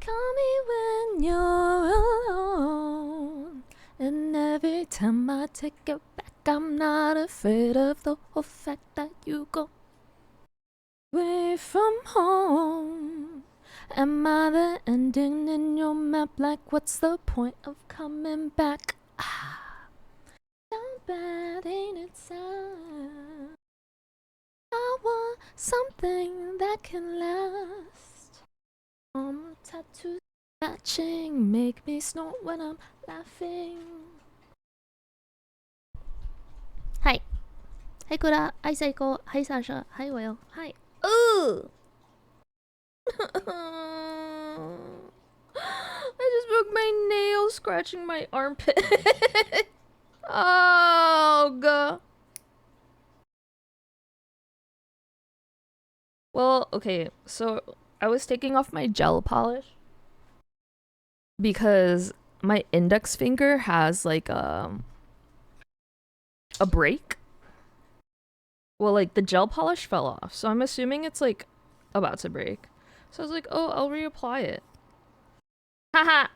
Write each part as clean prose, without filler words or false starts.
Call me when you're alone. And every time I take it back, I'm not afraid of the whole fact that you go away from home. Am I the ending in your map? Like, what's the point of coming back? Sound bad, ain't it sad? I want something that can last. Tattoos matching, make me snort when I'm laughing. Hi. Hi, Kura. Hi, Seiko. Hi, Sasha. Hi, Will. Hi. Ooh! I just broke my nail scratching my armpit. Oh, God. Well, okay, so I was taking off my gel polish because my index finger has like a break. Well, like the gel polish fell off, so I'm assuming it's like about to break. So I was like, oh, I'll reapply it. Haha!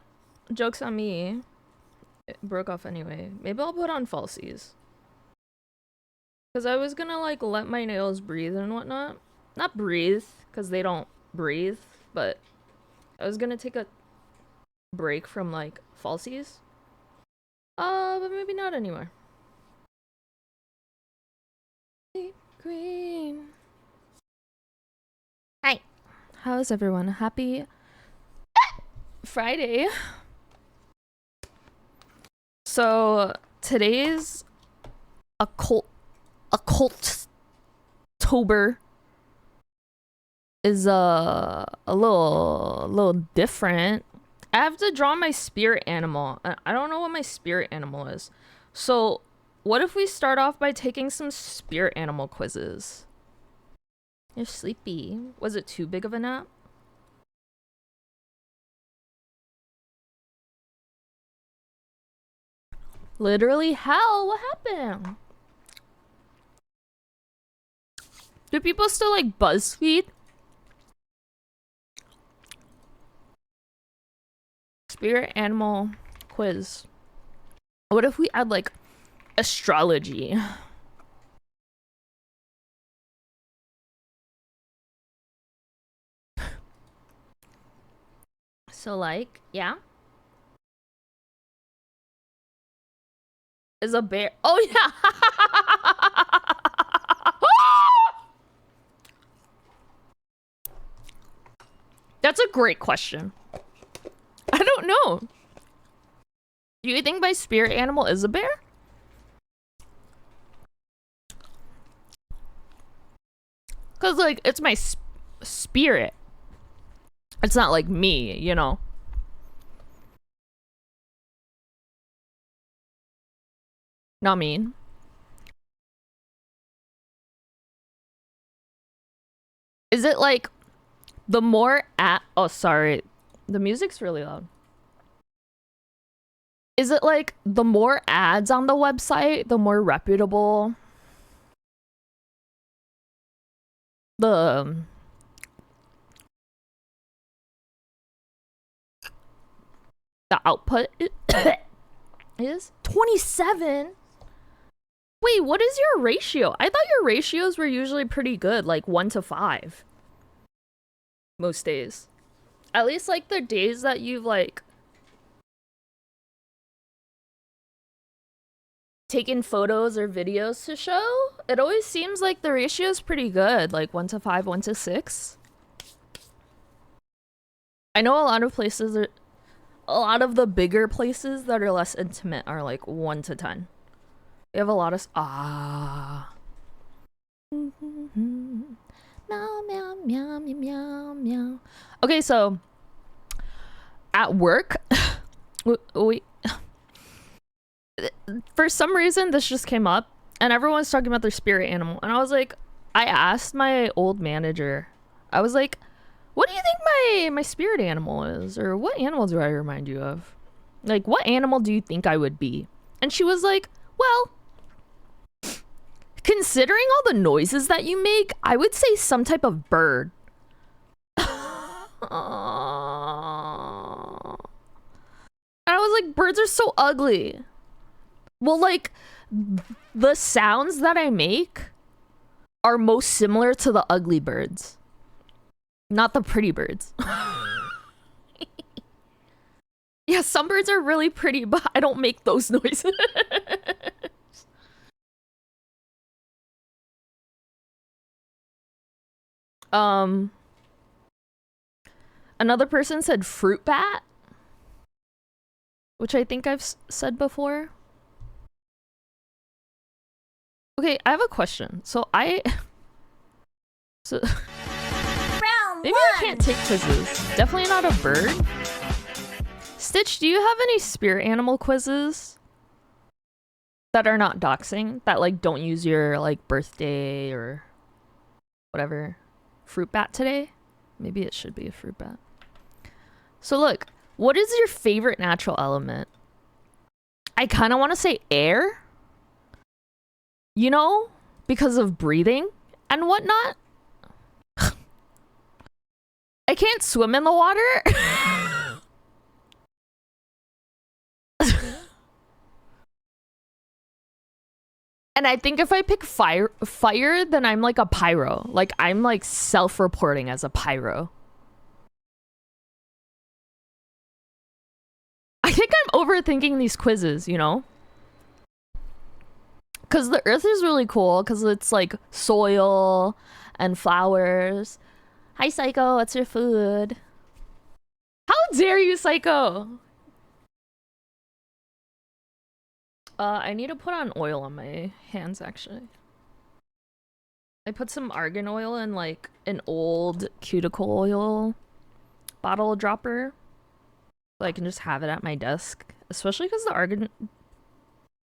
Joke's on me. It broke off anyway. Maybe I'll put on falsies. Because I was gonna like let my nails breathe and whatnot. Not breathe, because they don't breathe, but I was gonna take a break from like falsies. But maybe not anymore. Green. Hi. How's everyone? Happy Friday. So today's Occultober is a little different. I have to draw my spirit animal. I don't know what my spirit animal is. So what if we start off by taking some spirit animal quizzes? You're sleepy. Was it too big of a nap? Literally hell, what happened? Do people still like BuzzFeed? Spirit animal quiz. What if we add like astrology? So like, yeah. Is a bear? Oh yeah. That's a great question. I don't know. Do you think my spirit animal is a bear? Cause like it's my spirit. It's not like me, you know. Not mean. Is it like the more oh sorry, the music's really loud. Is it like the more ads on the website, the more reputable the output is? 27? Wait, what is your ratio? I thought your ratios were usually pretty good, like 1:5. Most days. At least like the days that you've like taken photos or videos to show, it always seems like the ratio is pretty good, like 1:5, 1:6. I know a lot of places are, a lot of the bigger places that are less intimate are like 1:10. They have a lot of meow meow meow meow meow meow. Okay, so at work, we for some reason this just came up, and everyone's talking about their spirit animal, and I was like, I asked my old manager, I was like, what do you think my spirit animal is, or what animal do I remind you of? Like, what animal do you think I would be? And she was like, well, considering all the noises that you make, I would say some type of bird. like birds are so ugly. Well, like the sounds that I make are most similar to the ugly birds, not the pretty birds. Yeah, some birds are really pretty, but I don't make those noises. Another person said fruit bat, which I think I've said before. Okay, I have a question. So maybe I can't take quizzes. Definitely not a bird. Stitch, do you have any spirit animal quizzes that are not doxing? That like don't use your like birthday or whatever? Fruit bat today? Maybe it should be a fruit bat. So look, what is your favorite natural element? I kind of want to say air. You know, because of breathing and whatnot. I can't swim in the water. And I think if I pick fire, then I'm like a pyro. Like I'm like self-reporting as a pyro. I think I'm overthinking these quizzes, you know? Because the earth is really cool because it's like soil and flowers. Hi, Psycho. What's your food? How dare you, Psycho? I need to put on oil on my hands, actually. I put some argan oil in like an old cuticle oil bottle dropper. So I can just have it at my desk. Especially because the argan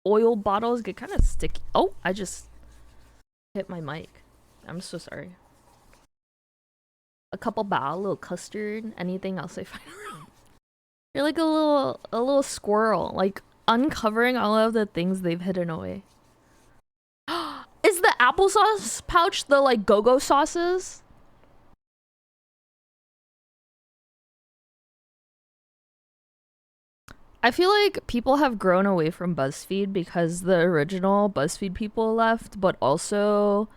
oil bottles get kind of sticky. Oh, I just hit my mic. I'm so sorry. A couple bao, a little custard, anything else I find around. You're like a little squirrel, like uncovering all of the things they've hidden away. Is the applesauce pouch the like go-go sauces? I feel like people have grown away from BuzzFeed because the original BuzzFeed people left, but also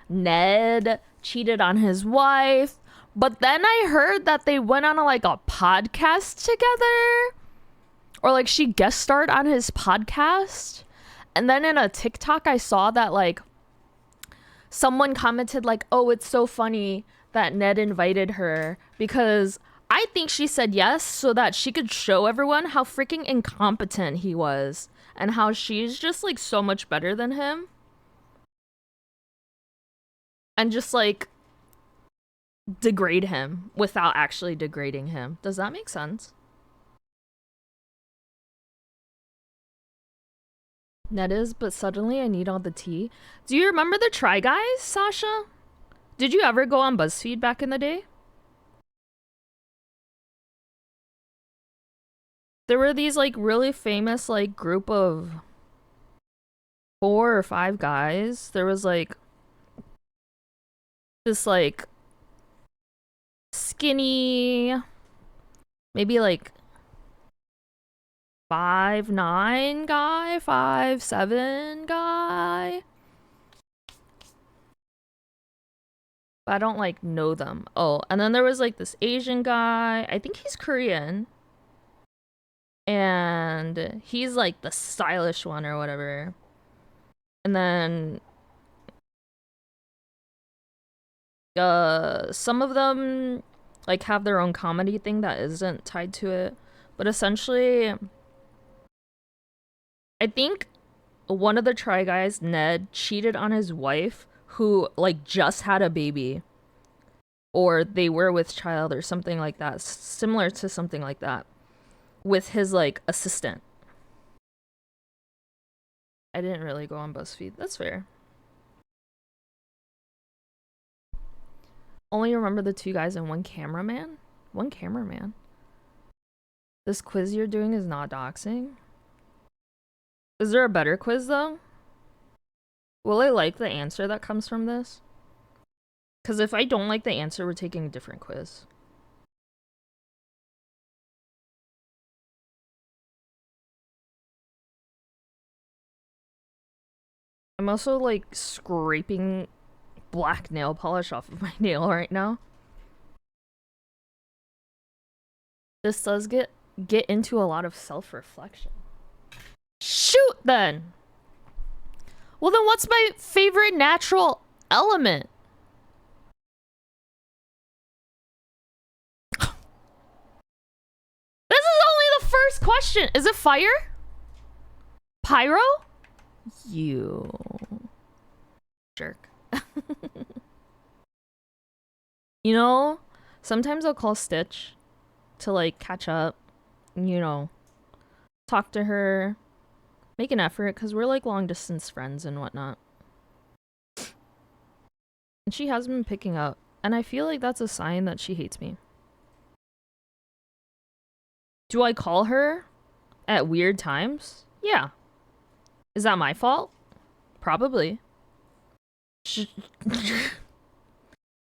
Ned cheated on his wife. But then I heard that they went on like a podcast together, or like she guest starred on his podcast. And then in a TikTok I saw that like someone commented like, "Oh, it's so funny that Ned invited her because I think she said yes so that she could show everyone how freaking incompetent he was and how she's just like so much better than him." And just like degrade him without actually degrading him. Does that make sense? Ned is, but suddenly I need all the tea. Do you remember the Try Guys, Sasha? Did you ever go on BuzzFeed back in the day? There were these like really famous like group of 4 or 5 guys. There was like this like skinny, maybe like 5'9" guy, 5'7" guy. But I don't like know them. Oh, and then there was like this Asian guy. I think he's Korean. And he's like the stylish one or whatever. And then some of them like have their own comedy thing that isn't tied to it. But essentially I think one of the Try Guys, Ned, cheated on his wife who like just had a baby. Or they were with child or something like that. Similar to something like that. With his like assistant. I didn't really go on BuzzFeed. That's fair. Only remember the 2 guys and 1 cameraman? 1 cameraman? This quiz you're doing is not doxing? Is there a better quiz though? Will I like the answer that comes from this? Because if I don't like the answer, we're taking a different quiz. I'm also like scraping black nail polish off of my nail right now. This does get into a lot of self-reflection. Shoot then. Well then what's my favorite natural element? This is only the first question. Is it fire? Pyro? You jerk. You know, sometimes I'll call Stitch to like catch up, you know, talk to her, make an effort, because we're like long distance friends and whatnot. And she has been picking up, and I feel like that's a sign that she hates me. Do I call her at weird times? Yeah. Is that my fault? Probably.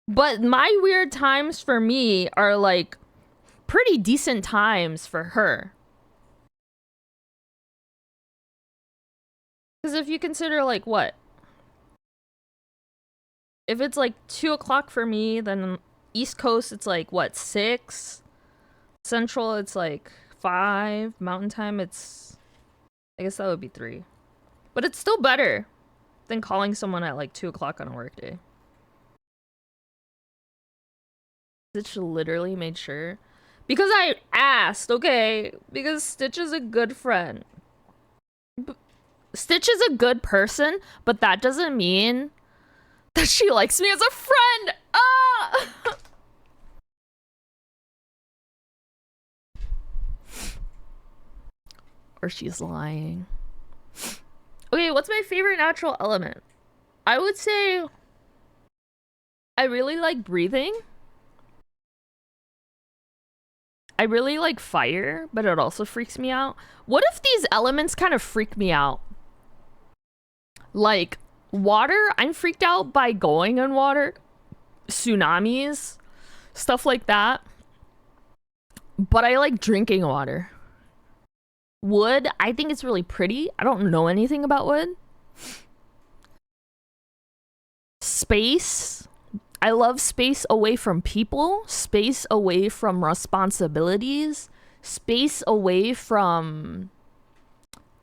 But my weird times for me are like pretty decent times for her. Because if you consider like what? If it's like 2 o'clock for me, then East Coast it's like what, 6? Central it's like 5. Mountain time it's, I guess that would be 3. But it's still better than calling someone at like 2 o'clock on a work day. Stitch literally made sure. Because I asked, okay? Because Stitch is a good friend. Stitch is a good person, but that doesn't mean that she likes me as a friend. Ah! Or she's lying. Okay, what's my favorite natural element? I would say I really like breathing. I really like fire, but it also freaks me out. What if these elements kind of freak me out? Like water, I'm freaked out by going in water. Tsunamis, stuff like that. But I like drinking water. Wood, I think it's really pretty. I don't know anything about wood. Space, I love space away from people, space away from responsibilities, space away from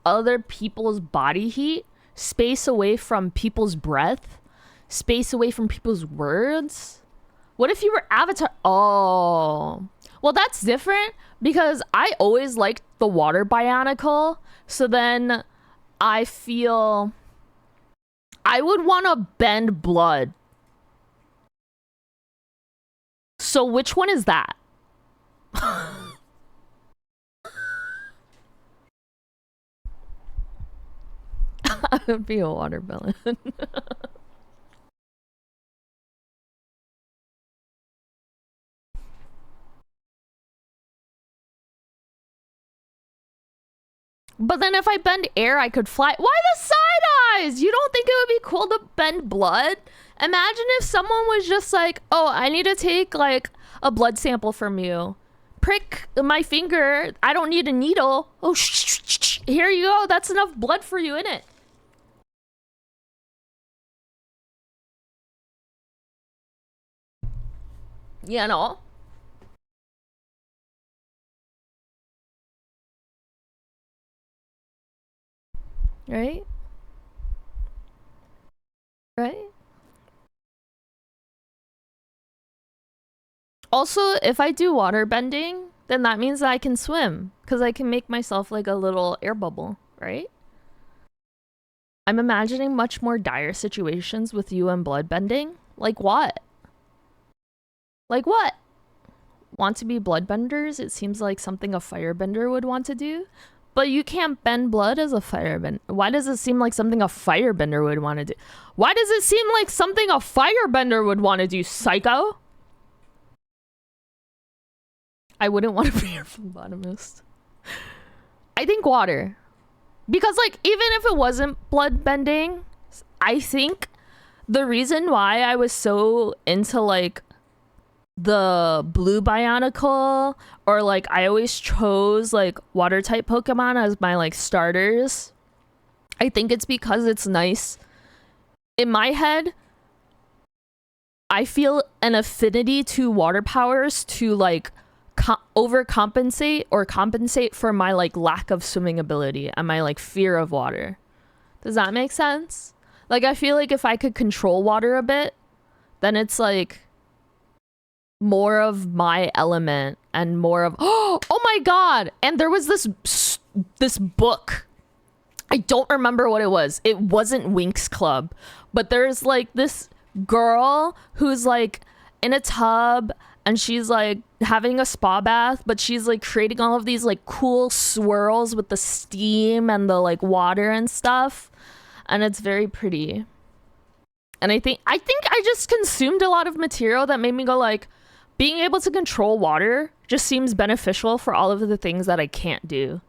other people's body heat, space away from people's breath, space away from people's words. What if you were Avatar? Oh, well, that's different because I always liked the water bionicle. So then I feel I would want to bend blood. So which one is that? I would be a watermelon. But then if I bend air, I could fly. Why the side eyes? You don't think it would be cool to bend blood? Imagine if someone was just like, oh, I need to take like a blood sample from you. Prick my finger. I don't need a needle. Oh, here you go. That's enough blood for you, innit? You know? Right? Right? Also, if I do water bending, then that means that I can swim. Because I can make myself like a little air bubble, right? I'm imagining much more dire situations with you and blood bending. Like what? Like what? Want to be bloodbenders? It seems like something a firebender would want to do. But you can't bend blood as a firebender. Why does it seem like something a firebender would want to do? Why does it seem like something a firebender would want to do, psycho? I wouldn't want to be a phlebotomist. I think water. Because, like, even if it wasn't blood bending, I think the reason why I was so into, like, the blue bionicle, or like I always chose like water type Pokemon as my like starters, I think it's because it's nice in my head, I feel an affinity to water powers to like overcompensate or compensate for my like lack of swimming ability and my like fear of water. Does that make sense? Like, I feel like if I could control water a bit, then it's like more of my element and more of oh my god. And there was this book, I don't remember what it was. It wasn't Winx Club, but there's like this girl who's like in a tub and she's like having a spa bath, but she's like creating all of these like cool swirls with the steam and the like water and stuff, and it's very pretty. And I think I just consumed a lot of material that made me go like, being able to control water just seems beneficial for all of the things that I can't do.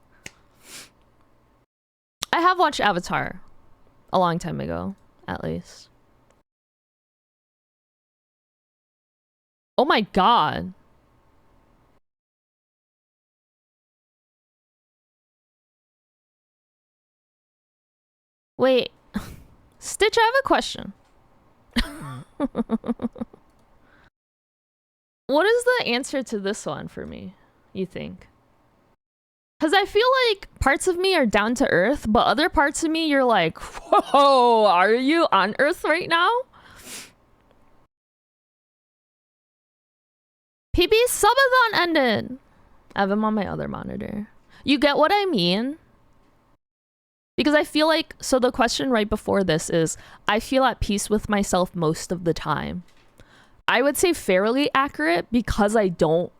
I have watched Avatar a long time ago, at least. Oh my god. Wait. Stitch, I have a question. What is the answer to this one for me, you think? Because I feel like parts of me are down to earth, but other parts of me, you're like, whoa, are you on earth right now? PB subathon ended. I have him on my other monitor. You get what I mean? Because I feel like, so the question right before this is, I feel at peace with myself most of the time. I would say fairly accurate because I don't.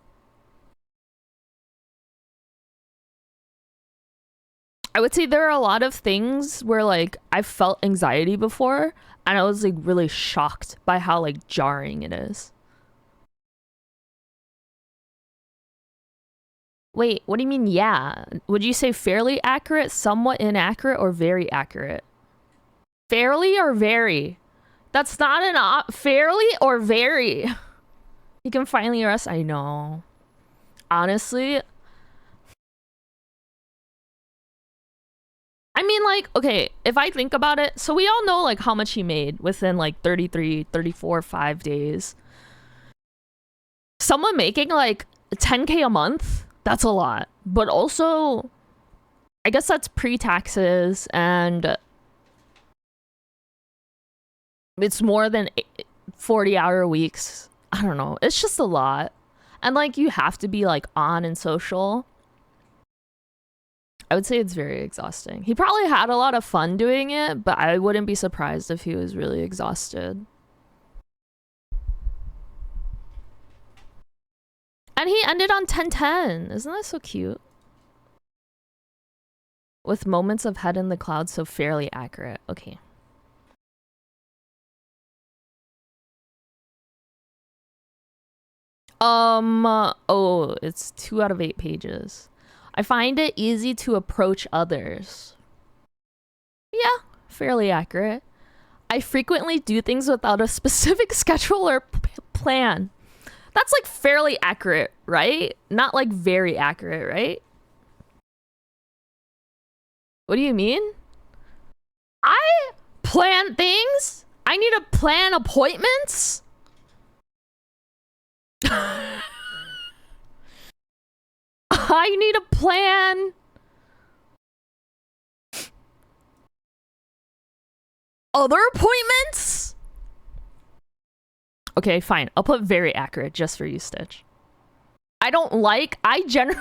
I would say there are a lot of things where like I've felt anxiety before and I was like really shocked by how like jarring it is. Wait, what do you mean, yeah? Would you say fairly accurate, somewhat inaccurate, or very accurate? Fairly or very? That's not an fairly or very. You can finally rest. I know. Honestly, I mean, like, okay, if I think about it, so we all know like how much he made within like 33, 34, 5 days. Someone making like 10K a month, that's a lot. But also, I guess that's pre-taxes and it's more than 40-hour weeks. I don't know. It's just a lot. And like you have to be like on and social. I would say it's very exhausting. He probably had a lot of fun doing it, but I wouldn't be surprised if he was really exhausted. And he ended on 1010. Isn't that so cute? With moments of head in the clouds, so fairly accurate. Okay. Oh, it's 2 out of 8 pages. I find it easy to approach others. Yeah, fairly accurate. I frequently do things without a specific schedule or plan. That's like fairly accurate, right? Not like very accurate, right? What do you mean? I plan things? I need to plan appointments? I need to plan other appointments? Okay, fine. I'll put very accurate just for you, Stitch. I don't like, an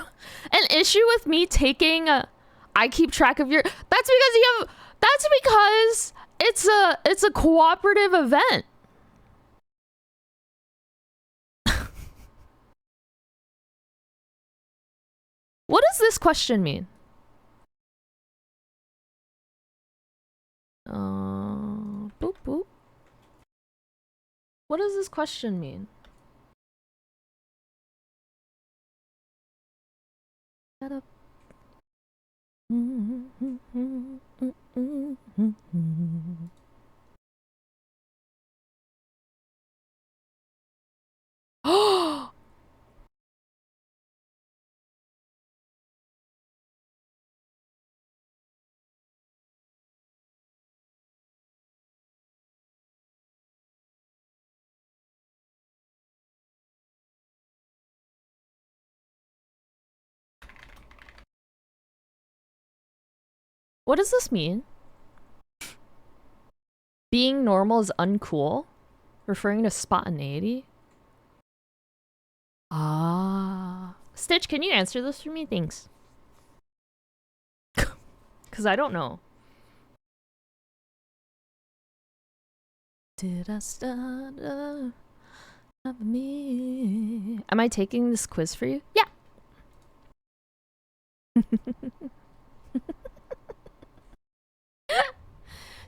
issue with me taking, I keep track of your, that's because it's a cooperative event. What does this question mean? Boop boop. What does this question mean? Shut up. What does this mean? Being normal is uncool? Referring to spontaneity? Ah. Stitch, can you answer this for me? Thanks. Because I don't know. Did I start of me? Am I taking this quiz for you? Yeah.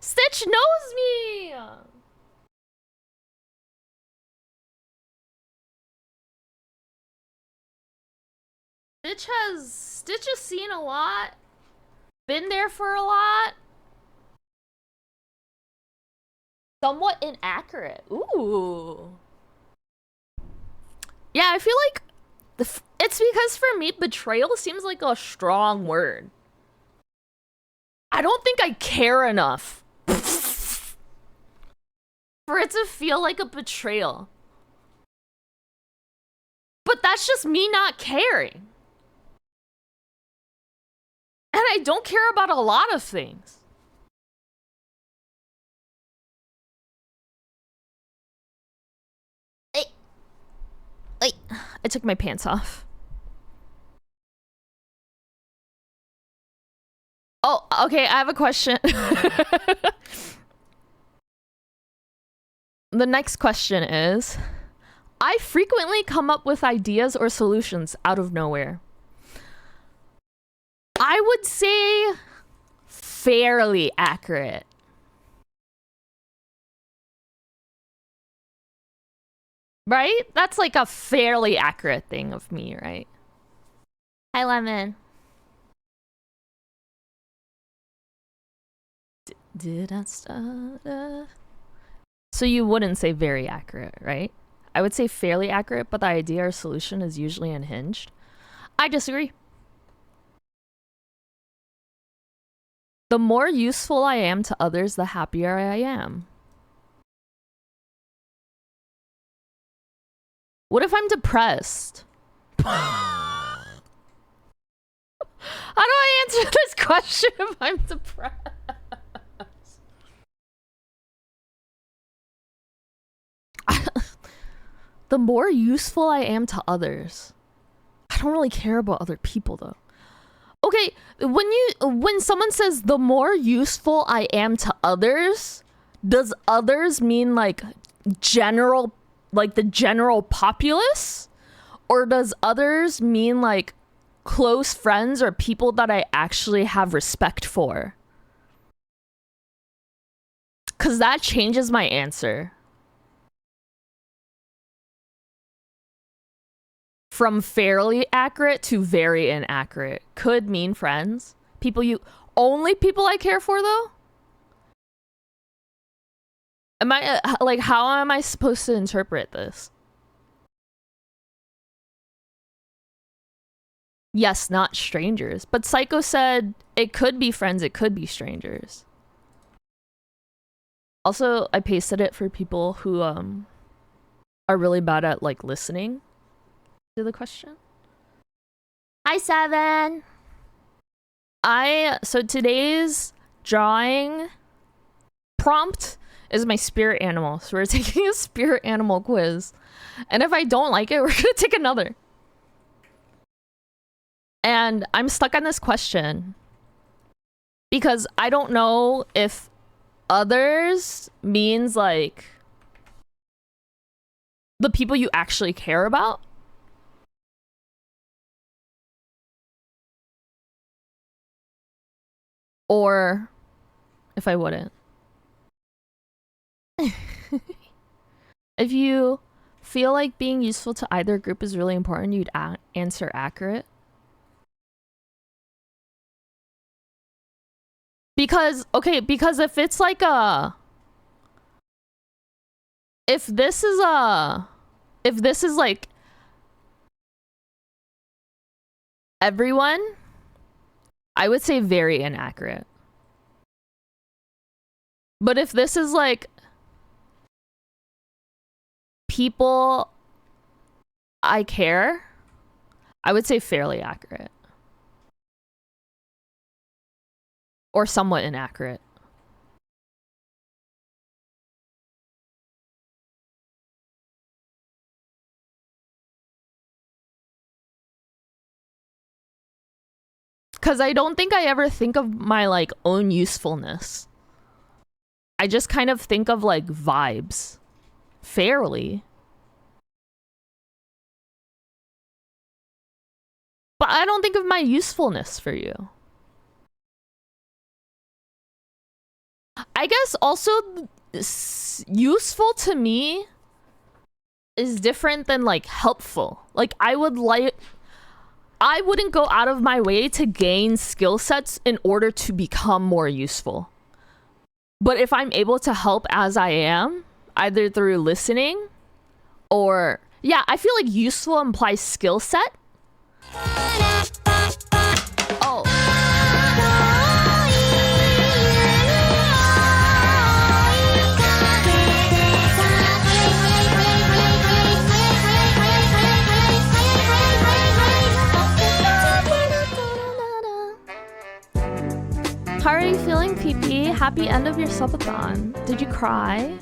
Stitch knows me! Stitch has seen a lot. Been there for a lot. Somewhat inaccurate. Ooh. Yeah, I feel like it's because for me, betrayal seems like a strong word. I don't think I care enough for it to feel like a betrayal. But that's just me not caring. And I don't care about a lot of things. Wait, I took my pants off. Oh, okay, I have a question. The next question is, I frequently come up with ideas or solutions out of nowhere. I would say fairly accurate. Right? That's like a fairly accurate thing of me, right? Hi, Lemon. Did I start? So you wouldn't say very accurate, right? I would say fairly accurate, but the idea or solution is usually unhinged. I disagree. The more useful I am to others, the happier I am. What if I'm depressed? How do I answer this question if I'm depressed? The more useful I am to others. I don't really care about other people though. Okay, when someone says the more useful I am to others, does others mean like general, like the general populace? Or does others mean like close friends or people that I actually have respect for? Because that changes my answer. From fairly accurate to very inaccurate. Could mean friends. Only people I care for though? Am I, like, how am I supposed to interpret this? Yes, not strangers. But Psycho said it could be friends, it could be strangers. Also, I pasted it for people who are really bad at like listening to the question. Hi, Seven. So today's drawing prompt is my spirit animal. So we're taking a spirit animal quiz. And if I don't like it, we're gonna take another. And I'm stuck on this question because I don't know if others means like the people you actually care about, or if I wouldn't. If you feel like being useful to either group is really important, you'd answer accurate. Because if it's like if this is like everyone, I would say very inaccurate. But if this is like people I care, I would say fairly accurate. or somewhat inaccurate. Because I don't think I ever think of my like own usefulness. I just kind of think of like vibes fairly. But I don't think of my usefulness for you. I guess also useful to me is different than like helpful. Like I wouldn't go out of my way to gain skill sets in order to become more useful. But if I'm able to help as I am, either through listening or yeah, I feel like useful implies skill set. Oh. How are you feeling, PP? Happy end of your subathon. Did you cry?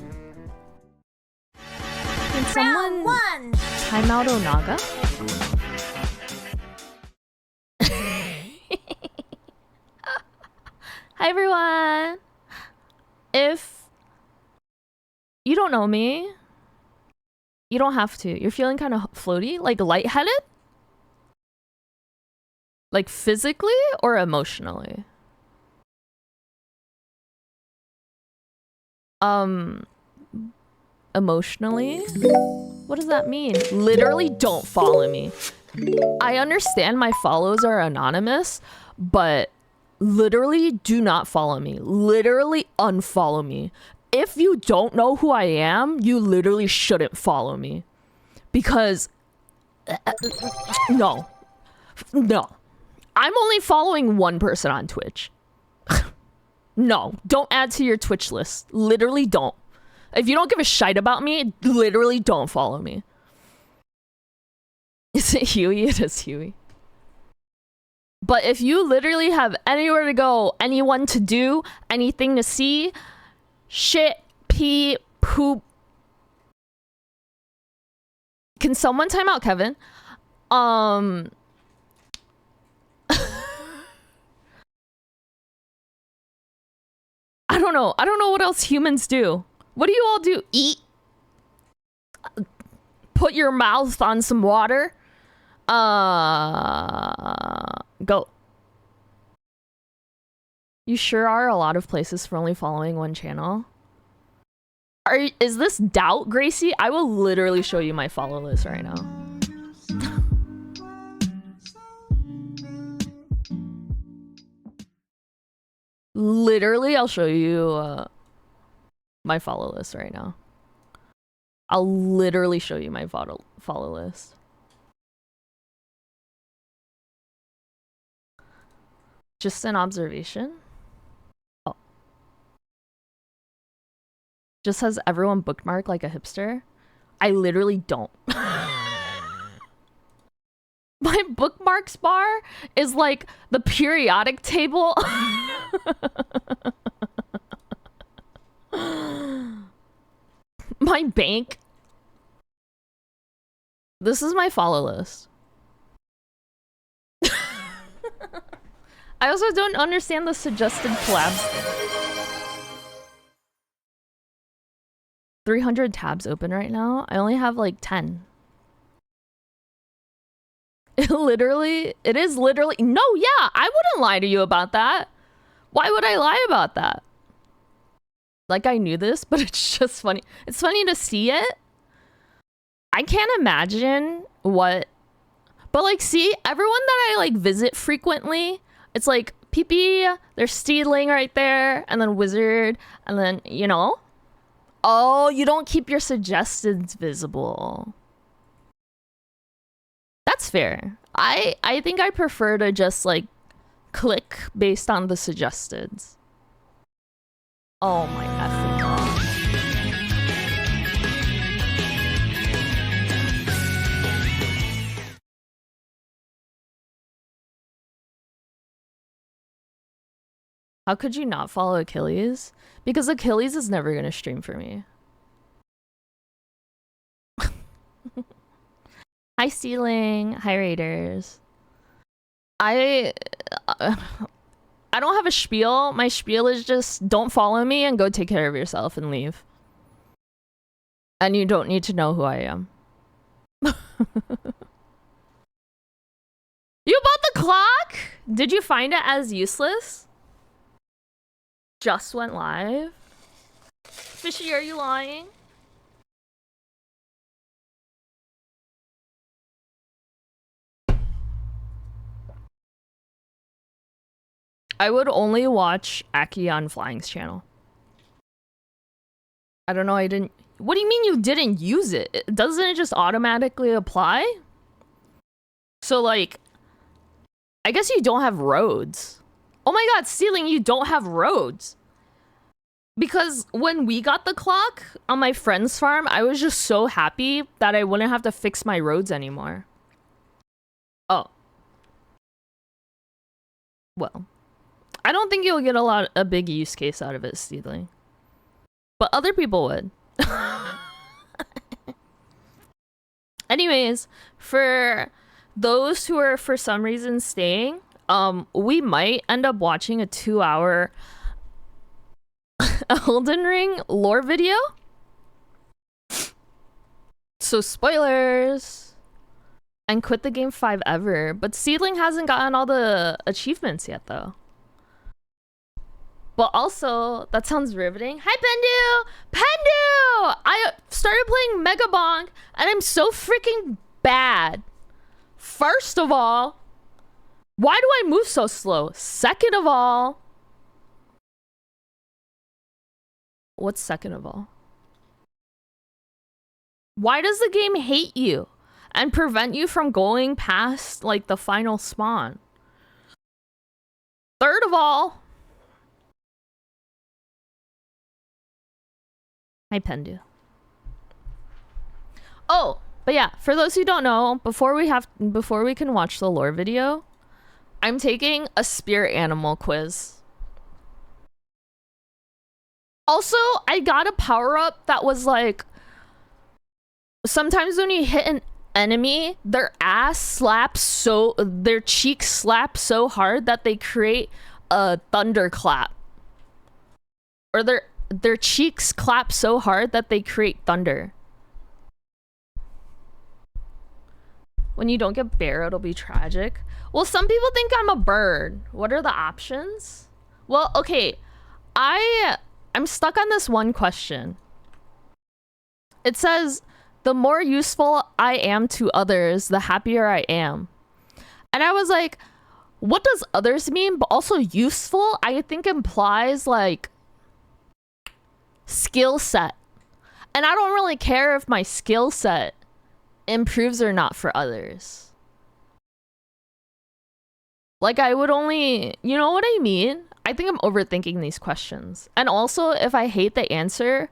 Can someone time out Onaga? Hi everyone! If you don't know me, you don't have to. You're feeling kind of floaty, like lightheaded? Like physically or emotionally? Emotionally? What does that mean? Literally don't follow me. I understand my follows are anonymous, but literally do not follow me. Literally unfollow me. If you don't know who I am, you literally shouldn't follow me. Because no. I'm only following one person on Twitch. No, don't add to your Twitch list. Literally don't. If you don't give a shite about me, literally don't follow me. Is it Huey? It is Huey. But if you literally have anywhere to go, anyone to do, anything to see, shit, pee, poop. Can someone time out Kevin? I don't know. I don't know what else humans do. What do you all do? Eat? Put your mouth on some water? Go. You sure are a lot of places for only following one channel. Is this doubt, Gracie? I will literally show you my follow list right now. Literally, I'll show you my follow list right now. I'll literally show you my follow list. Just an observation. Oh. Just has everyone bookmark like a hipster? I literally don't. My bookmarks bar is like the periodic table. My bank. This is my follow list. I also don't understand the suggested collabs. 300 tabs open right now. I only have like 10. It is literally, no, yeah, I wouldn't lie to you about that. Why would I lie about that? Like I knew this, but it's just funny. It's funny to see it. I can't imagine what, but like, see, everyone that I like visit frequently, it's like PP, there's Steedling right there, and then Wizard, and then, you know? Oh, you don't keep your suggestions visible. That's fair. I think I prefer to just like click based on the suggested. Oh my effing god. How could you not follow Achilles? Because Achilles is never gonna stream for me. Hi, Stealing. Hi, Raiders. I don't have a spiel. My spiel is just don't follow me and go take care of yourself and leave. And you don't need to know who I am. You bought the clock? Did you find it as useless? Just went live? Fishy, are you lying? I would only watch Aki on Flying's channel. I don't know, I didn't... What do you mean you didn't use it? Doesn't it just automatically apply? So, like... I guess you don't have roads. Oh my god, Stealing, you don't have roads. Because when we got the clock on my friend's farm, I was just so happy that I wouldn't have to fix my roads anymore. Oh. Well. I don't think you'll get a big use case out of it, Stealing. But other people would. Anyways, for those who are for some reason staying, we might end up watching a 2-hour Elden Ring lore video. So spoilers. And quit the game 5 ever. But Seedling hasn't gotten all the achievements yet though. But also, that sounds riveting. Hi, Pendu! Pendu! I started playing Mega Bong, and I'm so freaking bad. First of all, why do I move so slow? Second of all... What's second of all? Why does the game hate you and prevent you from going past, like, the final spawn? Third of all... Hi, Pendu. Oh, but yeah, for those who don't know, before we can watch the lore video, I'm taking a spirit animal quiz. Also, I got a power-up that was like, sometimes when you hit an enemy, their cheeks slap so hard that they create a thunderclap. Or their cheeks clap so hard that they create thunder. When you don't get bear, it'll be tragic. Well, some people think I'm a bird. What are the options? Well, okay. I'm stuck on this one question. It says, the more useful I am to others, the happier I am. And I was like, what does others mean? But also useful, I think implies like skill set. And I don't really care if my skill set improves or not for others. Like, I would only... You know what I mean? I think I'm overthinking these questions. And also, if I hate the answer,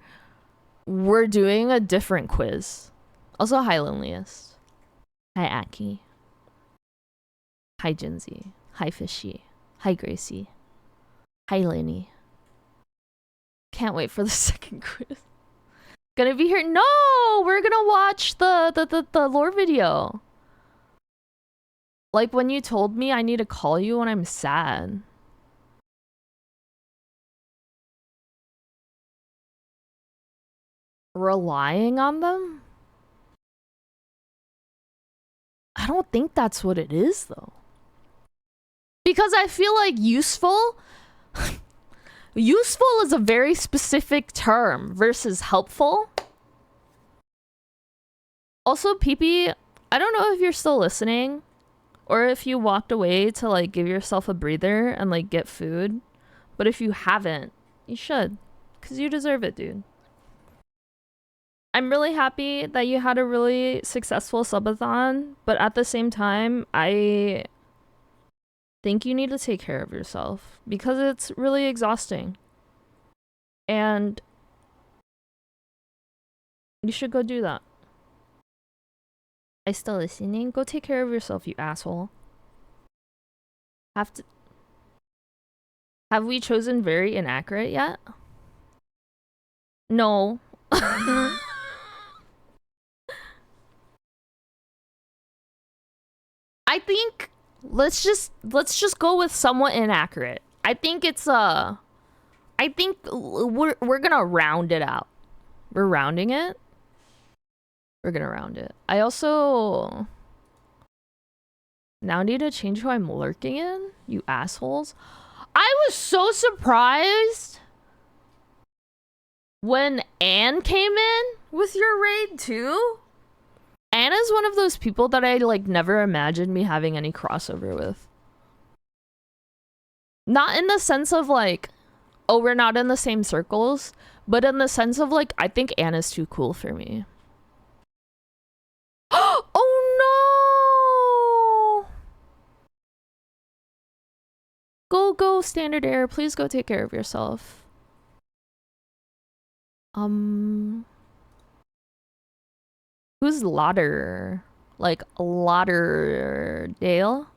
we're doing a different quiz. Also, hi, Loneliest. Hi, Aki. Hi, Jinzy. Hi, Fishy. Hi, Gracie. Hi, Lenny. Can't wait for the second quiz. Gonna be here? No! We're gonna watch the lore video. Like when you told me I need to call you when I'm sad. Relying on them? I don't think that's what it is though. Because I feel like useful... Useful is a very specific term versus helpful. Also, Peepee, I don't know if you're still listening or if you walked away to like give yourself a breather and like get food. But if you haven't, you should, because you deserve it, dude. I'm really happy that you had a really successful subathon, but at the same time, I think you need to take care of yourself because it's really exhausting. And you should go do that. I still listening? Go take care of yourself, you asshole. Have to... Have we chosen very inaccurate yet? No. I think let's just go with somewhat inaccurate. I think it's I think we're gonna round it out. We're rounding it. We're gonna round it. I also now need to change who I'm lurking in. You assholes. I was so surprised when Anne came in with your raid too. Anna's one of those people that I like never imagined me having any crossover with. Not in the sense of like, oh, we're not in the same circles, but in the sense of like, I think Anna's too cool for me. Oh no! Go, Standard Air. Please go take care of yourself. Who's Lauder? Like Lauderdale?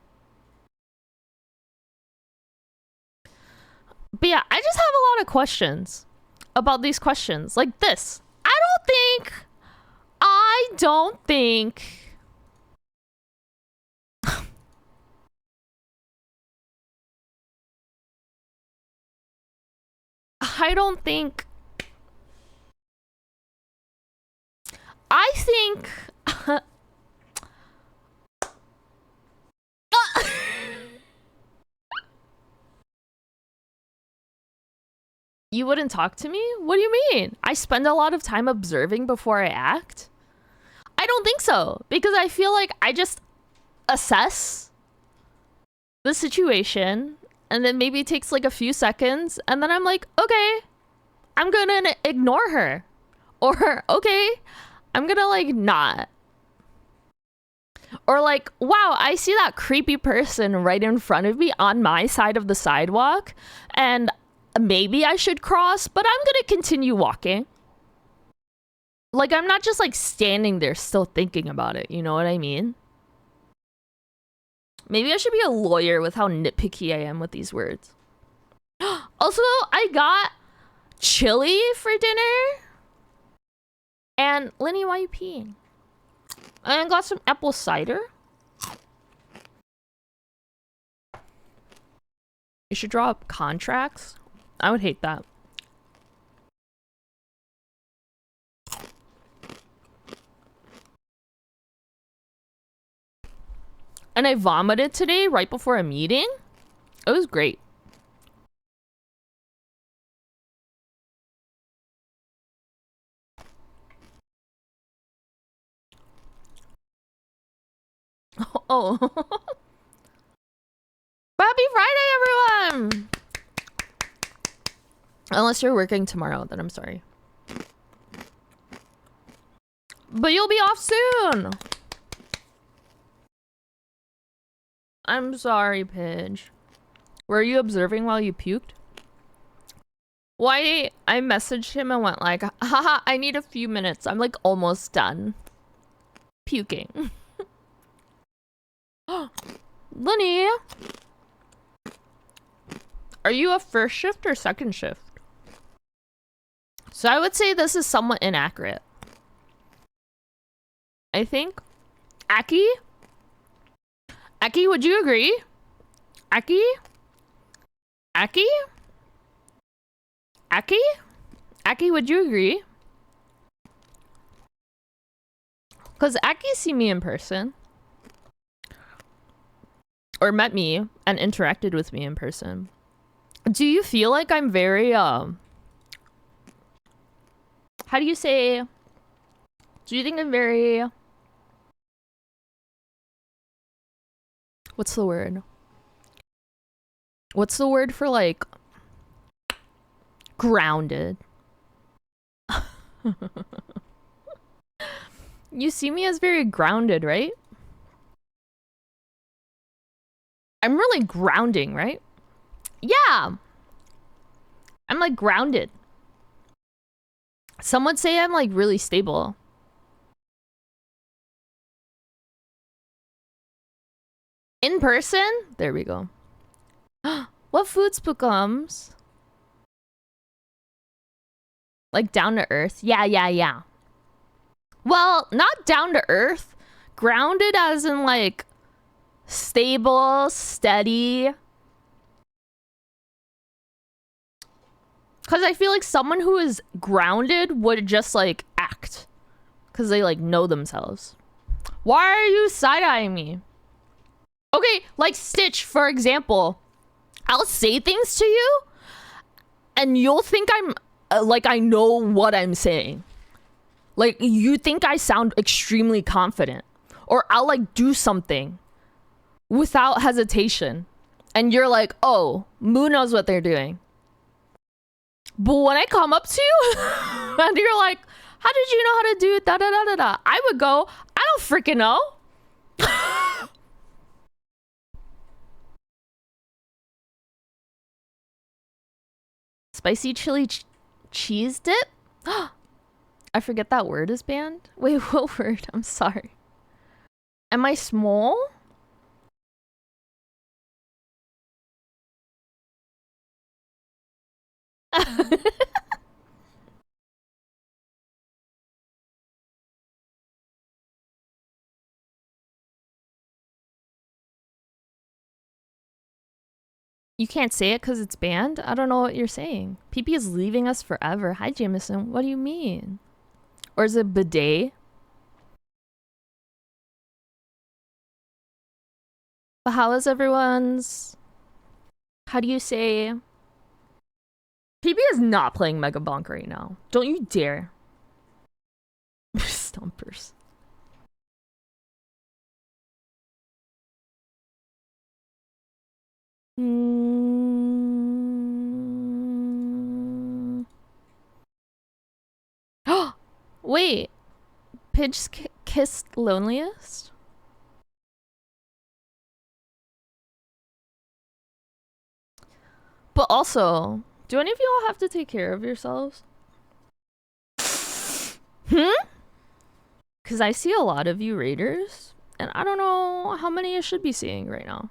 But yeah, I just have a lot of questions about these questions. Like this. I don't think I think you wouldn't talk to me? What do you mean? I spend a lot of time observing before I act? I don't think so, because I feel like I just assess the situation and then maybe it takes like a few seconds and then I'm like, okay, I'm gonna ignore her. Or, okay, I'm gonna like not. Or like, wow, I see that creepy person right in front of me on my side of the sidewalk and maybe I should cross, but I'm gonna continue walking. Like, I'm not just like standing there still thinking about it, you know what I mean? Maybe I should be a lawyer with how nitpicky I am with these words. Also, I got chili for dinner. And Lenny, why are you peeing? And I got some apple cider. You should draw up contracts. I would hate that. And I vomited today right before a meeting. It was great. Oh. Happy Friday, everyone! Unless you're working tomorrow, then I'm sorry. But you'll be off soon! I'm sorry, Pidge. Were you observing while you puked? Why? I messaged him and went like, haha, I need a few minutes. I'm like almost done puking. Lenny! Are you a first shift or second shift? So I would say this is somewhat inaccurate. I think. Aki? Aki, would you agree? Aki? Aki? Aki? Aki, would you agree? Because Aki see me in person. Or met me and interacted with me in person. Do you feel like I'm very, how do you say? Do you think I'm very... What's the word? What's the word for, like... grounded? You see me as very grounded, right? I'm really grounding, right? Yeah! I'm like grounded. Some would say I'm like really stable. In person? There we go. What foods becomes? Like down to earth? Yeah. Well, not down to earth. Grounded as in like stable, steady. Because I feel like someone who is grounded would just like act. Because they like know themselves. Why are you side-eyeing me? Okay, like Stitch, for example. I'll say things to you and you'll think I'm like I know what I'm saying. Like you think I sound extremely confident. Or I'll like do something without hesitation. And you're like, oh, Moo knows what they're doing. But when I come up to you and you're like, how did you know how to do da da da da da? I would go, I don't freaking know. Spicy chili cheese dip? I forget that word is banned. Wait, what word? I'm sorry. Am I small? You can't say it because it's banned? I don't know what you're saying. PP is leaving us forever. Hi, Jameson. What do you mean? Or is it bidet? But how is everyone's? How do you say? PP is not playing Mega Bonk right now. Don't you dare. Stumpers. Wait. Pidge's kissed loneliest? But also, do any of y'all have to take care of yourselves? Because I see a lot of you raiders, and I don't know how many I should be seeing right now.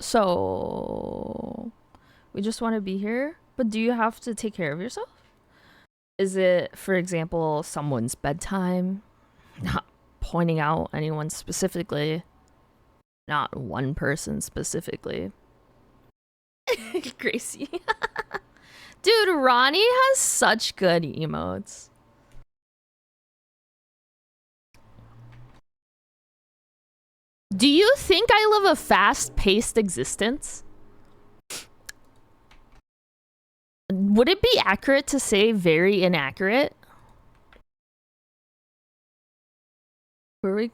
So, we just want to be here. But do you have to take care of yourself? Is it, for example, someone's bedtime? Not pointing out anyone specifically. Not one person specifically. Gracie. Dude, Ronnie has such good emotes. Do you think I live a fast-paced existence? Would it be accurate to say very inaccurate? Were we...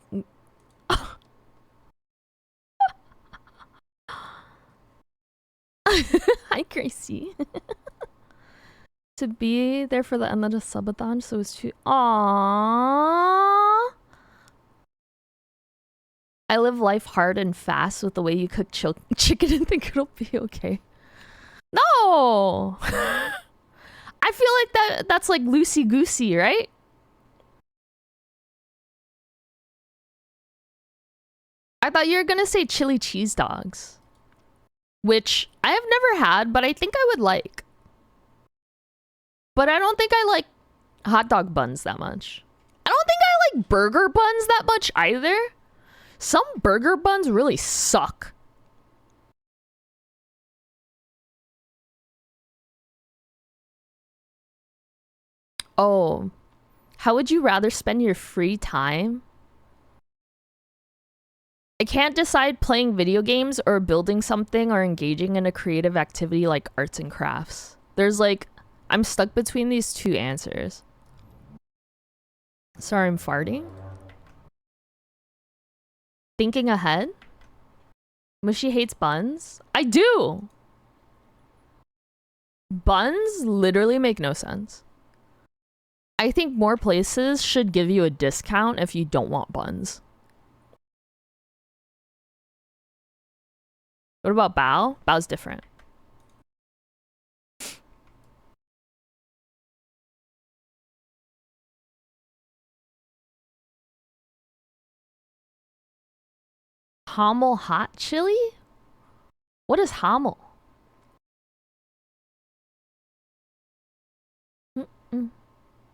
Hi, Gracie. To be there for the end of the subathon, so it's too... Aww. I live life hard and fast with the way you cook chicken and think it'll be okay. No! I feel like that's like loosey-goosey, right? I thought you were gonna say chili cheese dogs. Which I have never had, but I think I would like. But I don't think I like hot dog buns that much. I don't think I like burger buns that much either. Some burger buns really suck. Oh. How would you rather spend your free time? I can't decide playing video games or building something or engaging in a creative activity like arts and crafts. There's like, I'm stuck between these two answers. Sorry, I'm farting. Thinking ahead? Mushy hates buns? I do! Buns literally make no sense. I think more places should give you a discount if you don't want buns. What about Bao? Bao's different. Hamel hot chili? What is hamel?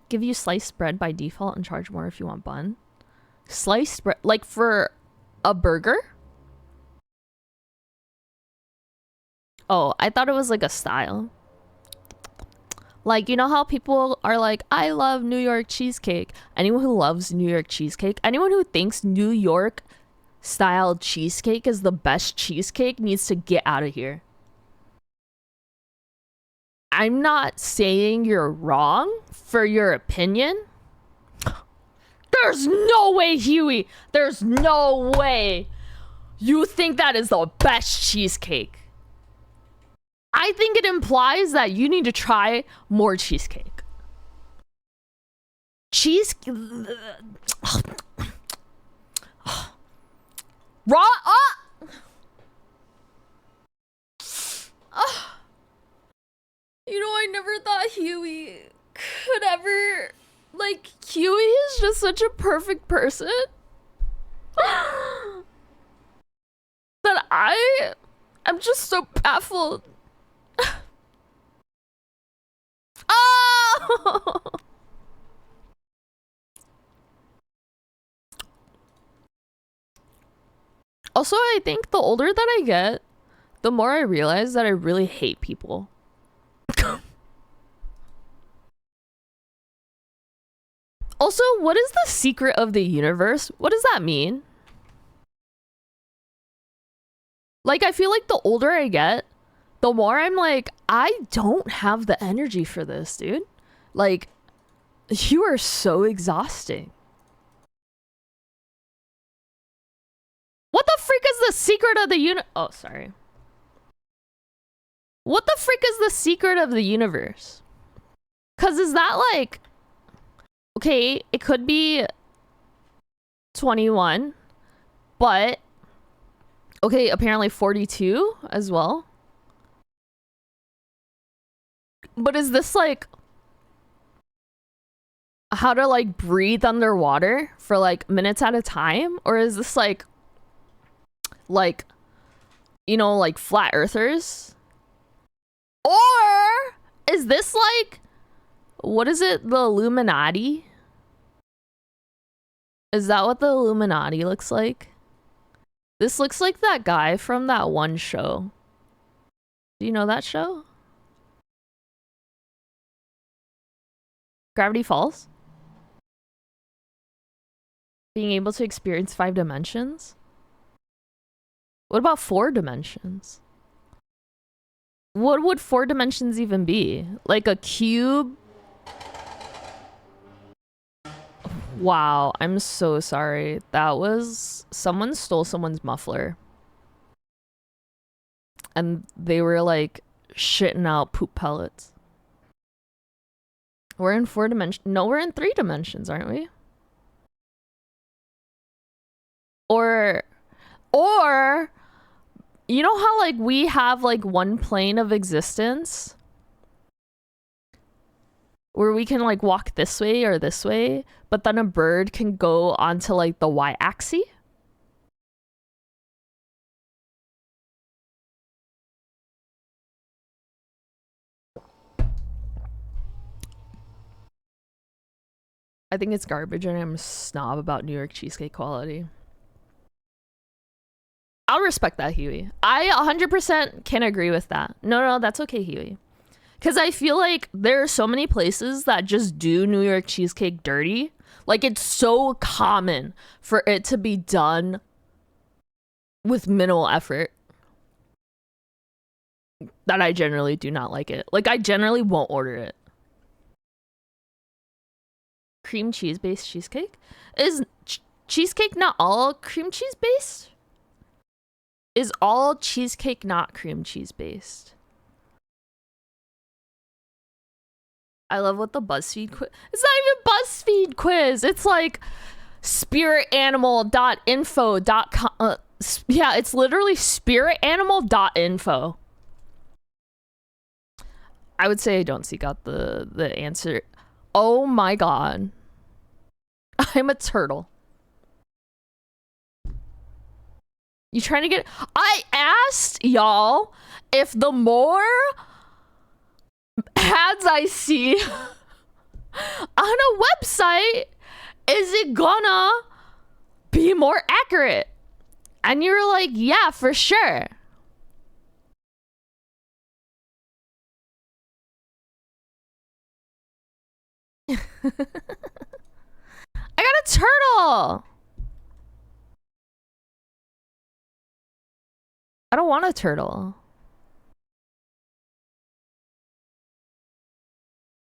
Give you sliced bread by default and charge more if you want bun. Sliced bread, like for a burger? Oh, I thought it was like a style. Like, you know how people are like, I love New York cheesecake. Anyone who loves New York cheesecake, anyone who thinks New York style cheesecake is the best cheesecake needs to get out of here. I'm not saying you're wrong for your opinion. There's no way, Huey. There's no way you think that is the best cheesecake. I think it implies that you need to try more cheesecake. Raw. You know, I never thought Huey could ever. Like, Huey is just such a perfect person that I'm just so baffled. Oh! Also, I think the older that I get, the more I realize that I really hate people. Also, what is the secret of the universe? What does that mean? Like, I feel like the older I get, the more I'm like, I don't have the energy for this, dude. Like, you are so exhausting. What the freak is the secret of the Oh, sorry. What the freak is the secret of the universe? Cause is that like... Okay, it could be 21, but... Okay, apparently 42 as well. But is this like... how to like breathe underwater for like minutes at a time? Or is this like, you know, like flat earthers? Or is this like, what is it? The Illuminati? Is that what the Illuminati looks like? This looks like that guy from that one show. Do you know that show? Gravity Falls? Being able to experience 5 dimensions? What about 4 dimensions? What would 4 dimensions even be? Like a cube? Wow, I'm so sorry. That was... someone stole someone's muffler. And they were like shitting out poop pellets. We're in 4 dimensions. No, we're in 3 dimensions, aren't we? Or, you know how like we have like one plane of existence where we can like walk this way or this way, but then a bird can go onto like the y-axis? I think it's garbage and I'm a snob about New York cheesecake quality. I'll respect that, Huey. I 100% can agree with that. No, that's okay, Huey. Because I feel like there are so many places that just do New York cheesecake dirty. Like, it's so common for it to be done with minimal effort that I generally do not like it. Like, I generally won't order it. Cream cheese based cheesecake? Is cheesecake not all cream cheese based? Is all cheesecake not cream cheese based? I love what the BuzzFeed quiz... It's not even BuzzFeed quiz. It's like spiritanimal.info.com. Yeah, it's literally spiritanimal.info. I would say I don't seek out the answer. Oh my god. I'm a turtle. You trying to get... I asked y'all if the more ads I see On a website, is it gonna be more accurate? And you're like, yeah, for sure. I got a turtle. I don't want a turtle.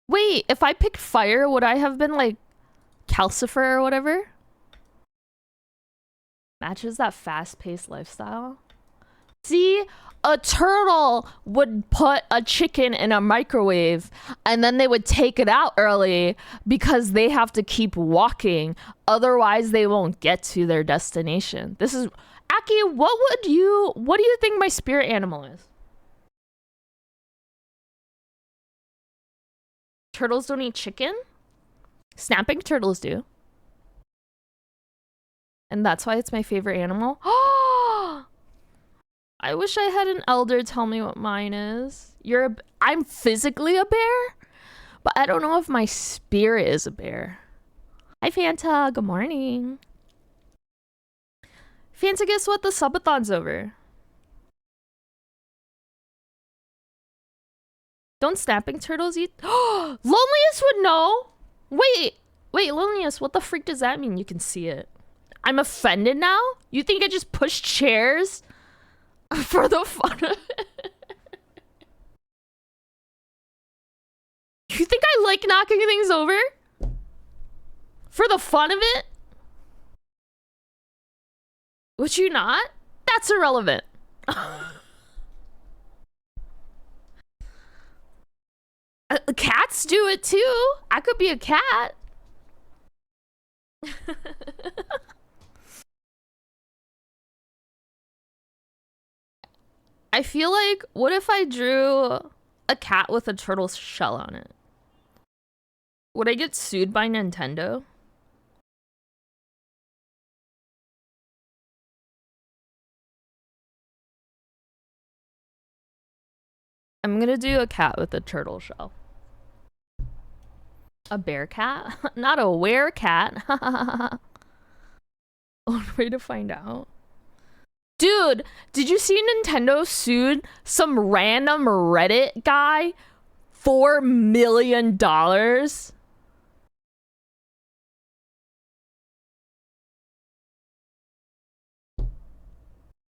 Wait, if I picked fire, would I have been like Calcifer or whatever? Matches that fast-paced lifestyle. See, a turtle would put a chicken in a microwave and then they would take it out early because they have to keep walking. Otherwise, they won't get to their destination. This is Aki, what do you think my spirit animal is? Turtles don't eat chicken? Snapping turtles do. And that's why it's my favorite animal. I wish I had an elder tell me what mine is. I'm physically a bear, but I don't know if my spirit is a bear. Hi, Fanta. Good morning. Fanta, guess what? The subathon's over. Don't snapping turtles eat? Loneliest would know. Wait, Loneliest, what the freak does that mean? You can see it. I'm offended now? You think I just pushed chairs for the fun of it? You think I like knocking things over? For the fun of it? Would you not? That's irrelevant. Cats do it too. I could be a cat. I feel like, what if I drew a cat with a turtle shell on it? Would I get sued by Nintendo? I'm gonna do a cat with a turtle shell. A bear cat? Not a werecat. One way to find out. Dude, did you see Nintendo sued some random Reddit guy? $4 million?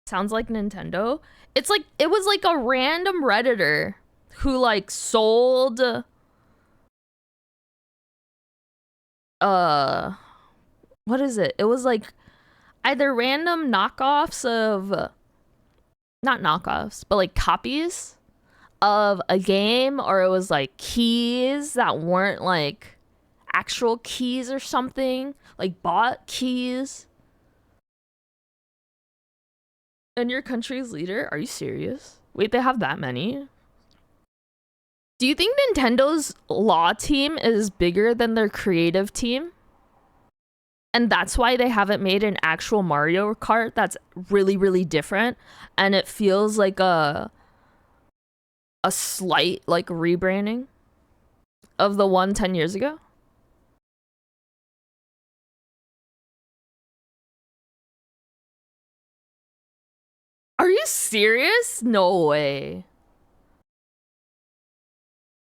Sounds like Nintendo. It's like, it was like a random Redditor who like sold what is it? It was like either random knockoffs of, not knockoffs, but like copies of a game, or it was like keys that weren't like actual keys or something, like bought keys. And your country's leader? Are you serious? Wait, they have that many? Do you think Nintendo's law team is bigger than their creative team? And that's why they haven't made an actual Mario Kart that's really, really different. And it feels like a slight like rebranding of the one 10 years ago. Are you serious? No way.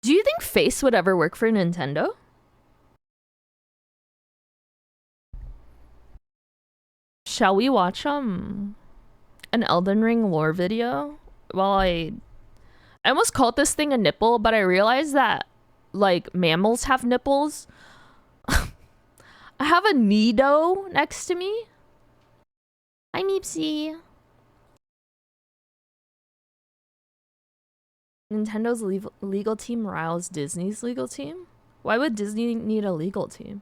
Do you think Face would ever work for Nintendo? Shall we watch an Elden Ring lore video? While I almost called this thing a nipple, but I realized that like mammals have nipples. I have a Nido next to me. Hi, Meepsy. Nintendo's legal team riles Disney's legal team? Why would Disney need a legal team?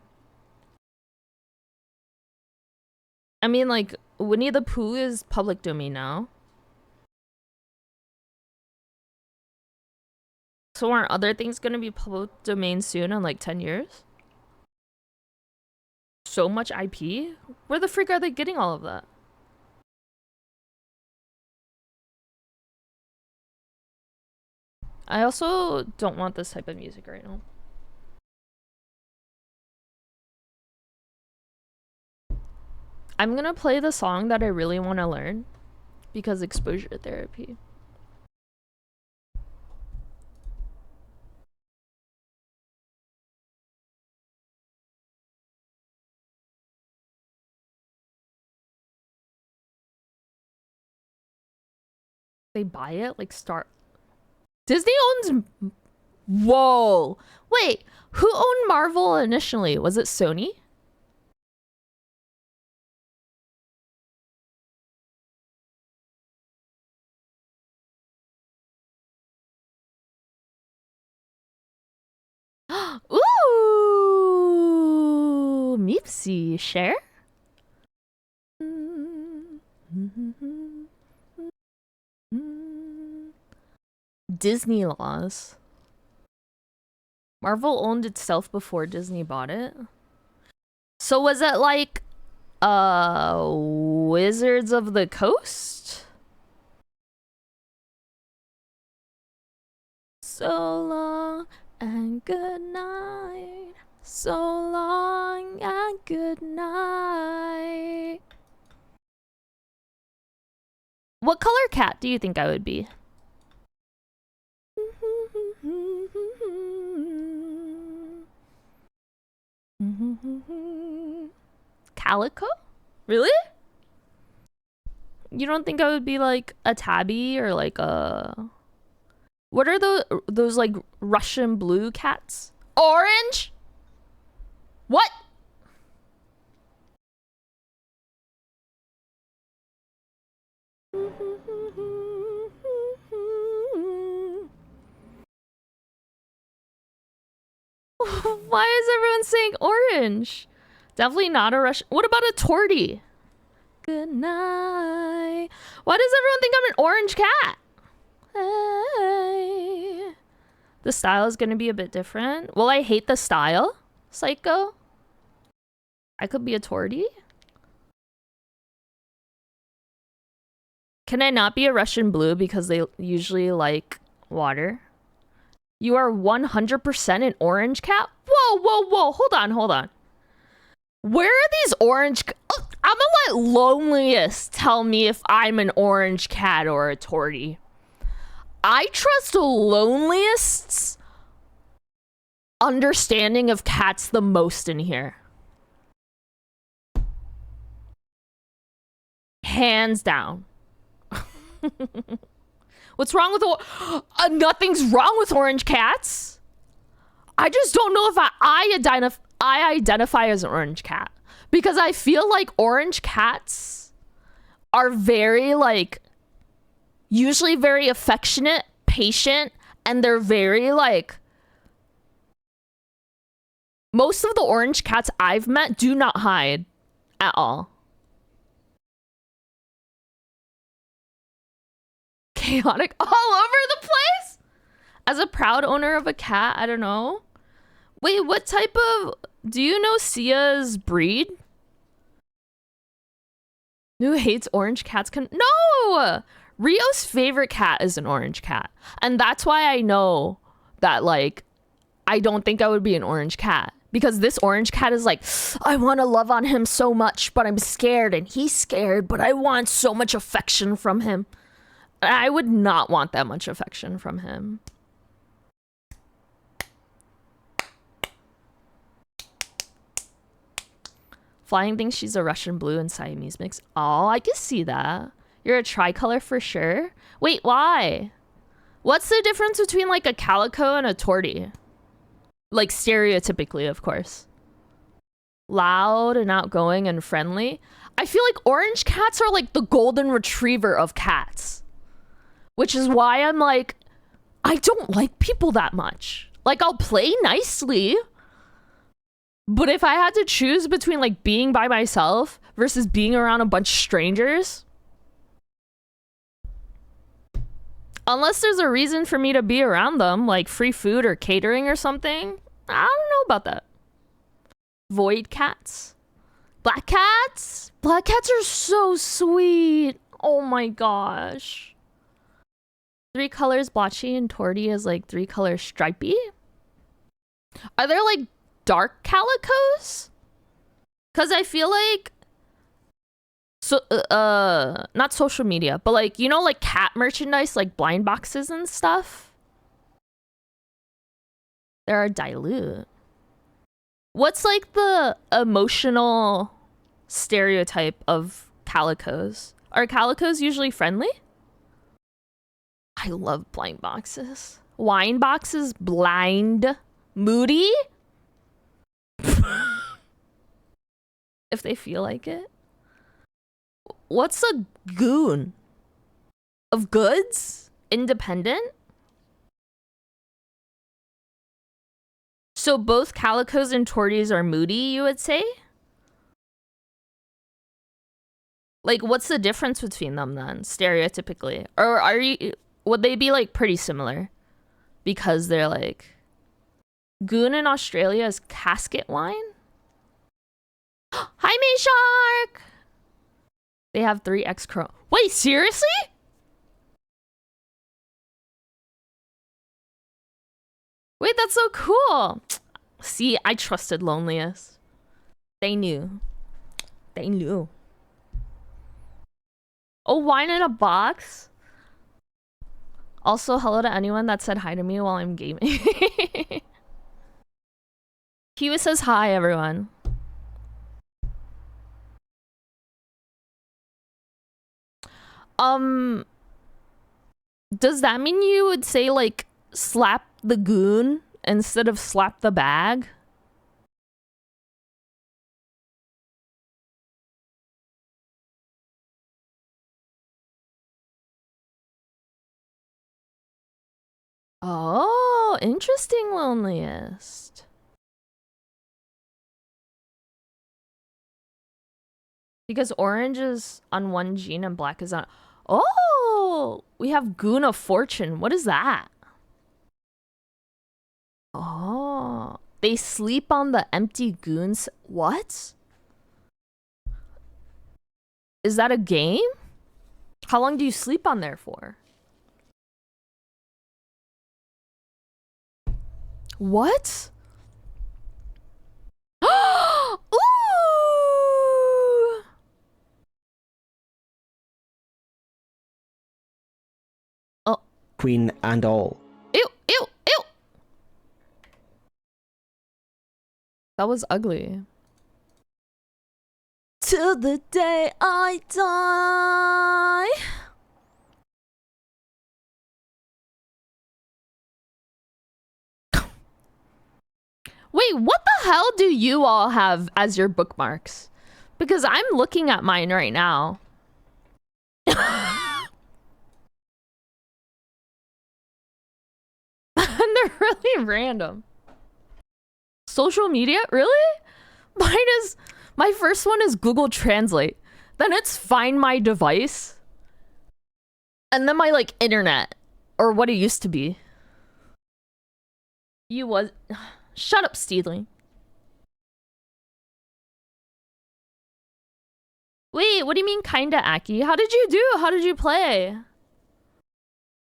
I mean, like, Winnie the Pooh is public domain now. So aren't other things gonna be public domain soon in like 10 years? So much IP? Where the freak are they getting all of that? I also don't want this type of music right now. I'm gonna play the song that I really want to learn because exposure therapy. They buy it like Star. Disney owns. Whoa. Wait, who owned Marvel initially? Was it Sony? Ooh, Meepsy, share? Disney laws. Marvel owned itself before Disney bought it. So was it like Wizards of the Coast? So long and good night. So long and good night. What color cat do you think I would be? Calico? Really? You don't think I would be like a tabby or like a... What are those like Russian blue cats? Orange? What? Why is everyone saying orange? Definitely not a Russian. What about a tortie? Good night. Why does everyone think I'm an orange cat? Hey. The style is gonna be a bit different. Will I hate the style? Psycho? I could be a tortie. Can I not be a Russian blue because they usually like water? You are 100% an orange cat? Whoa, whoa, whoa. Hold on. Where are these orange... Oh, I'm gonna let Loneliest tell me if I'm an orange cat or a tortie. I trust Loneliest's understanding of cats the most in here. Hands down. What's wrong with... nothing's wrong with orange cats. I just don't know if I identify as an orange cat. Because I feel like orange cats are very, like... usually very affectionate, patient, and they're very, like... Most of the orange cats I've met do not hide at all. Chaotic all over the place? As a proud owner of a cat, I don't know. Wait, what type of... Do you know Sia's breed? Who hates orange cats can... No! Rio's favorite cat is an orange cat. And that's why I know that, like, I don't think I would be an orange cat. Because this orange cat is like, I want to love on him so much, but I'm scared. And he's scared, but I want so much affection from him. I would not want that much affection from him. Flying thinks she's a Russian blue and Siamese mix. Oh, I can see that. You're a tricolor for sure. Wait, why? What's the difference between like a calico and a tortie? Like stereotypically, of course. Loud and outgoing and friendly. I feel like orange cats are like the golden retriever of cats. Which is why I'm like, I don't like people that much. Like, I'll play nicely. But if I had to choose between, like, being by myself versus being around a bunch of strangers... Unless there's a reason for me to be around them, like free food or catering or something. I don't know about that. Void cats. Black cats? Black cats are so sweet. Oh my gosh. 3 colors blotchy and tortie is like 3 colors stripy. Are there like dark calicos? Because I feel like So not social media, but like, you know, like cat merchandise, like blind boxes and stuff. They're dilute. What's like the emotional stereotype of calicos? Are calicos usually friendly? I love blind boxes. Wine boxes, blind, moody. If they feel like it. What's a goon? Of goods? Independent? So both calicos and torties are moody, you would say? Like, what's the difference between them then, stereotypically? Or would they be like pretty similar? Because they're like, goon in Australia is casket wine? Hi, May Shark! They have 3x chrome. Wait, seriously? Wait, that's so cool. See, I trusted Loneliest. They knew. They knew. Oh, wine in a box? Also, hello to anyone that said hi to me while I'm gaming. Kiwi says hi, everyone. Does that mean you would say, like, slap the goon instead of slap the bag? Oh, interesting, Loneliest. Because orange is on one gene and black is on... Oh, we have Goon of Fortune. What is that? Oh, they sleep on the empty goons. What? Is that a game? How long do you sleep on there for? What? Ooh! Oh. Queen and all. Ew, ew, ew! That was ugly. Till the day I die. Wait, what the hell do you all have as your bookmarks? Because I'm looking at mine right now. And they're really random. Social media? Really? My first one is Google Translate. Then it's Find My Device. And then my, like, internet. Or what it used to be. Shut up, Steedling. Wait, what do you mean kinda, Aki? How did you do? How did you play?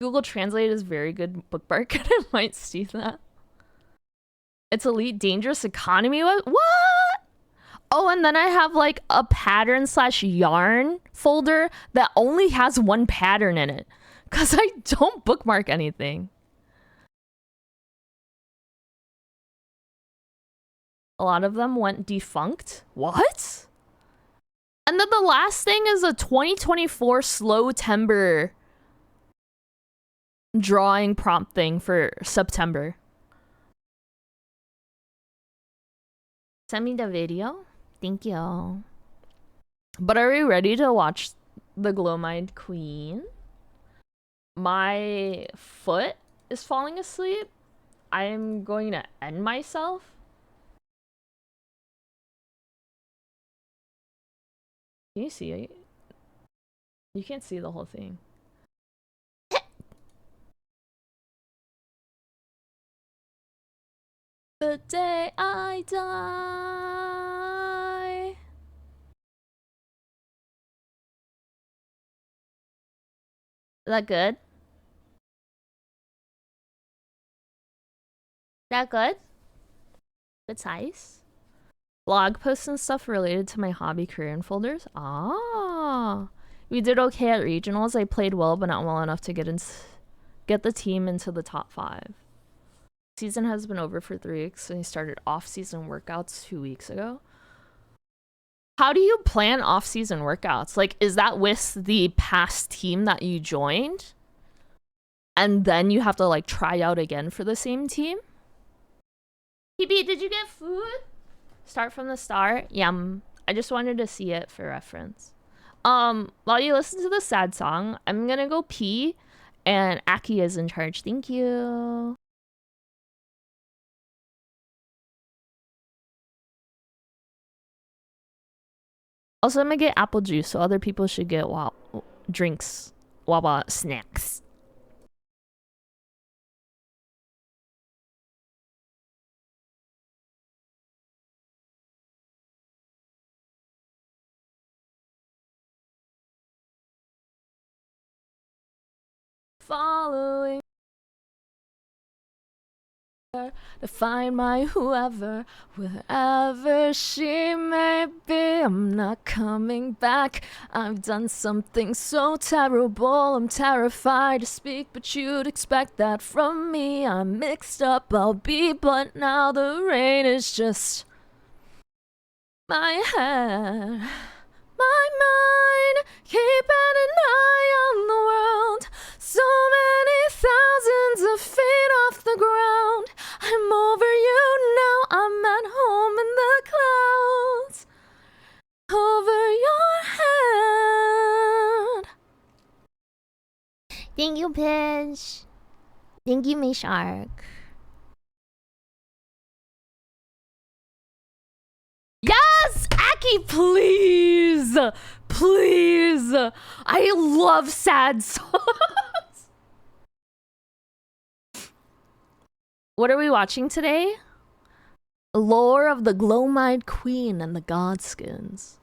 Google Translate is very good bookmark. I might steal that. It's Elite Dangerous Economy. What? Oh, and then I have like a pattern / yarn folder that only has one pattern in it. Because I don't bookmark anything. A lot of them went defunct. What? And then the last thing is a 2024 slow timber drawing prompt thing for September. Send me the video. Thank you. But are we ready to watch the Glow-Mind Queen? My foot is falling asleep. I'm going to end myself. Can you see it? You can't see the whole thing. The day I die. Is that good? That good? Good size? Blog posts and stuff related to my hobby, career, and folders. Ah. We did okay at regionals. I played well, but not well enough to get the team into the top 5. Season has been over for 3 weeks, and I started off-season workouts 2 weeks ago. How do you plan off-season workouts? Like, is that with the past team that you joined? And then you have to, like, try out again for the same team? PB, did you get food? Start from the start? Yum. I just wanted to see it for reference. While you listen to the sad song, I'm gonna go pee, and Aki is in charge. Thank you. Also, I'm gonna get apple juice, so other people should get drinks, Wawa snacks. Following her to find my whoever, wherever she may be. I'm not coming back. I've done something so terrible. I'm terrified to speak, but you'd expect that from me. I'm mixed up, I'll be blunt now. The rain is just my head, my mind, keeping an eye on the world. So many thousands of feet off the ground. I'm over you now. I'm at home in the clouds, over your head. Thank you, Pinch. Thank you, my shark. Yes! Aki, please! Please! I love sad songs. What are we watching today? Lore of the Glow-Eyed Queen and the Godskins.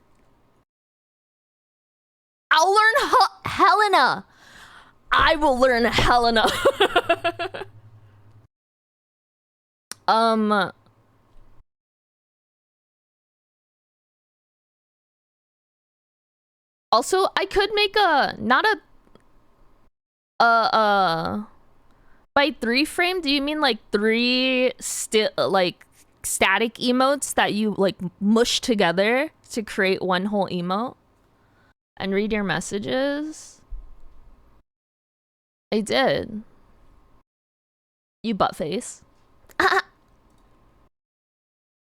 I'll learn Helena! I will learn Helena. Also, I could make by 3 frame, do you mean like 3 like static emotes that you like mush together to create one whole emote? And read your messages? I did. You butt face.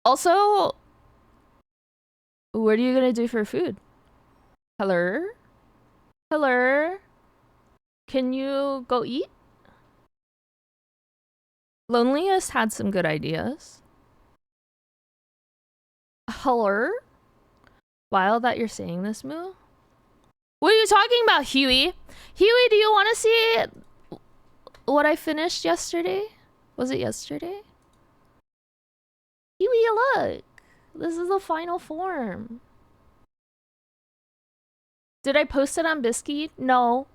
Also, what are you gonna do for food? Hello? Hello? Can you go eat? Loneliest had some good ideas. Hello? Wild that you're saying this, Moo? What are you talking about, Huey? Huey, do you want to see what I finished yesterday? Was it yesterday? Huey, look. This is the final form. Did I post it on Biscuit? No.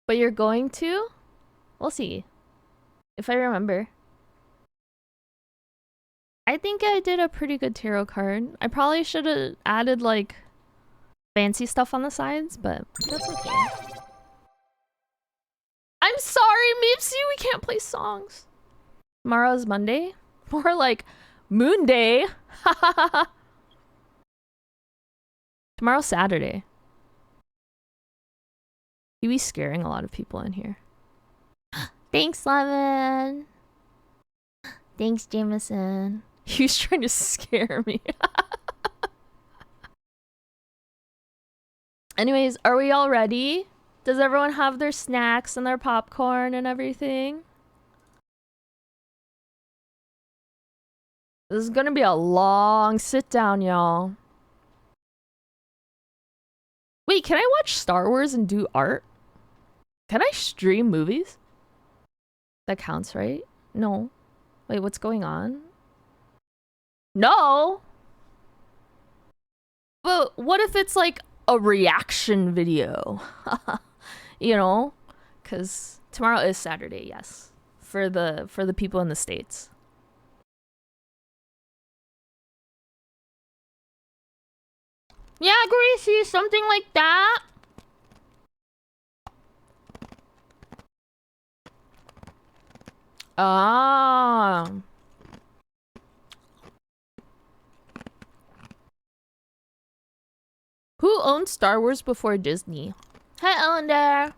But you're going to? We'll see. If I remember. I think I did a pretty good tarot card. I probably should have added like fancy stuff on the sides, but that's okay. I'm sorry, Meepsy, we can't play songs. Tomorrow's Monday? More like Moon Day. Tomorrow's Saturday. You be scaring a lot of people in here. Thanks, Lemon. Thanks, Jameson. He was trying to scare me. Anyways, are we all ready? Does everyone have their snacks and their popcorn and everything? This is gonna be a long sit down, y'all. Wait, can I watch Star Wars and do art? Can I stream movies? That counts, right? No. Wait, what's going on? No! But what if it's like a reaction video? you know, because tomorrow is Saturday, yes, for the people in the States. Yeah, Greasy, something like that. Ah. Who owned Star Wars before Disney? Hi, Ellender.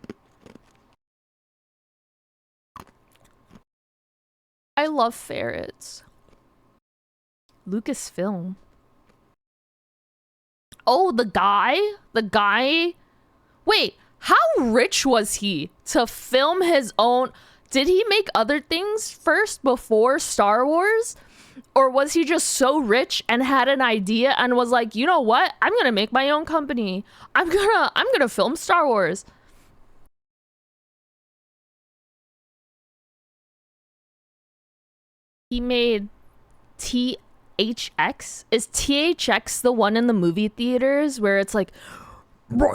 I love ferrets. Lucasfilm. Oh, the guy? The guy? Wait, how rich was he to film his own? Did he make other things first before Star Wars? Or was he just so rich and had an idea and was like, you know what? I'm gonna make my own company. I'm gonna film Star Wars. He made THX. Is THX the one in the movie theaters where it's like, bro?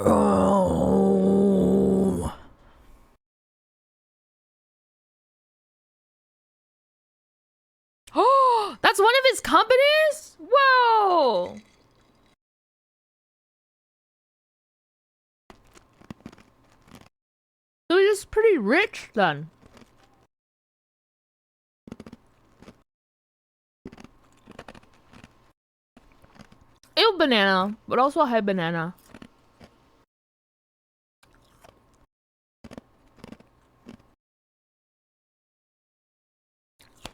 Oh, that's one of his companies? Whoa. So he's pretty rich then. Ew, banana, but also hi, banana.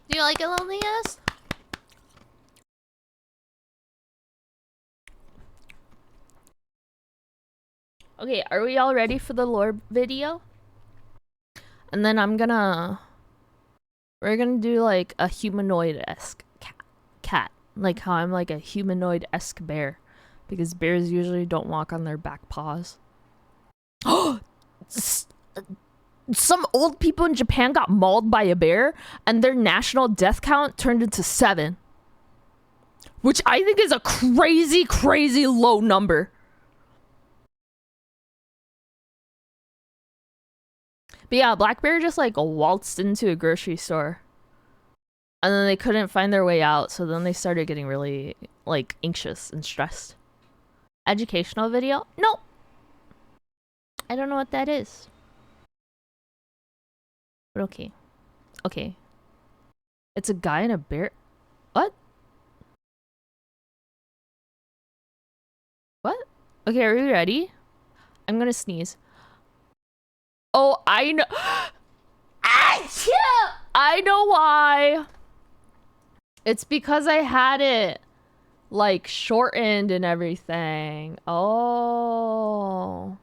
Do you like it, Loneliest? Okay, are we all ready for the lore video? And then we're gonna do like a humanoid-esque cat. Like how I'm like a humanoid-esque bear. Because bears usually don't walk on their back paws. Oh! Some old people in Japan got mauled by a bear, and their national death count turned into 7. Which I think is a crazy, crazy low number. But yeah, Black Bear just like waltzed into a grocery store. And then they couldn't find their way out, so then they started getting really like anxious and stressed. Educational video? Nope. I don't know what that is. But okay. Okay. It's a guy and a bear. What? What? Okay, are we ready? I'm gonna sneeze. Oh, I know. I know why. It's because I had it like shortened and everything. Oh.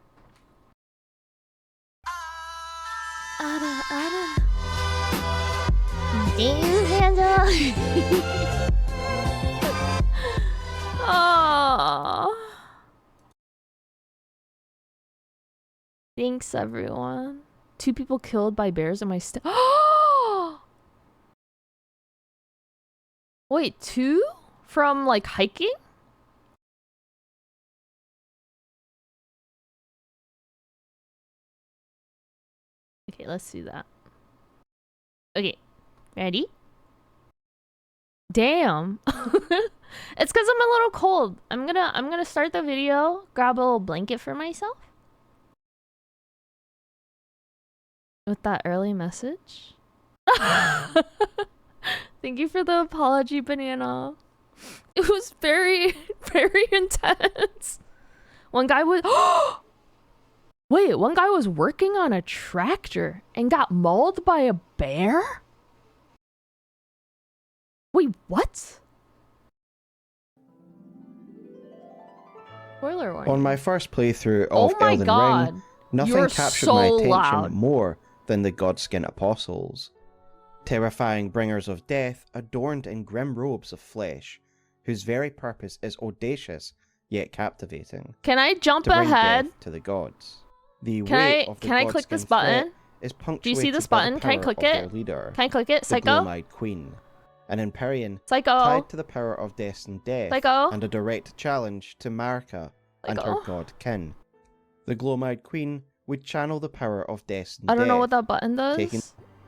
Oh. Thanks, everyone. 2 people killed by bears in my Wait, 2? From like hiking? Okay, let's do that. Okay, ready? Damn. It's because I'm a little cold. I'm gonna start the video, grab a little blanket for myself. With that early message. Thank you for the apology, banana. It was very, very intense. One guy was wait, one guy was working on a tractor and got mauled by a bear? Wait, what? Spoiler warning. On my first playthrough of Elden Ring, nothing captured my attention more than the Godskin Apostles. Terrifying bringers of death adorned in grim robes of flesh, whose very purpose is audacious yet captivating. Can I jump to bring ahead? Death to the gods. The Can I click this button? Is punctuated. Do you see this button? Can I click it? Leader, can I click it? Psycho? the Glow-Eyed Queen. An Empyrean Psycho. tied to the power of death and death, Psycho. and a direct challenge to Marika and her god kin. The Glow-Eyed Queen would channel the power of Destined I don't know what Death, that button does. taking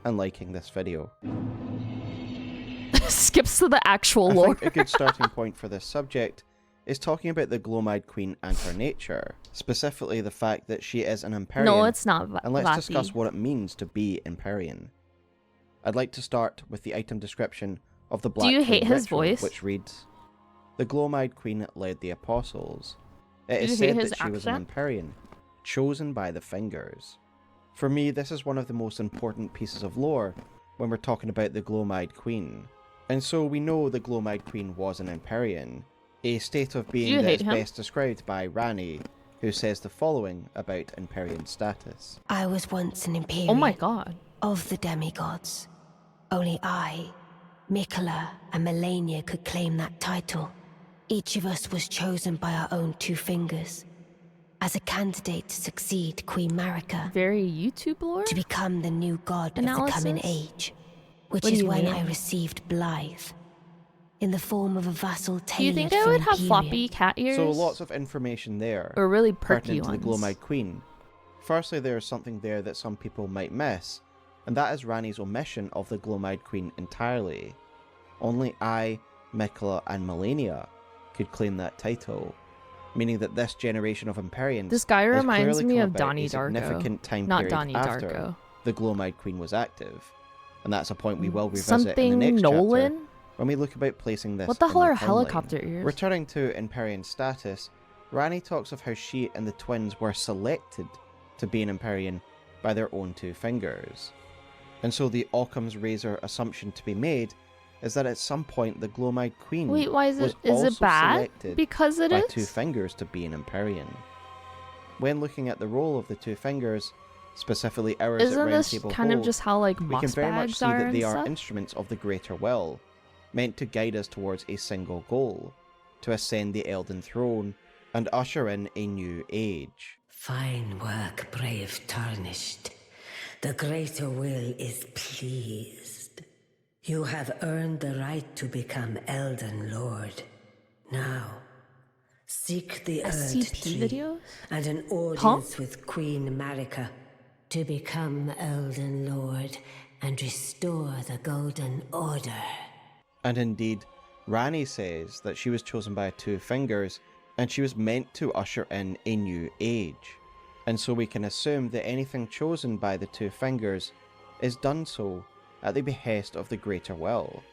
and liking this video. Skips to the actual lore. I think a good starting point for this subject is talking about the Glomide Queen and her nature, specifically the fact that she is an Empyrean. No, it's not. And let's discuss what it means to be Empyrean. I'd like to start with the item description of the Black Do you Queen hate his ritual, voice? which reads, "The Glomide Queen led the apostles. It Do is you said hate his that she was an accent? Empyrean, chosen by the Fingers." For me, this is one of the most important pieces of lore when we're talking about the Glomide Queen. And so we know the Glomide Queen was an Empyrean, a state of being that is best described by Rani, who says the following about Empyrean status. I was once an Empyrean. Oh my god. Of the demigods. Only I, Mikola, and Melania could claim that title. Each of us was chosen by our own two fingers as a candidate to succeed Queen Marika, Very YouTube lore? to become the new god of the coming age, which What do is you when mean? I received Blythe, in the form of a vassal Do tailored you think for I would have Empyrean. floppy cat ears? So lots of information there, or really perky pertinent to the ones? Glomide Queen. Firstly, there is something there that some people might miss, and that is Rani's omission of the Glomide Queen entirely. Only I, Mikola, and Melania could claim that title, meaning that this generation of Empyreans This guy has reminds clearly me come of about Donnie a significant Darko. time Not period Donnie after Darko. the Glomide Queen was active, and that's a point we will revisit Something in the next Nolan? chapter when we look about placing this. What the in hell are timeline. helicopter ears? Returning to Empyrean status, Rani talks of how she and the twins were selected to be an Empyrean by their own two fingers. And so the Occam's razor assumption to be made is that at some point the Glomide Queen Wait, why is was it also bad? selected Because it by is? two fingers to be an Empyrean. When looking at the role of the two fingers, specifically ours Isn't at Round this Table kind of Hold, just how like we moss can very much bags see are that and they are stuff? instruments of the greater will, meant to guide us towards a single goal, to ascend the Elden Throne and usher in a new age. Fine work, brave Tarnished. The greater will is pleased. You have earned the right to become Elden Lord. Now, seek the Erd SCP Tree videos? and an audience with Queen Marika to become Elden Lord and restore the Golden Order. And indeed, Rani says that she was chosen by two fingers, and she was meant to usher in a new age. And so we can assume that anything chosen by the two fingers is done so at the behest of the greater will,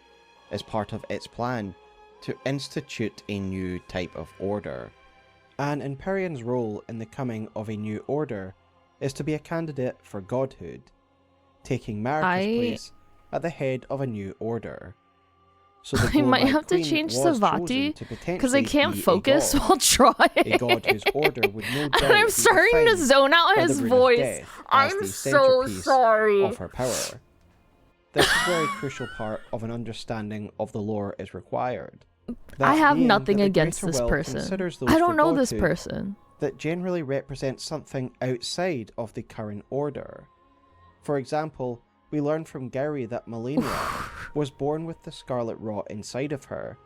as part of its plan to institute a new type of order. An Empyrean's role in the coming of a new order is to be a candidate for godhood, taking Marika's place at the head of a new order. So the I might Glomide have to Queen change was Savati chosen to because I potentially can't be a focus god. while trying. A god whose order would no doubt And I'm be starting to defined zone out by on the his Rune of voice. Death as I'm the so centerpiece sorry. of her power. This is where a crucial part of an understanding of the lore is required. I That have being nothing that the against greater this will person. considers those I don't for know this godhood person. that generally represents something outside of the current order. For example, we learn from Gary that Melania was born with the scarlet rot inside of her,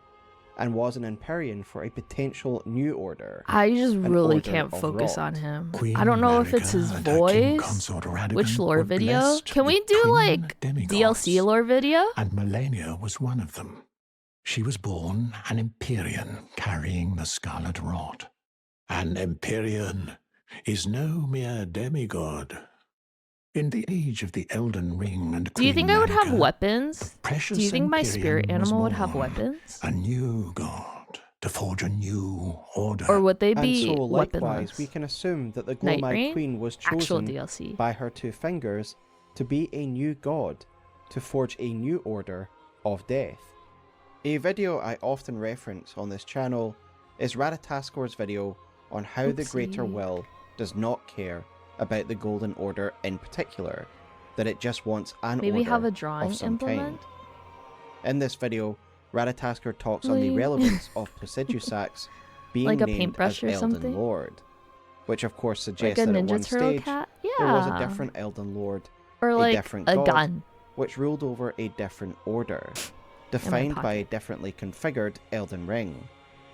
and was an Empyrean for a potential new order. I just really order can't of focus rot. on him. Queen I don't know if it's Marika his and her king voice. consort Radagon Which lore were video? blessed Can we with do twin like demigods, DLC lore video? and Melania was one of them. She was born an Empyrean carrying the Scarlet Rot. An Empyrean is no mere demigod. In the age of the Elden Ring and Do you Queen think I would have Marika, weapons? precious Do you think my Empyrean spirit was animal would have born, weapons? a new god to forge a new order. Or would they And be so, likewise, weaponless? we can assume that the Night Glomide Rain? Queen was Actual chosen DLC. by her two fingers to be a new god, to forge a new order of death. A video I often reference on this channel is Radataskor's video on how the greater Oopsie. will does not care about the Golden Order in particular, that it just wants an Maybe order have a drawing of some implement? kind. In this video, Radatasker talks on the Like- relevance of Placidusax being Like a named paintbrush as or Elden something? Lord, which of course Like suggests a that at one Ninja Turtle stage cat? there was a Yeah. different Elden Lord, Or a like different a god, gun. which ruled over a different order, defined by a differently configured Elden Ring.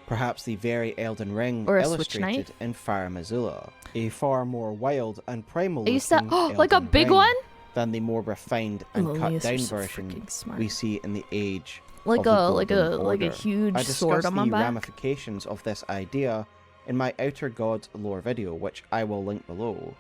Perhaps the very Elden Ring Or a switch illustrated knife? in Fire Missoula, a far more wild and primal I used to looking like a Elden big Ring one? than the more refined and Lilius, cut you're down so version freaking smart. we see in the age Like of the a Golden like a Order. huge I sword discussed on my the back. ramifications of this idea in my Outer God lore video, which I will link below.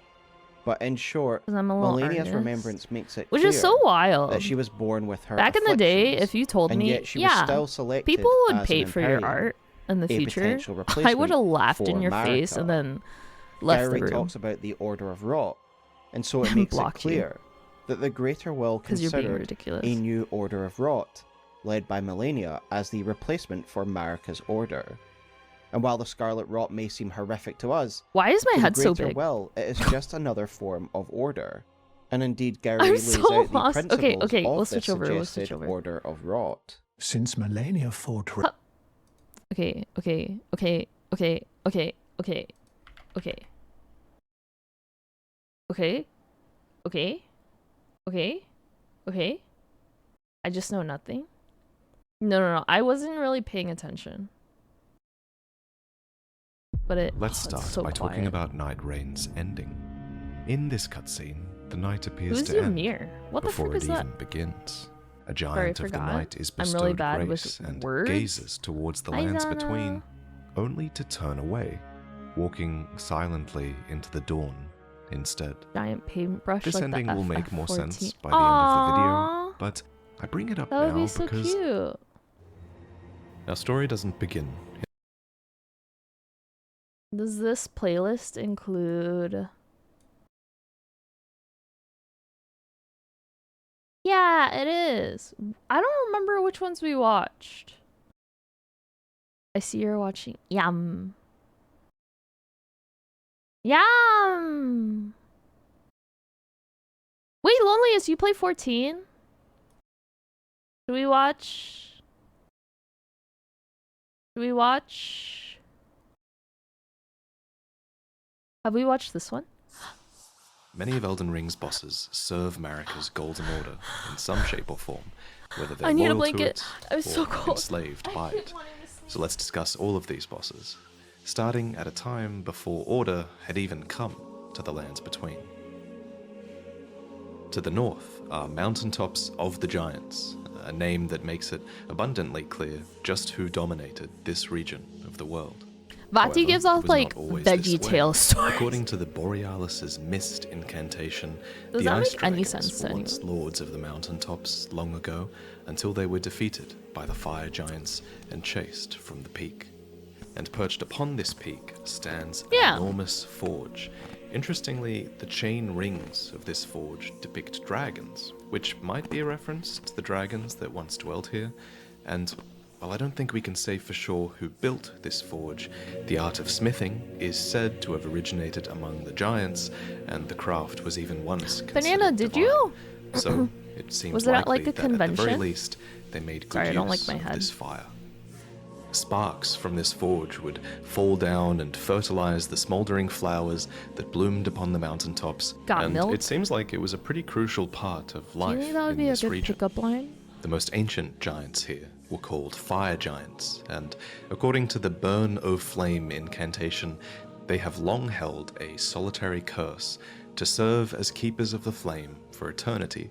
But in short, 'Cause I'm a little Melania's earnest. remembrance makes it Which clear is so wild. that she was born with her Back in the day, afflictions, if you told and me, yet she was yeah, still selected people would as pay an for your Empyrean, art in the a future, potential I replacement would have laughed in for your face Marika. and then left Gowrie the room. talks about the Order of Rot, and so it And makes it block you. clear that the Greater will Because you're being consider ridiculous. a new Order of Rot, led by Melania, as the replacement for Marika's Order. And while the Scarlet Rot may seem horrific to us, Why is my to the head so Greater big? Will, it is just another form of order. And indeed, Gowrie I'm lays so out the lost. principles Okay, of we'll this switch over, we'll switch suggested over. Order of Rot. Since Melania fought... Okay, okay, okay, okay, okay, okay, okay. Okay, okay, okay, okay. I just know nothing. No, I wasn't really paying attention. But Let's it's start so by quiet. talking about Night Rain's ending. In this cutscene, the night appears Who's to end Ymir? What the before frick it is that? even begins. A Sorry, I giant of the forgot. night is I'm really bestowed bad grace with and words. gazes towards the Hi, lands Zana. between, only to turn away, walking silently into the dawn instead. Giant paintbrush This like ending the will make more FF14. sense by the end of the video, Aww, but I bring it up that would now be so because cute. our story doesn't begin. Does this playlist include... Yeah, it is. I don't remember which ones we watched. I see you're watching. Yum. Yum. Wait, Loneliest, you play 14? Should we watch? Should we watch? Have we watched this one? Many of Elden Ring's bosses serve Marika's Golden Order in some shape or form, whether they're I need a loyal to blanket. it I'm so or cold. enslaved by it. So let's discuss all of these bosses, starting at a time before Order had even come to the lands between. To the north are Mountaintops of the Giants, a name that makes it abundantly clear just who dominated this region of the world. Vati However, gives it off was like not always veggie this way. tail stories. According to the Borealis's mist incantation, Does the that ice make any dragons sense to were once anyone? lords of the mountaintops long ago, until they were defeated by the fire giants and chased from the peak. And perched upon this peak stands Yeah. an enormous forge. Interestingly, the chain rings of this forge depict dragons, which might be a reference to the dragons that once dwelt here. And while I don't think we can say for sure who built this forge, the art of smithing is said to have originated among the giants, and the craft was even once considered Banana, did divine. you? So it seems Was it at, like, likely a that at the very convention? least they made good Sorry, I don't like use my of head. this fire. Sparks from this forge would fall down and fertilize the smoldering flowers that bloomed upon the mountaintops. Got and milk? it seems like it was a pretty crucial part of Do you life think that would in be a this good region. pickup line? The most ancient giants here were called fire giants, and according to the Burn O' Flame incantation, they have long held a solitary curse to serve as keepers of the flame for eternity.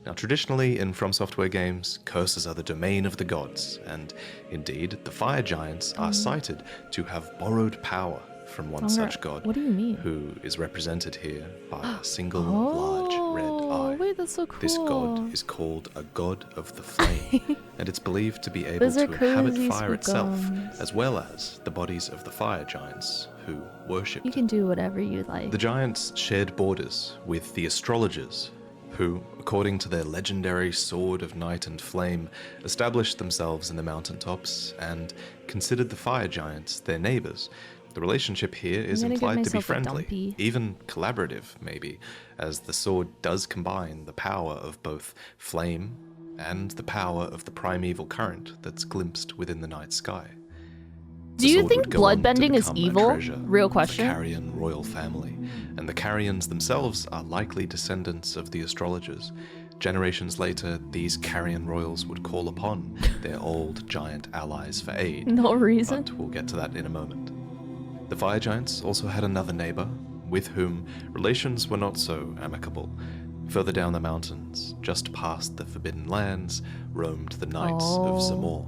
Now, traditionally in From Software games, curses are the domain of the gods, and indeed, the fire giants are cited to have borrowed power from one such god, What do you mean? who is represented here by a single large red eye. Wait, that's so cool. This god is called a god of the flame, and it's believed to be able Those are to inhabit cozy fire itself, spookums. as well as the bodies of the fire giants who worshipped You it. can do whatever you like. The giants shared borders with the astrologers, who, according to their legendary Sword of Night and Flame, established themselves in the mountaintops and considered the fire giants their neighbors. The relationship here is gonna give implied to be myself a friendly, dumpy. even collaborative, maybe, as the sword does combine the power of both flame and the power of the primeval current that's glimpsed within the night sky. Do The you sword think would go on to bloodbending is become a evil? treasure Real of question. The Carian royal family, and the Carians themselves are likely descendants of the astrologers. generations later, these carrion royals would call upon their old giant allies for aid. No reason. But we'll get to that in a moment. The fire giants also had another neighbor, with whom relations were not so amicable. Further down the mountains, just past the Forbidden Lands, roamed the Knights of Zamor.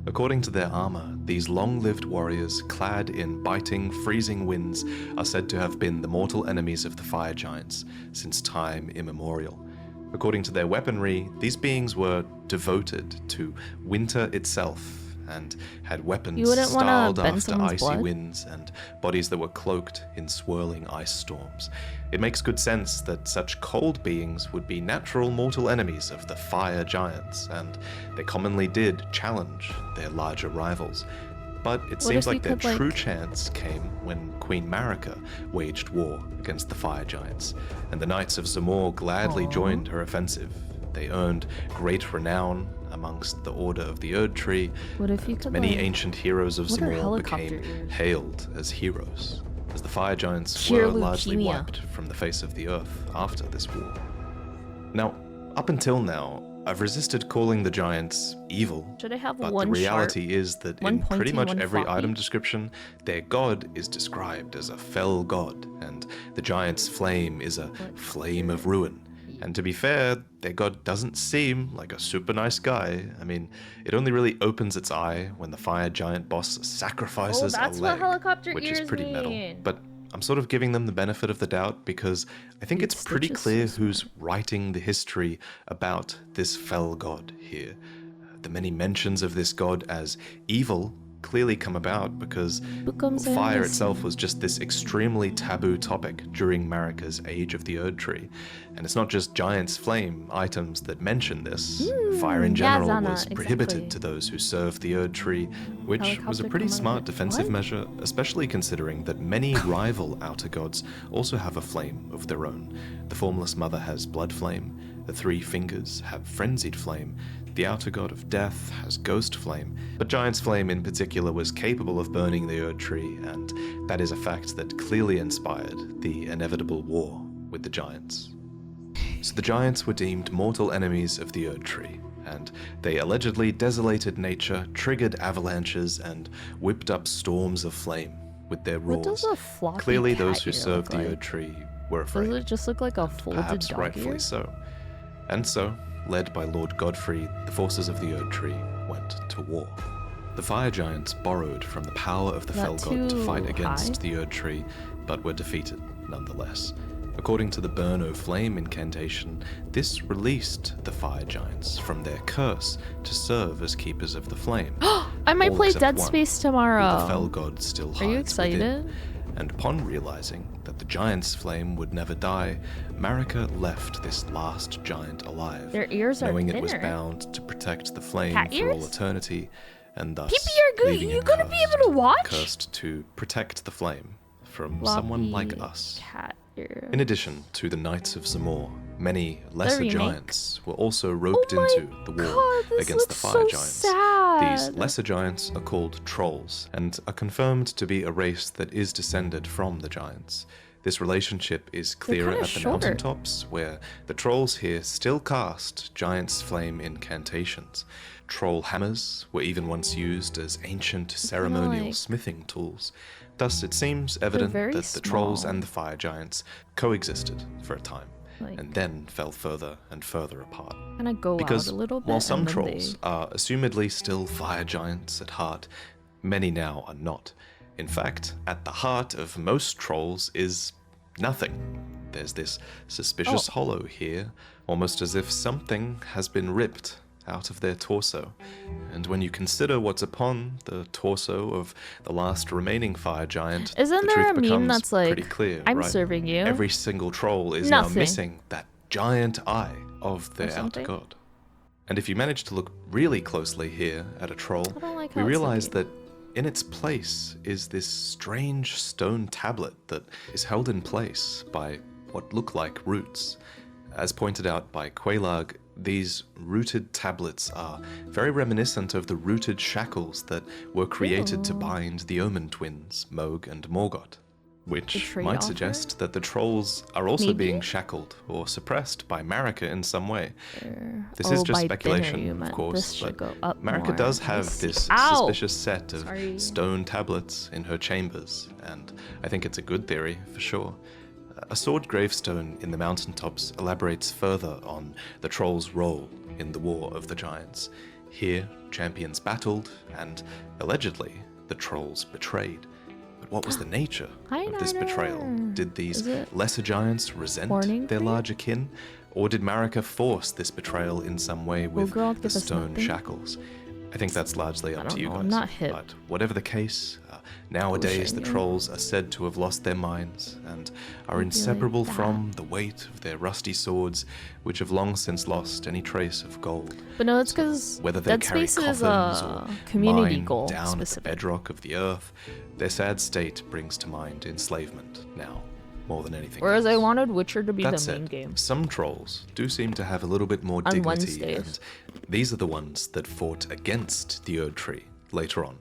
According to their armor, these long-lived warriors, clad in biting, freezing winds, are said to have been the mortal enemies of the fire giants since time immemorial. According to their weaponry, these beings were devoted to winter itself and had weapons styled after icy winds and bodies that were cloaked in swirling ice storms. It makes good sense that such cold beings would be natural mortal enemies of the fire giants, and they commonly did challenge their larger rivals. But it seems like their true chance came when Queen Marika waged war against the fire giants, and the Knights of Zamor gladly joined her offensive. They earned great renown amongst the Order of the Erd Tree, and many ancient heroes of Zamor became hailed as heroes, as the fire giants were largely wiped from the face of the earth after this war. Now, up until now, I've resisted calling the giants evil, Should I have but one the reality is that one in pretty pointy, much one every floppy? item description, their god is described as a fell god, and the giant's flame is a flame of ruin. And to be fair, their god doesn't seem like a super nice guy. I mean, it only really opens its eye when the fire giant boss sacrifices a leg, which is pretty metal. But I'm sort of giving them the benefit of the doubt because I think it's pretty clear who's writing the history about this fell god here. The many mentions of this god as evil clearly come about because fire itself was just this extremely taboo topic during Marika's Age of the Erd Tree. And it's not just Giant's Flame items that mention this. Fire in general was prohibited to those who served the Erd Tree, which was a pretty smart defensive measure, especially considering that many rival outer gods also have a flame of their own. The Formless Mother has Blood Flame, the Three Fingers have Frenzied Flame, the outer god of death has Ghost Flame, but Giant's Flame in particular was capable of burning the Erd Tree, and that is a fact that clearly inspired the inevitable war with the giants. So the giants were deemed mortal enemies of the Erd Tree, and they allegedly desolated nature, triggered avalanches, and whipped up storms of flame with their roars. What does a floppy Clearly cat those who ear served look the like? Erd Tree were afraid. Does it just look like a folded Perhaps dog rightfully ear? so. And so, led by Lord Godfrey, the forces of the Erd Tree went to war. The fire giants borrowed from the power of the Fell God to fight against the Erd Tree, but were defeated nonetheless. According to the Burn O' Flame incantation, this released the fire giants from their curse to serve as keepers of the flame. I might All play except Dead one, Space who tomorrow. the Fell God still Are you hides within. excited? And upon realizing that the giant's flame would never die, Marika left this last giant alive, Their ears are knowing it was thinner. bound to protect the flame Cat for all ears? eternity, and thus Pee-pee, you gonna be able to watch? cursed to protect the flame from someone like us. Cat ear. In addition to the Knights of Zamor, many lesser remake. giants were also roped Oh my into the war God, this against the looks fire so giants. sad. These lesser giants are called trolls and are confirmed to be a race that is descended from the giants. This relationship is clearer kinda at the short. mountaintops, where the trolls here still cast Giant's Flame incantations. Troll hammers were even once used as ancient ceremonial like- smithing tools. Thus, it seems evident very that the trolls small. and the fire giants coexisted for a time, Like- and then fell further and further apart. Kind of go Because out a little bit. while some and then trolls they... are assumedly still fire giants at heart, many now are not. In fact, at the heart of most trolls is nothing. There's this suspicious hollow here, almost as if something has been ripped out of their torso. And when you consider what's upon the torso of the last remaining fire giant, Isn't the there truth a meme becomes that's like, pretty clear, I'm right? serving you? Every single troll is Nothing. now missing that giant eye of their outer something? god. And if you manage to look really closely here at a troll, I don't like we how it's realize looking. that in its place is this strange stone tablet that is held in place by what look like roots. As pointed out by Quelaag, these rooted tablets are very reminiscent of the rooted shackles that were created to bind the Omen twins, Moog and Morgoth. which Betrayed might offer? suggest that the trolls are also Maybe? being shackled or suppressed by Marika in some way. This Oh, is just by speculation, thinner, you of meant course, this should but go up Marika more. does I have see. this Ow! suspicious set of Sorry. stone tablets in her chambers, and I think it's a good theory, for sure. A sword gravestone in the mountaintops elaborates further on the trolls' role in the War of the Giants. Here, champions battled, and allegedly, the trolls betrayed. But what was the nature Hi, of this betrayal? Niner. Did these Is it lesser giants resent warning their for you? larger kin? Or did Marika force this betrayal in some way with girl, the give us stone nothing? shackles? I think that's largely up I to don't you know, guys. I'm not hip. But whatever the case, nowadays the knew. trolls are said to have lost their minds and are inseparable from the weight of their rusty swords, which have long since lost any trace of gold. But no, it's So because whether they Dead carry Space is coffins a or community mine goal down at the specific. bedrock of the earth, their sad state brings to mind enslavement now, more than anything Whereas else. I wanted Witcher to be That the said, main game. some trolls do seem to have a little bit more On dignity, Wednesdays. and these are the ones that fought against the Erd Tree later on.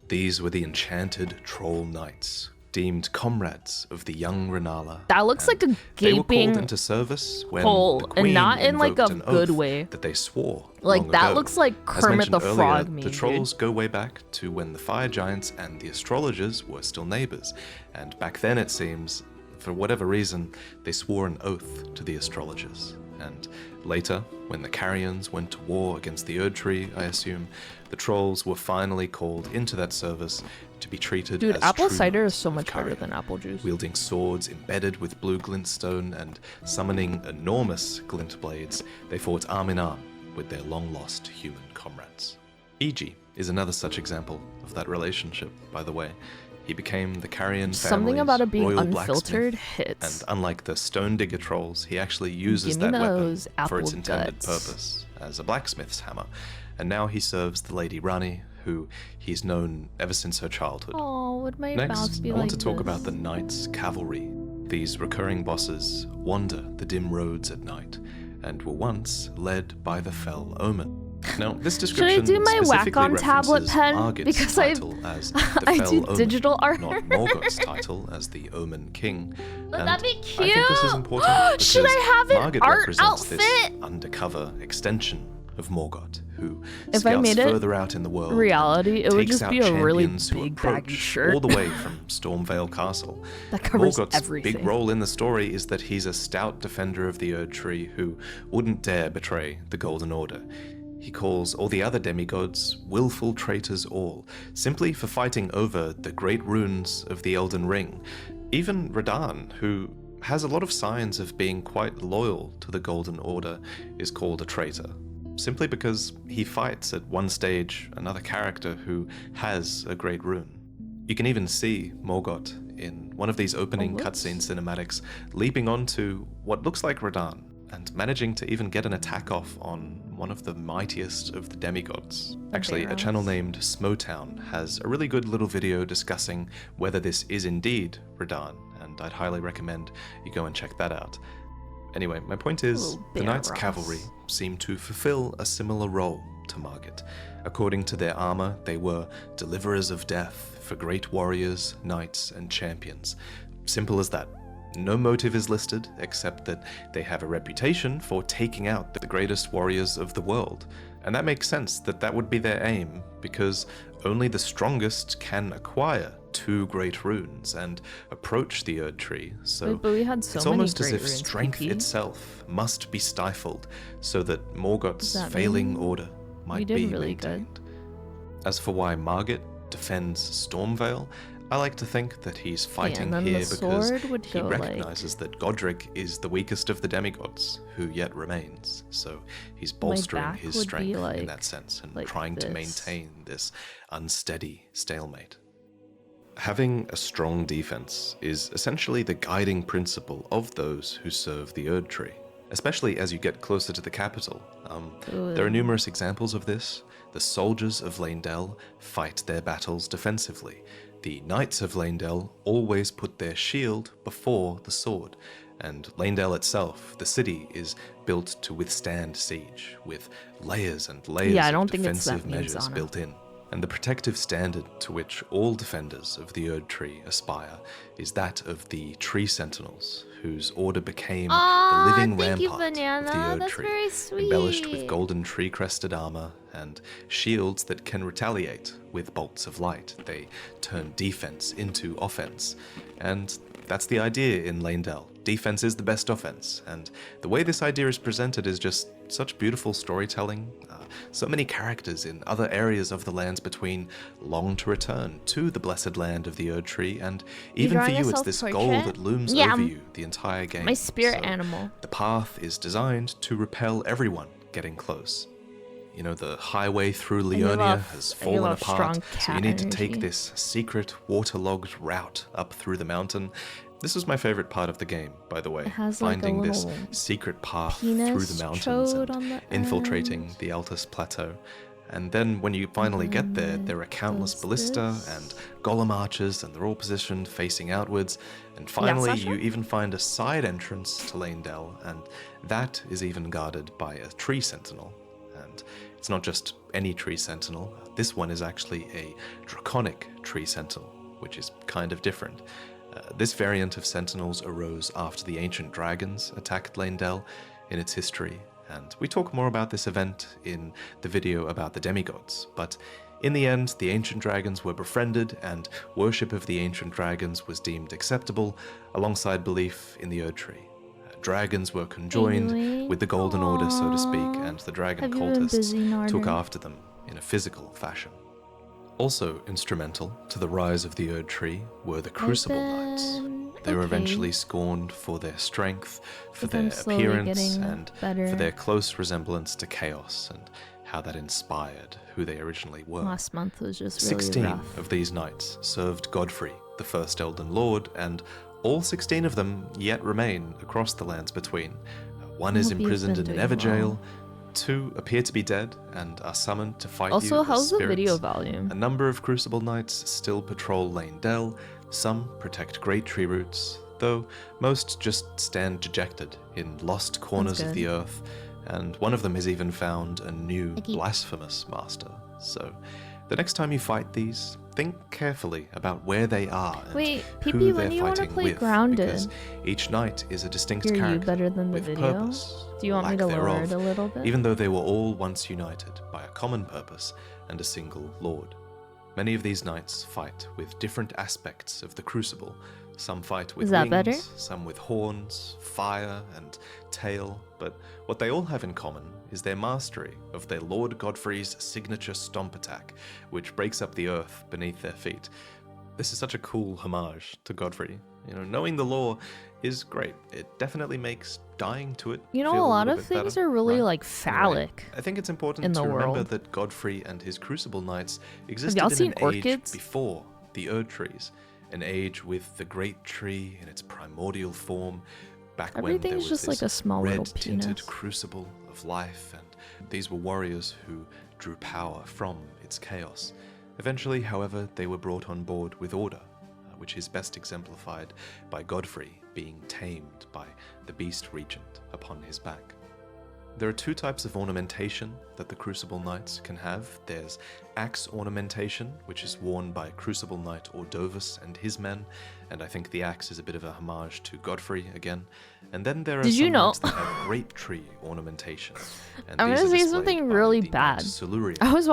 These were the enchanted troll knights, deemed comrades of the young Renala. That looks like a They were called gaping into service when hole, the and queen not in, like, a invoked an good oath way. that they swore Like, long that ago. looks like As Kermit the mentioned Frog earlier, meme, the dude. trolls go way back to when the fire giants and the astrologers were still neighbors, and back then it seems, for whatever reason, they swore an oath to the astrologers. And later, when the Carrions went to war against the Erd Tree, I assume, the trolls were finally called into that service to be treated Dude, as apple true cider knights is so of much better Carrion, than apple juice. wielding swords embedded with blue glintstone and summoning enormous glint blades. They fought arm in arm with their long-lost human comrades. Iji is another such example of that relationship, by the way. He became the Carrion Something family's about it being royal unfiltered blacksmith, hits. and unlike the stone digger trolls, he actually uses Give me that weapon those for its apple intended guts. purpose as a blacksmith's hammer. And now he serves the Lady Rani, who he's known ever since her childhood. Oh, would my mouth Next, be I like want to talk this? about the Knights Cavalry. These recurring bosses wander the dim roads at night, and were once led by the Fell Omen. Now, this Should I description do my specifically Wacom tablet references pen? Margit's Because I title as the I Fell do Omen, digital art. not Morgoth's title as the Omen King. Would And that be I think this is cute? important Should because I have an Margit art represents this outfit? undercover extension of Morgoth, who If I scouts made it further out in the world. reality, it would takes just out be a really champions who big baggy approach shirt. all the way from Stormvale Castle. That covers Morgoth's everything. big role in the story is that he's a stout defender of the Erd Tree who wouldn't dare betray the Golden Order. He calls all the other demigods willful traitors all, simply for fighting over the great runes of the Elden Ring. Even Radahn, who has a lot of signs of being quite loyal to the Golden Order, is called a traitor, simply because he fights at one stage another character who has a great rune. You can even see Morgoth in one of these opening cutscene cinematics leaping onto what looks like Radahn and managing to even get an attack off on one of the mightiest of the demigods. Actually, a channel named Smotown has a really good little video discussing whether this is indeed Radahn, and I'd highly recommend you go and check that out. Anyway, my point is, Little the bear Knights Ross. Cavalry seem to fulfill a similar role to Margit. According to their armor, they were deliverers of death for great warriors, knights, and champions. Simple as that. No motive is listed, except that they have a reputation for taking out the greatest warriors of the world. And that makes sense that that would be their aim, because only the strongest can acquire 2 great runes and approach the Erd Tree. So Wait, but we had so it's many almost as great if runes, strength PP. itself must be stifled, so that Morgoth's Does that failing mean order might did be really good? maintained. As for why Margit defends Stormvale, I like to think that he's fighting then the here because sword would he go, like- recognizes that Godric is the weakest of the demigods, who yet remains. So he's bolstering back his would be, strength in like- that sense and like trying to this. maintain this unsteady stalemate. Having a strong defense is essentially the guiding principle of those who serve the Erd Tree, especially as you get closer to the capital. There are numerous examples of this. The soldiers of Leyndell fight their battles defensively. The knights of Leyndell always put their shield before the sword. And Leyndell itself, the city, is built to withstand siege, with layers and layers Yeah, I don't of think it's that defensive means measures Anna. built in. and the protective standard to which all defenders of the Erd Tree aspire is that of the Tree Sentinels, whose order became the living rampart of the Erd Tree, embellished with golden tree-crested armor and shields that can retaliate with bolts of light. They turn defense into offense, and that's the idea in Leyndell. Defense is the best offense, and the way this idea is presented is just such beautiful storytelling. So many characters in other areas of the Lands Between long to return to the blessed land of the Erd Tree, and even for you, it's this goal that looms over you the entire game. My spirit animal. The path is designed to repel everyone getting close. You know, the highway through Leonia has fallen apart, so you need to take this secret, waterlogged route up through the mountain. This was my favorite part of the game, by the way, finding this secret path through the mountains and infiltrating the Altus Plateau. And then when you finally get there, there are countless ballista and golem archers, and they're all positioned facing outwards. And finally, you even find a side entrance to Leyndell, and that is even guarded by a tree sentinel. And it's not just any tree sentinel. This one is actually a draconic tree sentinel, which is kind of different. This variant of sentinels arose after the ancient dragons attacked Leyndell in its history, and we talk more about this event in the video about the demigods. But in the end, the ancient dragons were befriended, and worship of the ancient dragons was deemed acceptable alongside belief in the Erd Tree. Dragons were conjoined with the Golden Order, so to speak, and the dragon cultists took after them in a physical fashion. Also instrumental to the rise of the Erd Tree were the Crucible Knights. They were eventually scorned for their strength, for their appearance, and for their close resemblance to Chaos, and how that inspired who they originally were. Last month was just really 16 rough. of these knights served Godfrey, the first Elden Lord, and all 16 of them yet remain across the Lands Between. One is imprisoned in an Everjail, 2 appear to be dead and are summoned to fight you Also, as how's the spirits. video volume? A number of Crucible Knights still patrol Leyndell, some protect great tree roots, though most just stand dejected in lost corners of the earth, and one of them has even found a new blasphemous master. So, the next time you fight these, think carefully about where they are and who they're fighting with, because each knight is a distinct character better than the with video? purpose, Do you want me to lower it a little bit? even though they were all once united by a common purpose and a single lord. Many of these knights fight with different aspects of the Crucible. Some fight with wings, some with horns, fire, and tail, but what they all have in common is their mastery of their Lord Godfrey's signature stomp attack, which breaks up the earth beneath their feet. This is such a cool homage to Godfrey. You know, knowing the lore is great. It definitely makes dying to it feel a lot of bit things better, are really right? like phallic. I think it's important in the to remember world. that Godfrey and his Crucible Knights existed y'all in seen an age orchids? before the Erd Trees, an age with the Great Tree in its primordial form, back when there was just this like a small little red-tinted penis. crucible of life, and these were warriors who drew power from its chaos. Eventually, however, they were brought on board with order, which is best exemplified by Godfrey being tamed by the Beast Regent upon his back. There are 2 types of ornamentation that the Crucible Knights can have. There's axe ornamentation, which is worn by Crucible Knight Ordovus and his men, and I think the axe is a bit of a homage to Godfrey again. And then there are some knights that have grape tree ornamentation. And I'm gonna say something really bad. I was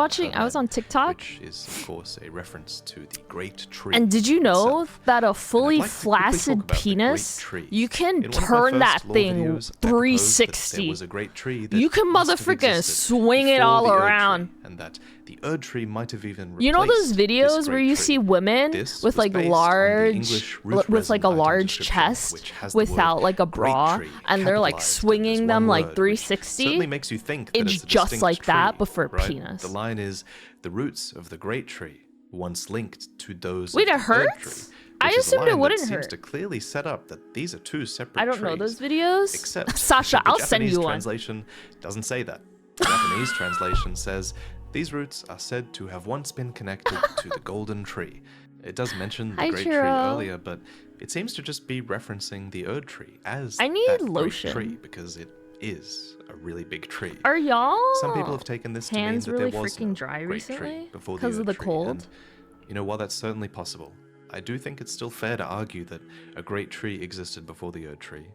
on TikTok, which is of course a reference to the great tree. and did you know itself. that a fully I'd like to quickly talk flaccid about the great penis, tree. you can In one of my turn first that lore thing videos, I proposed that 360. there was a great tree that You can must have motherfucking existed swing it before all the Erd around. Tree, and that the Erd Tree might have even You know those replaced this videos where great you tree. see women This with was like based on the large, English root with like a resin item large description, chest which has the without word like a great bra, tree and they're like capitalized swinging as them one like word, which 360? certainly makes you think that It's it's a just distinct like that, tree, but for right? penis. The line is, the roots of the great tree once linked to those Wait, of it the Erd hurts? Tree, I which is a assumed it line that wouldn't seems hurt. to clearly set up that these are 2 separate I don't know trees. those videos. Except Sasha, the I'll send Japanese you one. translation doesn't say that. The Japanese translation says, these roots are said to have once been connected to the golden tree. It does mention the Hi, great tree Churro. earlier, but it seems to just be referencing the Erd Tree as I need that great lotion. tree, because it is a really big tree. Are y'all Some people have taken this to mean hands that really there was freaking no dry great tree recently before because of the Erd tree, cold? and, you know, while that's certainly possible, I do think it's still fair to argue that a great tree existed before the Erd tree.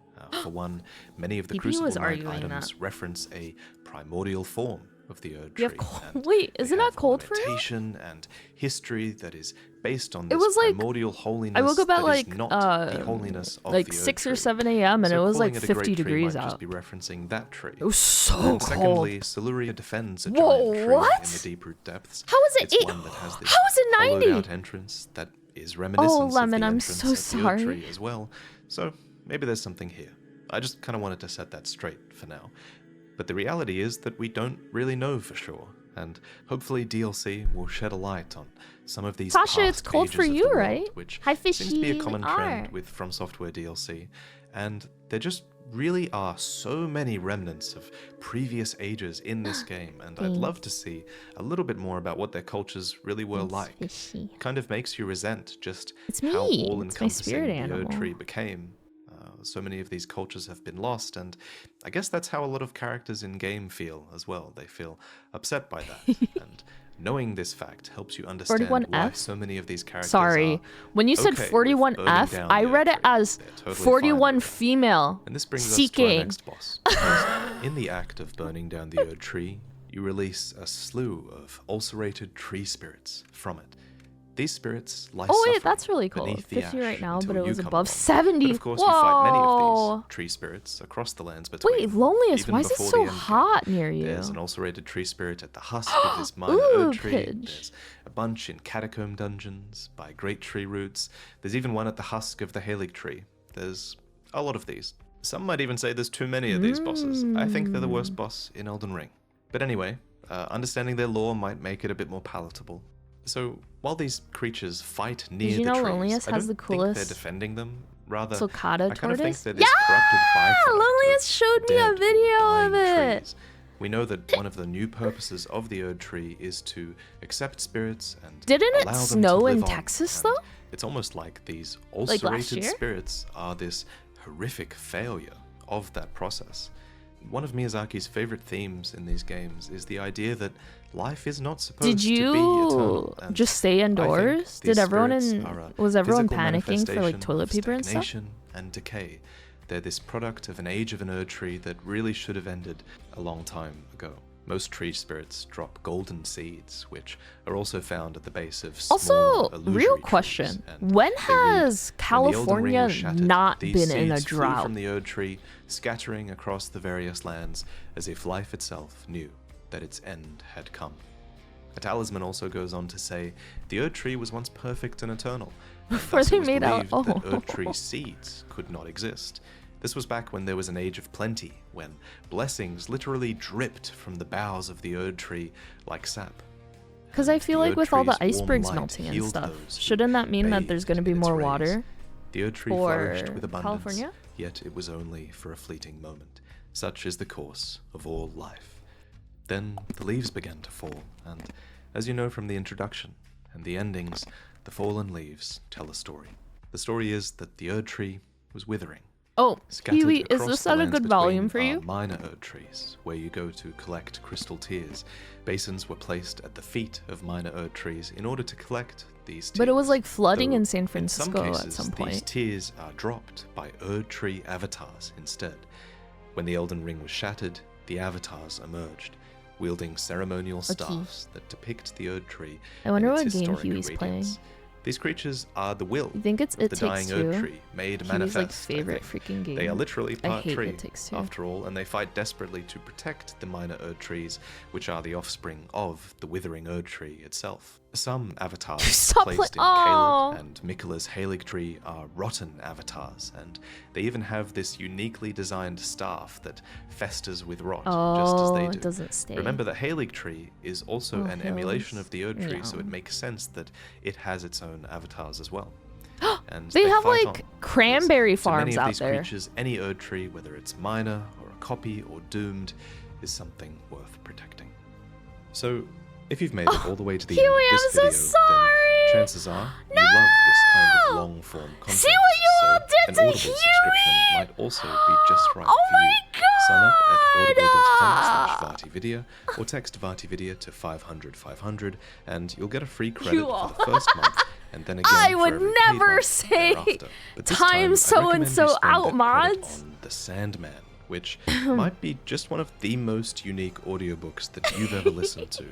For one, many of the PP Crucible was Knight arguing items that. reference a primordial form of the Erd You tree. have and wait, they isn't that have cold for you? ornamentation and history that is based on It this was like primordial holiness I woke up at that like is not the holiness of like the Erd 6 or tree. 7 a.m. and So it was calling like it a 50 great tree degrees might out. just be referencing that tree. It was so And cold. secondly, Siluria defends a Whoa, giant tree what? in the deep root depths. How is it It's one that has this How is it 90? hollowed out entrance that is reminiscent Lemon, of the I'm entrance so of the sorry. Erd tree as well. So maybe there's something here. I just kind of wanted to set that straight for now. But the reality is that we don't really know for sure, and hopefully DLC will shed a light on some of these Tasha, past it's cold for pages of you, the world, right? which Hi, seems to be fishy. a common We trend are. with From Software DLC, and there just really are so many remnants of previous ages in this game, and I'd love to see a little bit more about what their cultures really were like. Fishy. It kind of makes you resent just It's how me. It's my all-encompassing spirit the animal. Erd tree became. So many of these cultures have been lost, and I guess that's how a lot of characters in game feel as well. They feel upset by that, and knowing this fact helps you understand 41F? why so many of these characters Sorry. are When you said okay with burning 41F, down I the read Erd it tree. as They're totally fine 41 with that. female And this brings us to our seeking. next boss. Because in the act of burning down the Erd tree, you release a slew of ulcerated tree spirits from it. These spirits lie Oh wait, suffering that's really cool. beneath the 50 right ash now, until but it you was come above along. 70. But of course, you fight many of Whoa. these tree spirits across the lands between. Wait, loneliest, even why is it before so the end game. hot near you? There's an ulcerated tree spirit at the husk of this minor Ooh, Erd tree. Pidge. There's a bunch in catacomb dungeons by great tree roots. There's even one at the husk of the Halig tree. There's a lot of these. Some might even say there's too many of these bosses. I think they're the worst boss in Elden Ring. But anyway, understanding their lore might make it a bit more palatable. So while these creatures fight near you the know trees, Loneliest I has don't the think they're coolest defending them. Rather, Sulcata I kind of think tortoise? they're this corrupted byproduct Loneliest of showed me a dead, video of dying it. trees. We know that one of the new purposes of the Erd tree is to accept spirits and Didn't it allow them to snow live in on, Texas, and though? It's almost like these Like last ulcerated year? spirits are this horrific failure of that process. One of Miyazaki's favorite themes in these games is the idea that life is not supposed Did to be you eternal. And just stay I think indoors? these Did everyone spirits are a was everyone physical panicking for like manifestation toilet of paper and stuff? stagnation and decay. They're this product of an age of an Erd tree that really should have ended a long time ago. Most tree spirits drop golden seeds, which are also found at the base of small Also, illusory real trees, question: and when they read, has "When the Elden Ring California was shattered, not these been in a seeds flew drought? from the Erd tree, scattering across the various lands as if life itself knew that its end had come." A talisman also goes on to say, the Erd tree was once perfect and eternal, and Before thus they it was made out- believed that oh. Erd tree seeds could not exist. This was back when there was an age of plenty, when blessings literally dripped from the boughs of the Erd tree like sap. Because I feel The like Erd with all the tree's warm icebergs light melting and healed stuff, those who shouldn't that mean that there's going to be bathed in its more rays. water? The Erd tree for flourished with abundance, California? yet it was only for a fleeting moment. Such is the course of all life. Then the leaves began to fall, and as you know from the introduction and the endings, the fallen leaves tell a story. The story is that the Erd tree was withering. Oh, Scattered Huey, is across this the at a lands good volume between for are you? minor Erd trees, where you go to collect crystal tears. Basins were placed at the feet of minor Erd trees in order to collect these tears. But it was like flooding though in San in Francisco some cases, at some these point. tears are dropped by Erd tree avatars instead. When the Elden Ring was shattered, the avatars emerged, wielding ceremonial staffs that depict the Erd tree. I wonder and its what game historic Huey's radiance. playing. These creatures are the will You think it's of It the Takes dying Erd Two? tree, made Huey's manifest. like I favorite think. freaking game. They are literally I part hate tree, It Takes Two. after all, and they fight desperately to protect the minor Erd trees, which are the offspring of the withering Erd tree itself. Some avatars Stop placed in oh. Caelid and Miquella's Halig tree are rotten avatars, and they even have this uniquely designed staff that festers with rot, just as Oh, they do. it doesn't stay. Remember that Halig tree is also Oh, an emulation hills. of the Erd tree, so Yeah. it makes sense that it has its own avatars as well. And They have fight like on, cranberry because to many farms of out these there. creatures, any Erd tree, whether it's minor or a copy or doomed, is something worth protecting. So, if you've made it all the way to the end of Huey, this I'm so video, sorry! then chances are you love this kind of long-form content. See what you all so did an to Audible subscription Huey! might also be just right Oh for you. my Sign up at audible.com/VartyVidya or text VartyVidya to 500 500 and you'll get a free credit for the first month and then again I for would every never paid say month thereafter. But this time time, I so and recommend so you spend out, that credit mods. on The Sandman, which might be just one of the most unique audiobooks that you've ever listened to.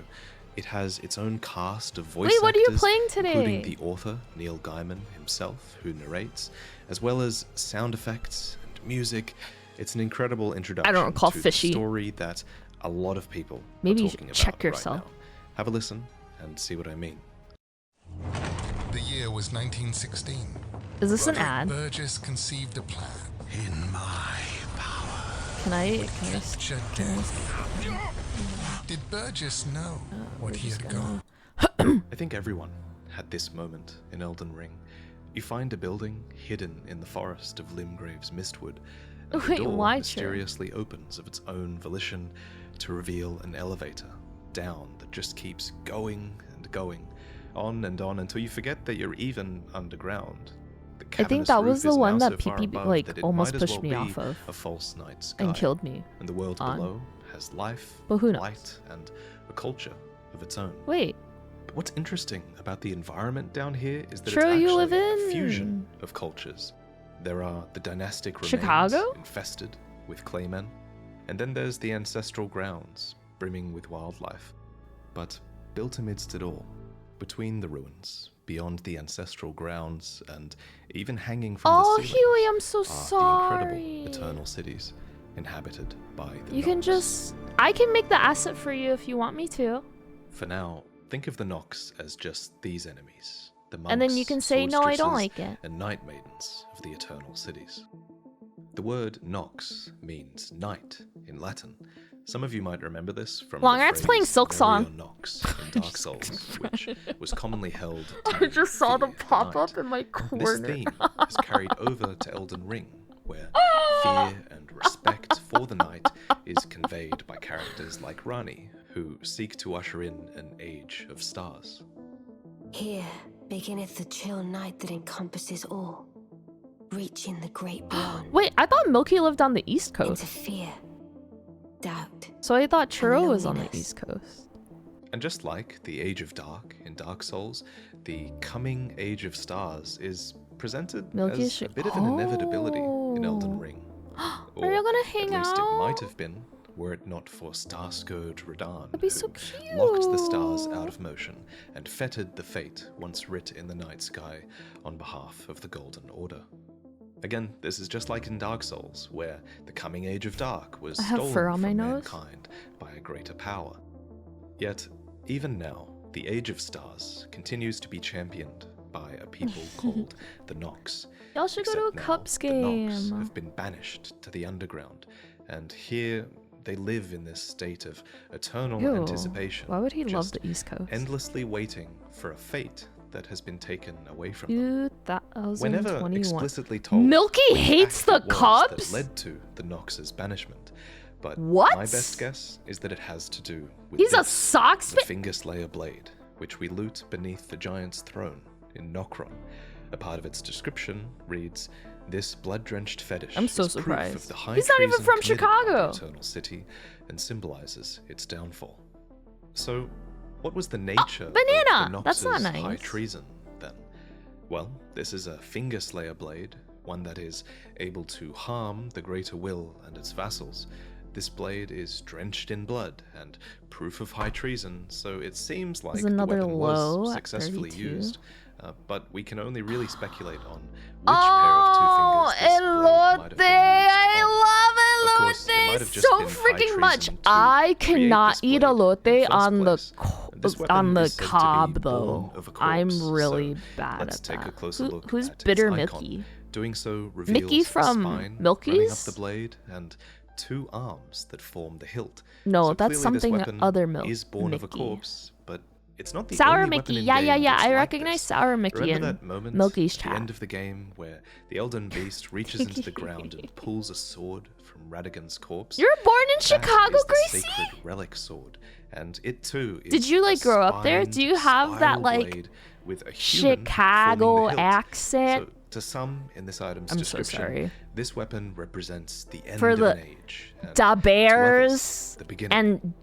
It has its own cast of voice Wait, what are you actors, playing today? including the author, Neil Gaiman himself, who narrates, as well as sound effects and music. It's an incredible introduction recall to Fishy. the story that a lot of people Maybe are you talking should check about yourself. right now. Have a listen and see what I mean. The year was 1916. Is this an Roderick ad? Burgess conceived a plan. In my power. Can I Capture death. Did Burgess know what he had got? I think everyone had this moment in Elden Ring. You find a building hidden in the forest of Limgrave's Mistwood, and the Wait, door why, mysteriously opens of its own volition to reveal an elevator down that just keeps going and going, on and on until you forget that you're even underground. The I think cavernous that roof was the is one now that so far PP above like that it almost might as pushed well me be off of a false night sky. and killed me. And the world on. below has life, But who knows? light, and a culture of its own. Wait, But what's interesting about the environment down here is that True, it's you actually live a in- fusion of cultures. There are the dynastic remains Chicago? infested with claymen, and then there's the ancestral grounds brimming with wildlife. But built amidst it all, between the ruins, beyond the ancestral grounds, and even hanging from oh the ceilings, Huey, I'm so are sorry. the incredible eternal cities inhabited by the You can Nox. just, I can make the asset for you if you want me to. For now, think of the Nox as just these enemies. The monks, And then you can say, no, I don't sorceresses, like it. and night maidens of the eternal cities. The word Nox means night in Latin. Some of you might remember this from Long the Art's phrase playing Silk Song. "Bury your Nox" in Dark Souls, which was commonly held to I just saw them fear the pop night. up in my This corner. theme is carried over to Elden Ring, where fear and respect for the night is conveyed by characters like Rani, who seek to usher in an age of stars. Here beginneth the chill night that encompasses all, reaching the great beyond. Wait, I thought Milky lived on the East Into Coast. fear, doubt. So I thought Churro was on the loneliness. East Coast. And just like the Age of Dark in Dark Souls, the coming Age of Stars is presented Milky as a bit of an inevitability in Elden Oh. Ring. Are you gonna hang at least out? it might have been, were it not for Starscourge Radahn, That'd be who so cute. locked the stars out of motion and fettered the fate once writ in the night sky on behalf of the Golden Order. Again, this is just like in Dark Souls, where the coming Age of Dark was I have stolen fur on my from nose. mankind by a greater power. Yet, even now, the Age of Stars continues to be championed by a people called the Nox. Y'all should go to a Except now, Cups the Nox game. have been banished to the underground, and here they live in this state of eternal Ew, anticipation. why would he love just the East Coast? endlessly waiting for a fate that has been taken away from them. 2021. Whenever explicitly told, Milky what hates act the it was Cubs? that led to the Nox's banishment, but What? my best guess is that it has to do with He's a this, Sox the fan. Fingerslayer blade, which we loot beneath the giant's throne in Nokron. A part of its description reads, "This blood-drenched fetish I'm so is proof surprised. of the high He's not even treason from committed by Chicago. the Eternal City and symbolizes its downfall." So, what was the nature banana! of the That's not Nox's high nice. treason then? Well, this is a Fingerslayer blade, one that is able to harm the Greater Will and its vassals. This blade is drenched in blood and proof of high treason, so it seems like There's the another weapon low was at successfully 32. used, but we can only really speculate on which Oh, pair of two fingers this blade might have elote! been used I on. Of course, love it might elote have just so been high freaking much. treason to I create cannot this eat blade in elote the on the first place. This weapon on the is said to be cob born though. of a I'm corpse, really so bad let's at take that. a closer look Who's at its Bitter icon. Mickey? Doing so reveals Mickey a from spine running up Milky's? the blade and two arms that form the hilt. No, So that's clearly something this that weapon other is born of a Mickey. corpse, but it's not the Sour only Mickey. weapon in Yeah, game yeah. that's I like recognize this. Sour Mickey Remember in that moment Milky's at the chat. end of the game where the Elden Beast reaches into the ground and pulls a sword from Radigan's corpse? You were born in That Chicago, is the Gracie? sacred relic sword, and it too is Did you, like, a grow up there? spined Do you have that, spiral like, blade with a human Chicago forming the hilt. accent? So To some in this item's I'm so description, sorry. this weapon represents the end For of the an age. And da to bears others, the beginning. and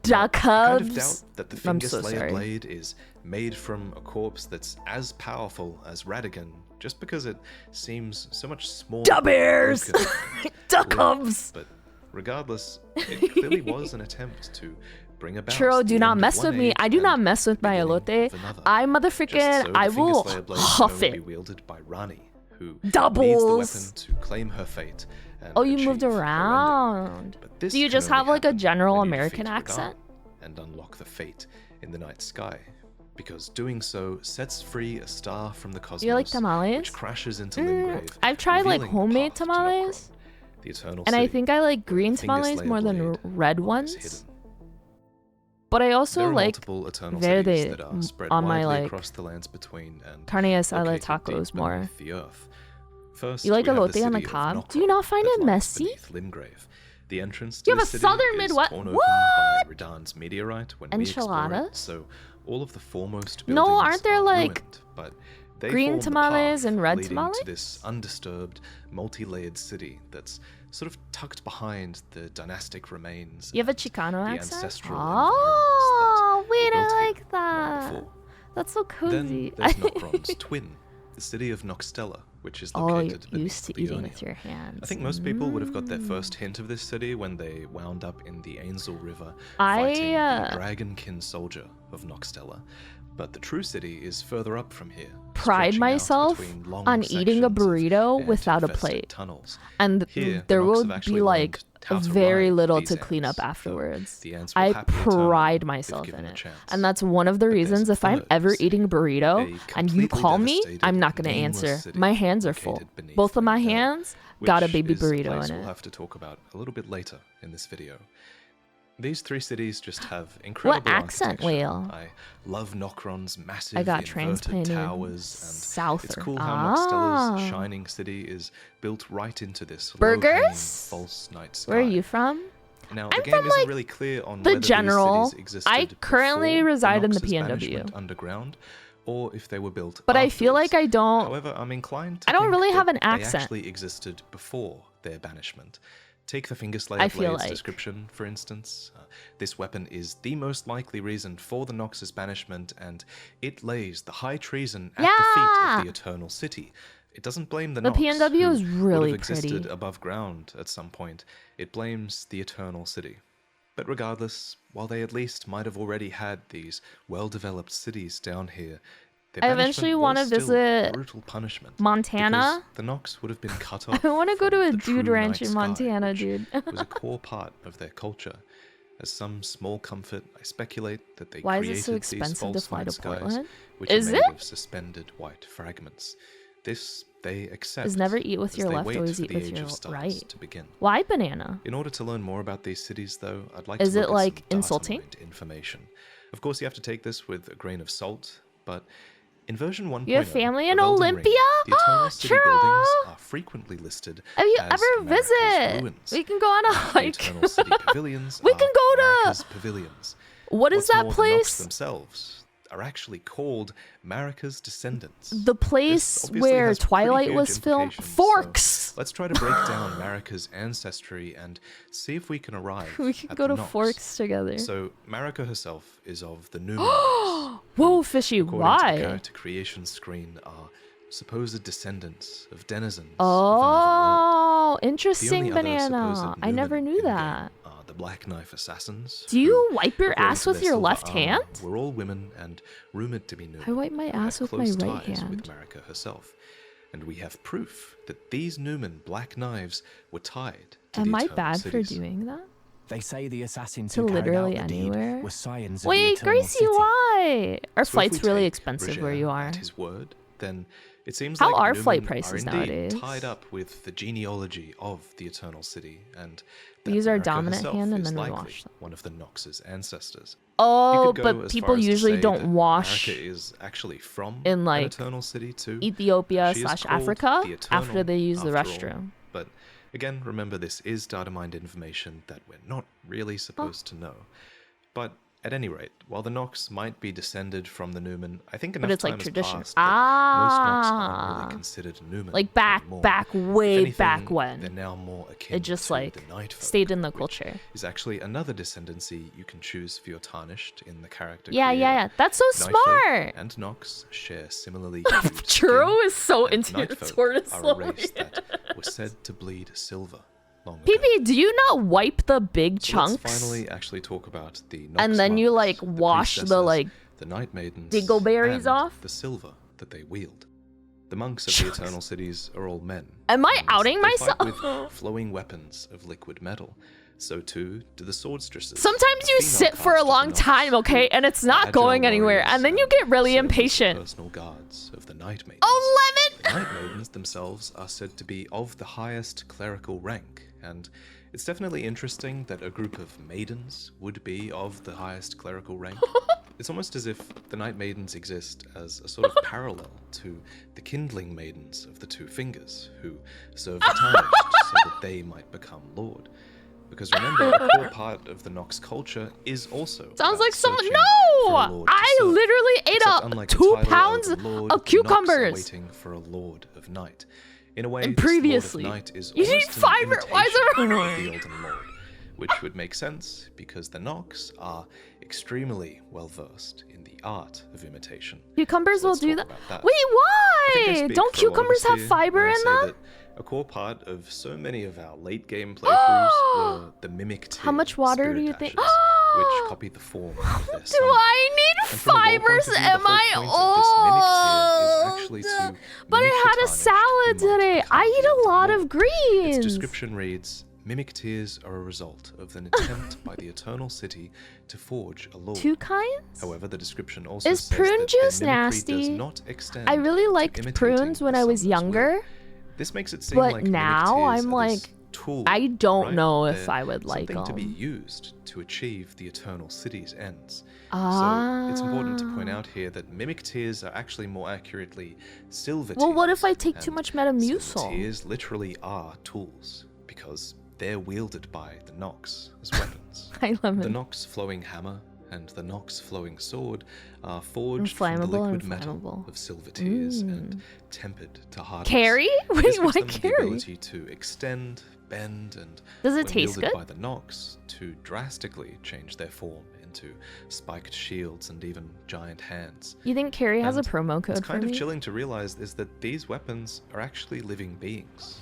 da I kind of cubs. doubt that the I'm Finger so Slayer sorry. blade is made from a corpse that's as powerful as Radigan, just because it seems so much smaller. Da bears, broken, and da limp. cubs. But regardless, it clearly was an attempt to bring about. Churro, the do not end of mess one with me. age I do and not mess with the my beginning elote. of another. I Just motherfucking, so I the Finger will Slayer blade huff can only be it. wielded by Rani, who Doubles. needs the weapon to claim her fate. And Oh, you moved achieve her ending. around. But this Do you can just only have like a happen general when you American defeat Radahn accent? and unlock the fate in the night sky, because doing so sets free a star from the cosmos, You like tamales? which crashes into Limgrave. I've tried like revealing the homemade path to tamales, Nokron, the eternal and I city, think I like where green the Finger tamales Slayer more than blade red is ones. hidden. But I There also are like multiple eternal verde cities that are spread on my, widely like, across the lands between and carne asada located tacos deep more. beneath the earth. First, You like we have elote on the city of cob? Nokron Do you not find that it lies messy? beneath Limgrave. The entrance You to have the a city southern is Midwest- torn open What? by Radahn's meteorite when we explore Enchiladas? it, so all of the foremost No, buildings aren't there, are like, ruined, but they green form the tamales path and red leading tamales? to this undisturbed, multi-layered city that's sort of tucked behind the dynastic remains. You have a and Chicano the accent? ancestral Oh, environments that wait, were built I here like that. long before. That's so cozy. Then there's Nokron's twin, the city of Noxtella, which is Oh, located you're beneath used to the eating Burnian. with your hands. I think most people would have got their first hint of this city when they wound up in the Ainsel River I, fighting the Dragonkin soldier of Noxtella. But the true city is further up from here. Pride stretching out myself between long on eating a sections of burrito ant without a infested plate. Tunnels. And Here, the there Nox will have actually be like learned how to very ride little these to clean ants, up though afterwards. the ants will I happily return pride if myself given in a it. chance. And that's one of the But there's reasons a if I'm third ever city, eating a burrito a and you completely call me, devastated, I'm not going to nameless answer. city My hands are full. located beneath Both of my Lindell, hands got a which baby is a burrito place in we'll it. have to talk about a little bit later in this video. These three cities just have incredible accent, architecture. Whale? I love Nokron's massive I got inverted transplanted towers, and souther. it's cool how Ah. Noxtella's shining city is built right into this Burgers? low-hanging false night sky. Where are you from? Now, I'm the game from, isn't like, really clear on the whether general. these cities existed I currently before reside in the Nox's PNW. banishment underground, or if they were built But I feel afterwards. like I don't. However, I'm inclined to I don't think really have that an accent. They actually existed before their banishment. Take the Finger Slayer I feel blade's like. description, for instance. This weapon is the most likely reason for the Nox's banishment, and it lays the high treason at the feet Yeah. of the Eternal City. It doesn't blame the The Nox, PNW who is really would have existed pretty. above ground at some point. It blames the Eternal City. But regardless, while they at least might have already had these well-developed cities down here, their I banishment eventually was wanna still visit a brutal punishment. Montana. Because the Nox would have been cut off. I want to go from to a the dude true ranch night in sky, Montana, which dude. was a core part of their culture. As some small comfort, I speculate that they Why is created it so these expensive to false fly night to skies, Portland? which Is are made it? of suspended white fragments. This they accept. Is never eat with as your they left, wait always for eat the with Age your of Stars right. to begin. Why banana? In order to learn more about these cities, though, I'd like Is to it, look at like, some insulting? data-mined information. Of course, you have to take this with a grain of salt, but in version 1.0 You have family in of Elden Ring, Olympia? the Eternal City Churro! buildings are frequently listed Have you as ever Marika's visit? ruins. We can go on a The hike. Eternal City pavilions We are can go to- Marika's pavilions. What is What's that more, the Nox place? themselves are actually called Marika's descendants. The place This obviously where has pretty Twilight huge was filmed? implications, so Forks! let's try to break down Marika's ancestry and see if we can arrive We can at go the to Nox. Forks together. So Marika herself is of the Numenors. Whoa, fishy, According to the why? character creation screen, are supposed descendants of denizens of another world. Oh, The interesting, only other banana. supposed I never Numen knew in the game that. are the Black Knife assassins. Do you who, wipe your according ass to with their your silver left armor, hand? Were all women and rumored to be Numen. I wipe my and ass had with my close right ties hand. with Marika herself. And we have proof that these Numen Black Knives were tied to Am the I Eternal bad Cities. for doing that? They say the assassins To who carried literally out the deed anywhere? were scions of the Wait, Eternal Gracie, City. why? Our So if flight's we really take expensive Roger where you are. At his word, then it seems How like are Numen flight are prices indeed nowadays? tied up with the genealogy of the Eternal City, and We that use our Marika dominant herself hand and is then we likely wash them. one of the Nox's ancestors. Oh, You could go but as people far as to usually say that don't wash Marika is actually from in, an like, Eternal City too. Ethiopia She is / called Africa the Eternal after they use the after all. restroom. But again, remember this is data mined information that we're not really supposed to know. But At any rate, while the Nox might be descended from the Numen, I think enough But it's like time has tradition. passed that most Nox aren't really considered Numen Like anymore. way If anything, back when. They're now more akin It just to like the Night Folk, stayed in the which culture. is actually another descendancy you can choose for your Tarnished in the character Yeah, creator. yeah. That's so Night Folk smart. and Nox share similarly Churro is so into your Night Folk tortoise are a story. race that was said to bleed silver long ago. PP, do you not wipe the big So chunks? let's finally actually talk about the Nox And then you, monks, like, the wash the, priestesses, like, the Night Maidens, dingleberries and off? the silver that they wield. The monks of the Eternal Cities are all men. Am I and outing they fight myself? with flowing weapons of liquid metal. So too do the swordstresses. Sometimes a you female sit for a caste of the long Nox time, okay, who and it's are not agile going anywhere, warriors and then you get really serve as the impatient. personal guards of the Night Maidens. Oh, The Lemon! Night Maidens themselves are said to be of the highest clerical rank, and it's definitely interesting that a group of maidens would be of the highest clerical rank. It's almost as if the Night Maidens exist as a sort of parallel to the Kindling Maidens of the Two Fingers, who serve the Tarnished so that they might become Lord. Because remember, a core part of the Nox culture is also Sounds about like someone. searching for a No! lord to I serve. literally ate Except a unlike the 2 title pounds of Lord, of the Nox are cucumbers. waiting for a Lord of Night. In a way, And this previously, Lord of Night is you need almost an fiber. Why is imitation everyone? of the Elden Lord, which would make sense because the Nox are extremely well versed in the art of imitation. Cucumbers So will let's do talk that. about that. Wait, I think I why? speak Don't for a lot of cucumbers us have here fiber when I in say them? that a core part of so many of our late game playthroughs were the mimic tier How much water do you spirit think? ashes, which copy the form of their Do summon. I need And from a lore point fibers? of view, the Am whole I point of this mimic tier is old? actually to But I mimic the had a Tarnished salad who might today. become I eat the a Elden lot Lord. of greens. Its description reads, mimic tiers are a result of an attempt by the Eternal City to forge a lord. 2 kinds? However, the description also Is says prune that juice their mimicry does nasty? not extend I really to liked imitating prunes when the I was summoner's will. younger, This makes it seem but like mimic now tiers I'm are this like, tool, I don't right? know if They're I would like something to be them. used to achieve the Eternal City's ends. Ah. So it's important to point out here that mimic tiers are actually more accurately silver Well, what if tiers, I take too and much silver Metamucil? tiers literally are tools because they're wielded by the Nox as weapons. Hi, The Lemon. Nox flowing hammer and the Nox flowing sword are forged Inflammable from the and liquid metal flammable. of silver tiers and tempered to hardness. Carrie? Wait, This gives why them the Carrie? ability to extend, bend, and Does it when taste wielded good? by the Nox, to drastically change their form into spiked shields and even giant hands. You think Carrie has a And promo code It's for kind of me? chilling to realize is that these weapons are actually living beings.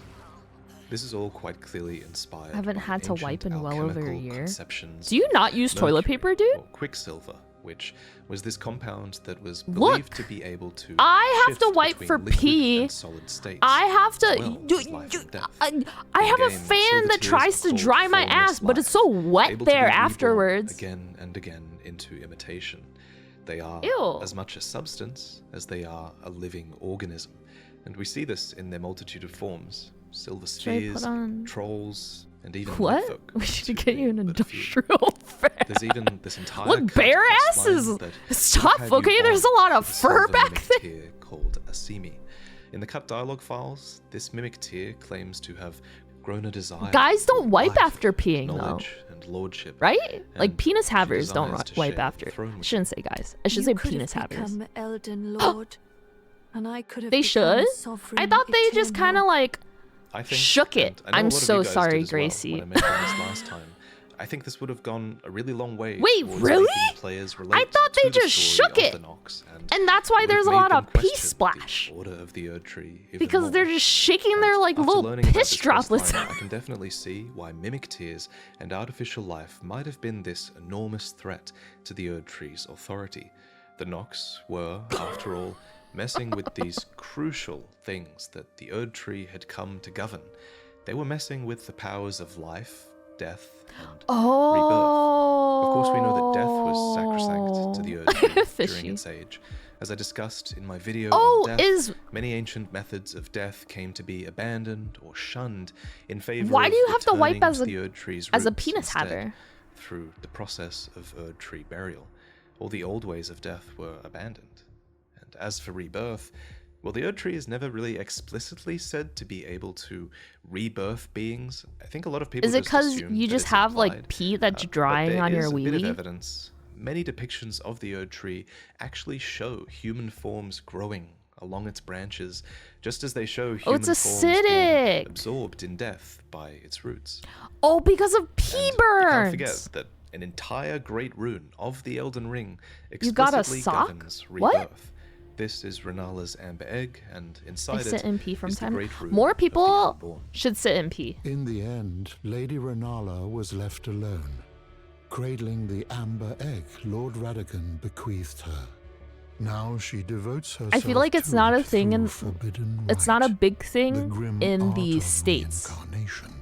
This is all quite clearly inspired. I haven't by had to wipe ancient in well over a alchemical year. conceptions Do you of not use toilet mercury, paper, dude? or quicksilver, which was this compound that was Look, believed to be able to I have to shift wipe between for liquid pee. and solid states, I have to. as well as life and death. I In have the a game, fan silver that tiers tries are to called dry my formless ass, but it's life, so wet able to be there reborn afterwards. again and again into imitation. They are Ew. as much a substance as they are a living organism, and we see this in their multitude of forms: silver Should I put spheres, on- trolls, and even What? folk, We should to get you an name but a few. industrial fan. There's even this entire Look, cut bare questline asses! that Stop, would have you okay? There's a bond lot of with a fur silver back mimic there. tier called Asimi. In the cut dialogue files, this mimic tier claims to have grown a desire. Guys don't for wipe life, after peeing, though. knowledge, and lordship. Right? Like and penis she havers don't desires to wipe share after. the throne I with shouldn't say guys. I should say penis havers. Become Elden Lord, and I could have They become should. sovereign I thought they just eternal. kind of like I think, shook it. and I know I'm a lot of so you guys sorry, did as well Gracie. when I mentioned this last time. I think this would have gone a really long way. Wait, towards really? making players relate I thought they to the just story shook of it. the Nox, And that's why it would there's a have made lot them of pee question the splash. order of the Erd Tree even Because more. they're just shaking their And like after little learning about piss this droplets. questline, I can definitely see why mimic tears and artificial life might have been this enormous threat to the Erd Tree's authority. The Nox were, after all, messing with these crucial things that the Erd Tree had come to govern. They were messing with the powers of life, death, and rebirth. Of course, we know that death was sacrosanct to the Erd Tree during Fishy. its age. As I discussed in my video Oh, on death, is- many ancient methods of death came to be abandoned or shunned in favor Why of do you have to wipe returning as to a- the Erd Tree's as a roots penis instead, haver? through the process of Erd Tree burial. All the old ways of death were abandoned. And as for rebirth, well, the Erd Tree is never really explicitly said to be able to rebirth beings. I think a lot of people Is it just because assume you that just it's have implied, like pee that's but drying there on your is a wee bit of wee? evidence, many depictions of the Erd Tree actually show human forms growing along its branches, just as they show human forms being absorbed in death by its roots. Oh, because of pea burns! You can't forget that an entire great rune of the Elden Ring explicitly governs rebirth. What? This is Renala's amber egg, and inside I sit in pea from time. great rune More of the people Unborn. should sit in pea. In the end, Lady Renala was left alone, cradling the amber egg Lord Radagon bequeathed her. Now she devotes herself I feel like it's to not a it thing in. through forbidden It's not a rite, big the thing grim in art the of States. reincarnation.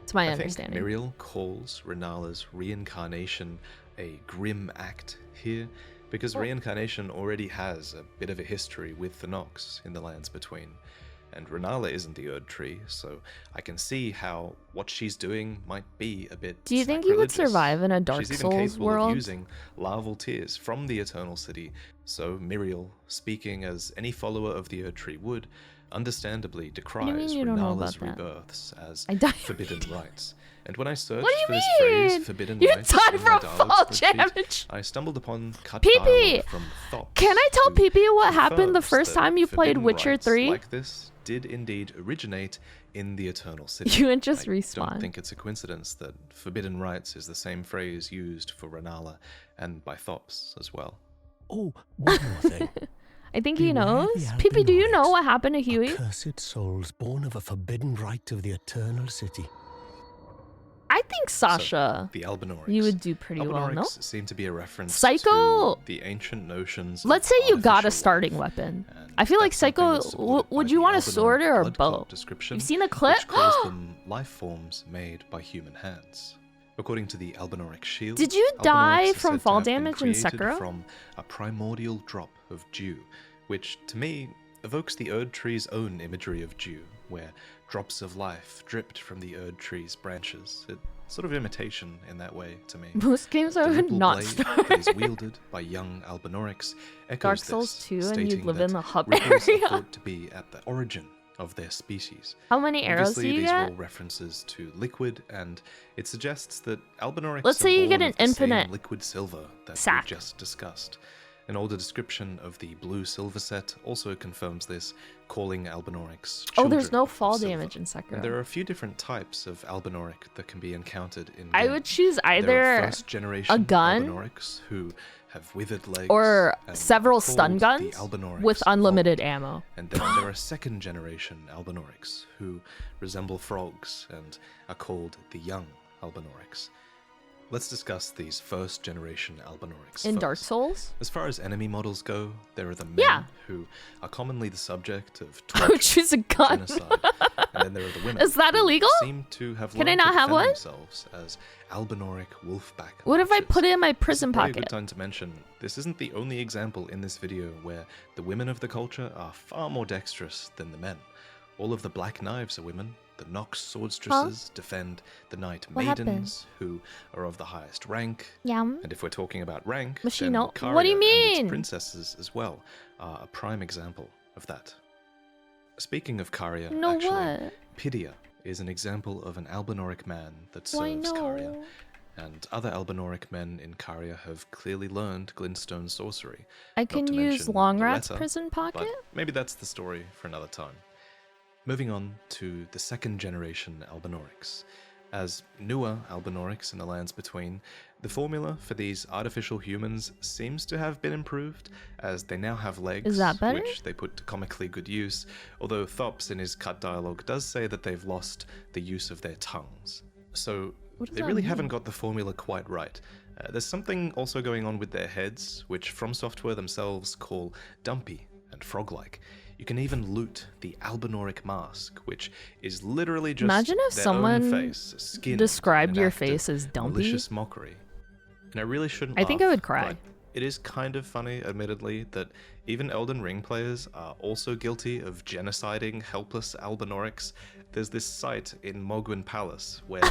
It's my I understanding. think Miriel calls Renala's reincarnation a grim act here, because reincarnation already has a bit of a history with the Nox in the Lands Between. And Renala isn't the Erd Tree, so I can see how what she's doing might be a bit Do you think you would sacrilegious. survive in a Dark She's Souls even capable world? of using larval tears from the Eternal City, so Miriel, speaking as any follower of the Erd Tree would, understandably decries you don't know Renala's about that? rebirths as I died. forbidden rites. And when I searched What do you for this mean? phrase, forbidden You rites, died in my from dialogue fall spreadsheet, damage. I stumbled upon cut Pee-pee! dialogue from Thops, Can I tell who Pee what happened the confirms first that time you played forbidden Witcher rites 3? like this did indeed originate in the Eternal City. You would just I respawn. don't think it's a coincidence that forbidden rites is the same phrase used for Renala and by Thops as well. Oh, one more thing. I think he Beware knows. the Pee do you know Albinorics, what happened to Huey? Accursed souls born of a forbidden rite of the Eternal City. I think Sasha, So, the Albinorics. you would do pretty well, no? Seem to be a reference Psycho! to the ancient notions. Let's of say you got a artificial starting life. weapon. And I feel like that's something Psycho, that's supported by would you the want a Albinoric sword or a blood clot bow? description, You've seen a clip? which calls them life forms made by human hands. According to the Albinoric shield, Did you Albinorics die are from said to fall have been damage in created Sekiro? from a primordial drop of dew, which to me evokes the Erd Tree's own imagery of dew, where drops of life dripped from the Erd Tree's branches. It's sort of imitation in that way to me. Most games The are ripple not blade starting. that is wielded by young Albinorics echoes Dark Souls this, 2 and you'd stating live that in the hub ripples area. are thought to be at the origin of their species. How many arrows do Obviously, you these are all get? references to liquid, and it suggests that Albinorics Let's say are you get born an of the same infinite liquid silver that sack. we just discussed. An older description of the blue silver set also confirms this, calling Albinorics Oh, there's children no of fall silver. damage in And there Sekiro. are a few different types of Albinoric that can be encountered in I game. would choose There are either first generation gun Albinorics who have withered legs or and several are stun called the guns Albinorics with of unlimited old. ammo. And then there are second generation Albinorics who resemble frogs and are called the young Albinorics. Let's discuss these first generation Albinorics In first. Dark Souls? As far as enemy models go, there are the men Yeah. who are commonly the subject of I would torture, choose a gun. genocide, and then there are the women. Is that who illegal? Seem to have Can I learned not to have defend one? themselves as Albinoric wolfpack. What if I watchers. put it in my This is prison probably a pocket? good time to mention, this isn't the only example in this video where the women of the culture are far more dexterous than the men. All of the Black Knives are women. The Nox Swordstresses defend the Knight What happened? Maidens, who are of the highest rank. Yum. And if we're talking about rank, Machino. then What do you Caria and its mean? princesses as well are a prime example of that. Speaking of Caria, No, actually, what? Pidia is an example of an Albinoric man that Why serves Caria. no? And other Albinoric men in Caria have clearly learned Glintstone sorcery. I not can to use mention Longrat's Loretta, prison pocket? But maybe that's the story for another time. Moving on to the second generation Albinorics. As newer Albinorics in the Lands Between, the formula for these artificial humans seems to have been improved, as they now have legs, Is that better? which they put to comically good use, although Thops in his cut dialogue does say that they've lost the use of their tongues. So What does they that really mean? haven't got the formula quite right. There's something also going on with their heads, which From Software themselves call dumpy and frog-like. You can even loot the Albinoric mask, which is literally just Imagine if their someone own face, skinned described in your an act of face as dumpy. malicious mockery. And I really shouldn't I think I laugh, would cry. but it is kind of funny, admittedly, that even Elden Ring players are also guilty of genociding helpless Albinorics. There's this site in Mogwin Palace where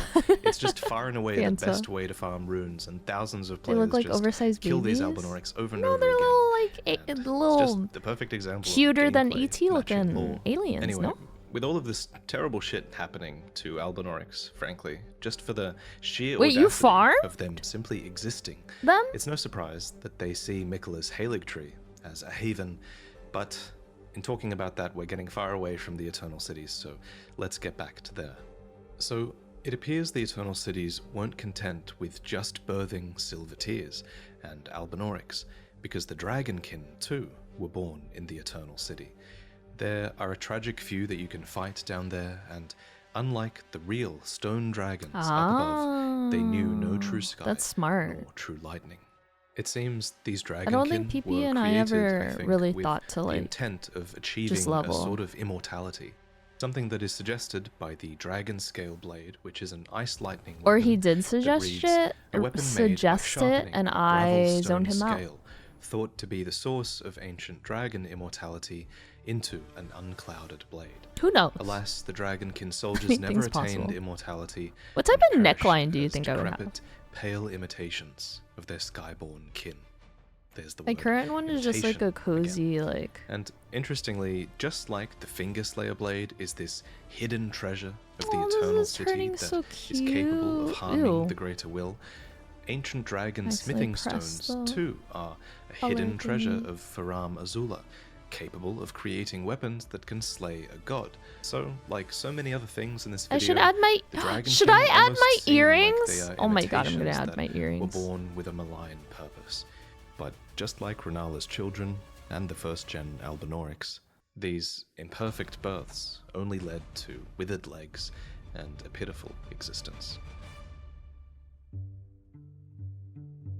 it's just far and away the Fanta. best way to farm runes, and thousands of They players look like just oversized kill these babies? Albinorics over and No, over they're again. little, like, And little it's just the perfect example of cuter than gameplay ET matching looking lore. aliens, Anyway, no? with all of this terrible shit happening to Albinorix, frankly, just for the sheer Wait, you audacity farmed of them simply existing, them? it's no surprise that they see Miquella's Halig Tree as a haven, but in talking about that, we're getting far away from the Eternal Cities, so let's get back to there. So, it appears the Eternal Cities weren't content with just birthing Silver Tears and Albinorix, because the Dragonkin, too, were born in the Eternal City. There are a tragic few that you can fight down there, and unlike the real stone dragons up above, they knew no true sky that's smart. nor true lightning. It seems these Dragonkin I don't think PP were and I created, ever think, really with thought to the like intent of achieving just a level. sort of immortality. Something that is suggested by the Dragon Scale Blade, which is an ice lightning weapon. Or he did suggest reads, it, a weapon suggest made by it, and sharpening a I gravel zoned him stone out. scale, thought to be the source of ancient dragon immortality into an unclouded blade. Who knows? Alas, the Dragonkin soldiers never Anything's attained possible. immortality. What type and of perished neckline do you as think I would have? decrepit, pale imitations of their skyborn kin. There's the My word, current one is just like a imitation, cozy, again. like. And interestingly, just like the Finger Slayer blade is this hidden treasure of the Oh, this Eternal is City turning that so is capable of cute. harming Ew. the Greater Will, ancient dragon Nice, smithing like, press stones the too are a color hidden treasure thingy. of Faram Azula, capable of creating weapons that can slay a god. So, like so many other things in this video, I should add my. the Dragonkin Should I add almost my seem like earrings? they are Oh my god, I'm gonna imitations add that my earrings. were born with a malign purpose. But just like Renala's children and the first-gen Albinorix, these imperfect births only led to withered legs and a pitiful existence.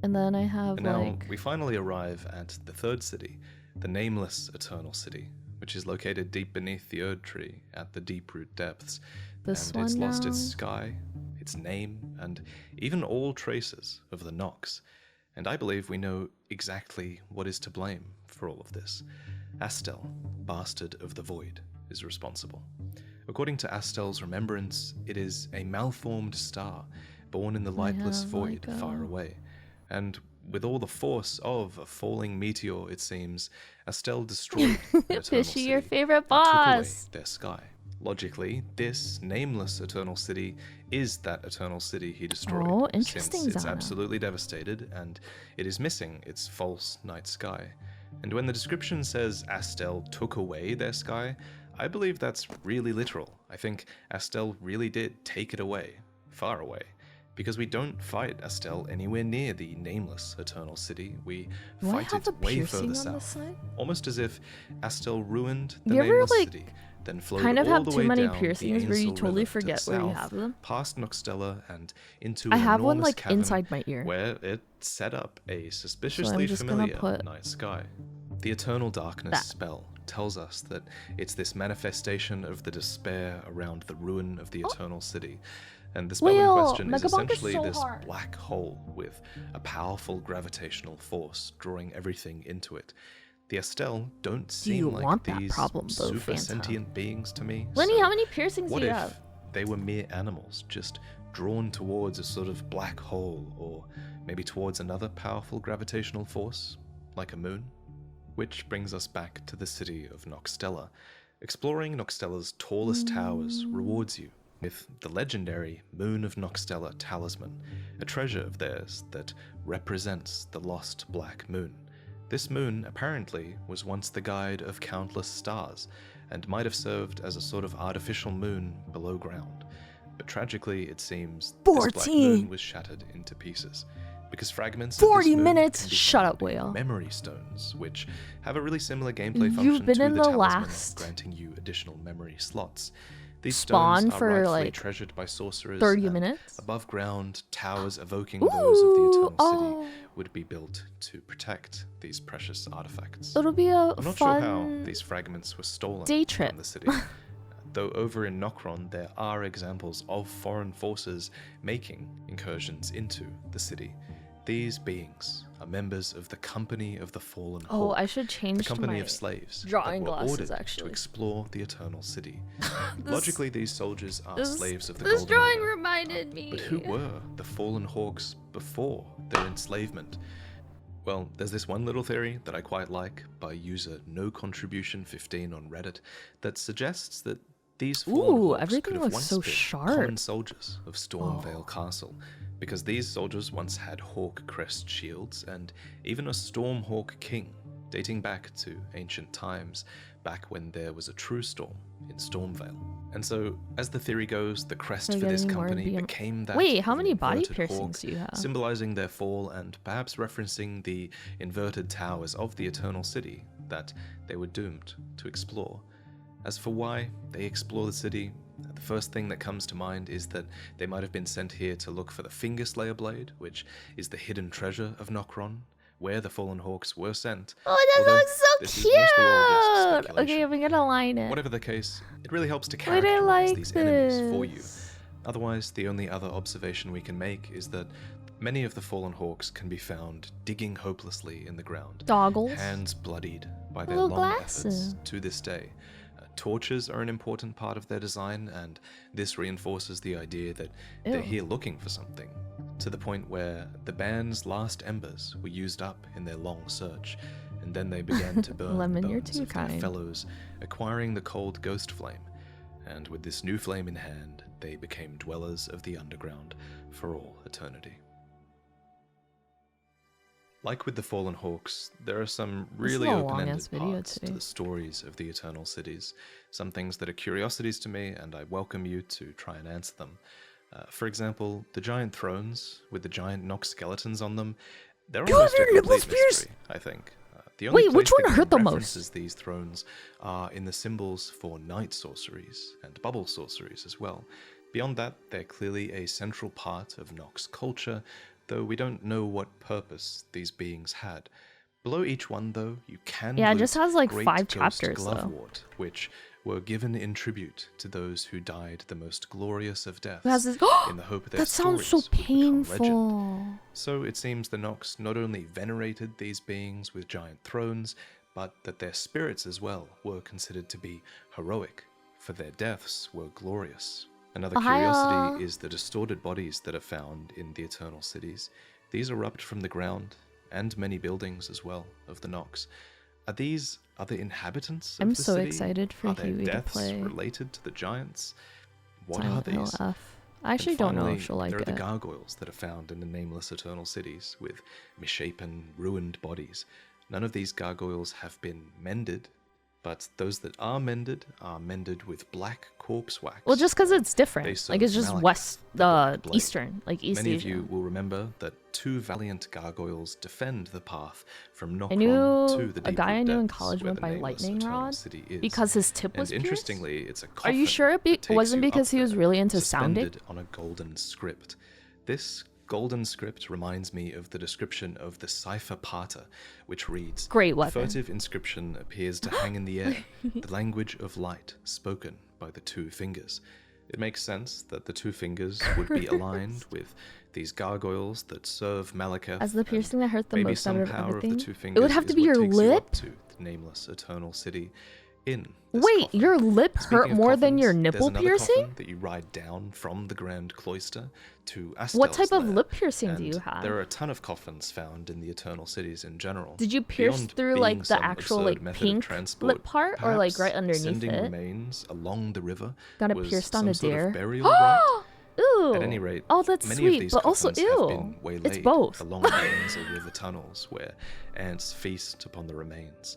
And then I have And now like. we finally arrive at the third city, the nameless Eternal City, which is located deep beneath the Erd Tree at the Deeproot depths. This And it's one lost its now? sky, its name, and even all traces of the Nox. And I believe we know exactly what is to blame for all of this. Astel, Bastard of the Void, is responsible. According to Astel's remembrance, it is a malformed star, born in the lightless have, void like, far away. And with all the force of a falling meteor, it seems, Astel destroyed the Eternal Fishy, your City favorite and took away boss. their sky. Logically, this nameless Eternal City is that Eternal City he destroyed, Oh, interesting, since it's Zana. absolutely devastated and it is missing its false night sky. And when the description says Astel took away their sky, I believe that's really literal. I think Astel really did take it away, far away, because we don't fight Astel anywhere near the nameless Eternal City. We Do I fight have it a way piercing further on this south, side? almost as if Astel ruined the You ever, nameless like, city, then flowed kind of all have the too way many down the piercings where you Ainsel totally River to the forget where you south, have them? past Noxtella and into I an have one enormous like cavern inside my ear. where it set up a suspiciously just gonna familiar put night sky. The Eternal Darkness that. spell tells us that it's this manifestation of the despair around the ruin of the Eternal City. And the spell in Will, question is Megabonk is essentially so this hard. black hole with a powerful gravitational force drawing everything into it. The Astel don't seem you like want that these problem, though, super Phantom? sentient beings to me. Lenny, so how many piercings what do you if have? they were mere animals, just drawn towards a sort of black hole, or maybe towards another powerful gravitational force, like a moon? Which brings us back to the city of Noxtella. Exploring Noxtella's tallest towers rewards you with the legendary Moon of Noxtella talisman, a treasure of theirs that represents the lost Black Moon. This moon apparently was once the guide of countless stars, and might have served as a sort of artificial moon below ground. But tragically, it seems this Black 14. Moon was shattered into pieces, because fragments of 40 this moon minutes? can be Shut found up, in Whale. memory stones, which have a really similar gameplay You've function been to in the the talisman, last granting you additional memory slots. These spawn stones are for, rightfully like, treasured by sorcerers, 30 and minutes? above ground towers evoking those of the Eternal oh. City would be built to protect these precious artifacts. It'll be a I'm not fun sure how these fragments were stolen day trip. from the city, though over in Nokron there are examples of foreign forces making incursions into the city. These beings are members of the Company of the Fallen Oh, Hawk, I should change the to company my of slaves drawing that were glasses, ordered actually. to explore the Eternal City. This- Logically, these soldiers are this- slaves of the This Golden drawing Order. reminded me. But who were the Fallen Hawks before their enslavement? Well, there's this one little theory that I quite like by user NoContribution15 on Reddit that suggests that These fallen Ooh, hawks everything could have looks once so been sharp. common soldiers of Stormvale Castle, because these soldiers once had hawk crest shields and even a Stormhawk king, dating back to ancient times, back when there was a true storm in Stormvale. And so, as the theory goes, the crest for this company became that Wait, how of an many body inverted piercings hawk, do you have? symbolizing their fall and perhaps referencing the inverted towers of the Eternal City that they were doomed to explore. As for why they explore the city, the first thing that comes to mind is that they might have been sent here to look for the Fingerslayer Blade, which is the hidden treasure of Nokron, where the Fallen Hawks were sent. Oh, that looks so cute! Okay, I'm gonna line it. Whatever the case, it really helps to Wait, I characterize like these enemies for you. this. Otherwise, the only other observation we can make is that many of the Fallen Hawks can be found digging hopelessly in the ground, Doggles. hands bloodied by their Little long glasses. efforts to this day. Torches are an important part of their design, and this reinforces the idea that they're Ew. here looking for something, to the point where the band's last embers were used up in their long search, and then they began to burn Lemon, the you're bones too of their kind. fellows, acquiring the cold ghost flame. And with this new flame in hand, they became dwellers of the underground for all eternity. Like with the Fallen Hawks, there are some really a open-ended long-ass video parts to today. the stories of the Eternal Cities, some things that are curiosities to me, and I welcome you to try and answer them. For example, the giant thrones with the giant Nox skeletons on them, they're almost a complete mystery, I think. The only Wait, which place one that hurt the most? references these thrones are in the symbols for night sorceries and bubble sorceries as well. Beyond that, they're clearly a central part of Nox culture, though we don't know what purpose these beings had. Below each one, though, you can Yeah, it loot just has, like, great 5 ghost chapters, though. glovewort, which were given in tribute to those who died the most glorious of deaths, It has this- in the hope that That sounds so stories would become legend. painful. So it seems the Nox not only venerated these beings with giant thrones, but that their spirits as well were considered to be heroic, for their deaths were glorious. Another curiosity is the distorted bodies that are found in the Eternal Cities. These erupt from the ground, and many buildings as well, of the Nox. Are these other inhabitants of I'm the so city? excited for Are their Huey to deaths play related to the giants? What Silent are Hill these? F. I actually don't know Finally, if she'll like there are the it. gargoyles that are found in the nameless Eternal Cities, with misshapen, ruined bodies. None of these gargoyles have been mended, but those that are mended with black corpse wax. Well, just because it's They different. serve Like, it's just malachite, west, the black blade. eastern, like East Many Asia. of you will remember that 2 valiant gargoyles defend the path from Nokron I knew to the a guy I deep knew in depths college where went the by nameless lightning Eternal rod City is. because his tip was And pierced. interestingly, it's a Are coffin you sure it that takes wasn't you because up he was there, really into sounding? suspended on a golden script. This golden script reminds me of the description of the cipher pater, which reads, Great "A weapon." furtive inscription appears to hang in the air, the language of light spoken by the 2 fingers." It makes sense that the 2 fingers would be aligned with these gargoyles that serve Malekith. As the piercing that hurt the maybe most out some of power everything. of the 2 It fingers would have to is be what your takes you up lip. to the nameless Eternal City in this Wait, coffin. your lip Speaking hurt of more than coffins, your there's nipple another piercing? coffin that you ride down from the Grand Cloister to Astel's What type of lair, lip piercing do and you have? There are a ton of coffins found in the Eternal Cities in general. Did you pierce Beyond through, being like, the some actual, absurd like, method of pink transport, lip part, or, like, perhaps right underneath sending it? remains along the river Got it was pierced on some a sort deer? of burial rite. Ooh. At any rate, Oh, that's many of sweet, these but also coffins have ew. been waylaid It's both. along the ends of river tunnels where ants feast upon the remains.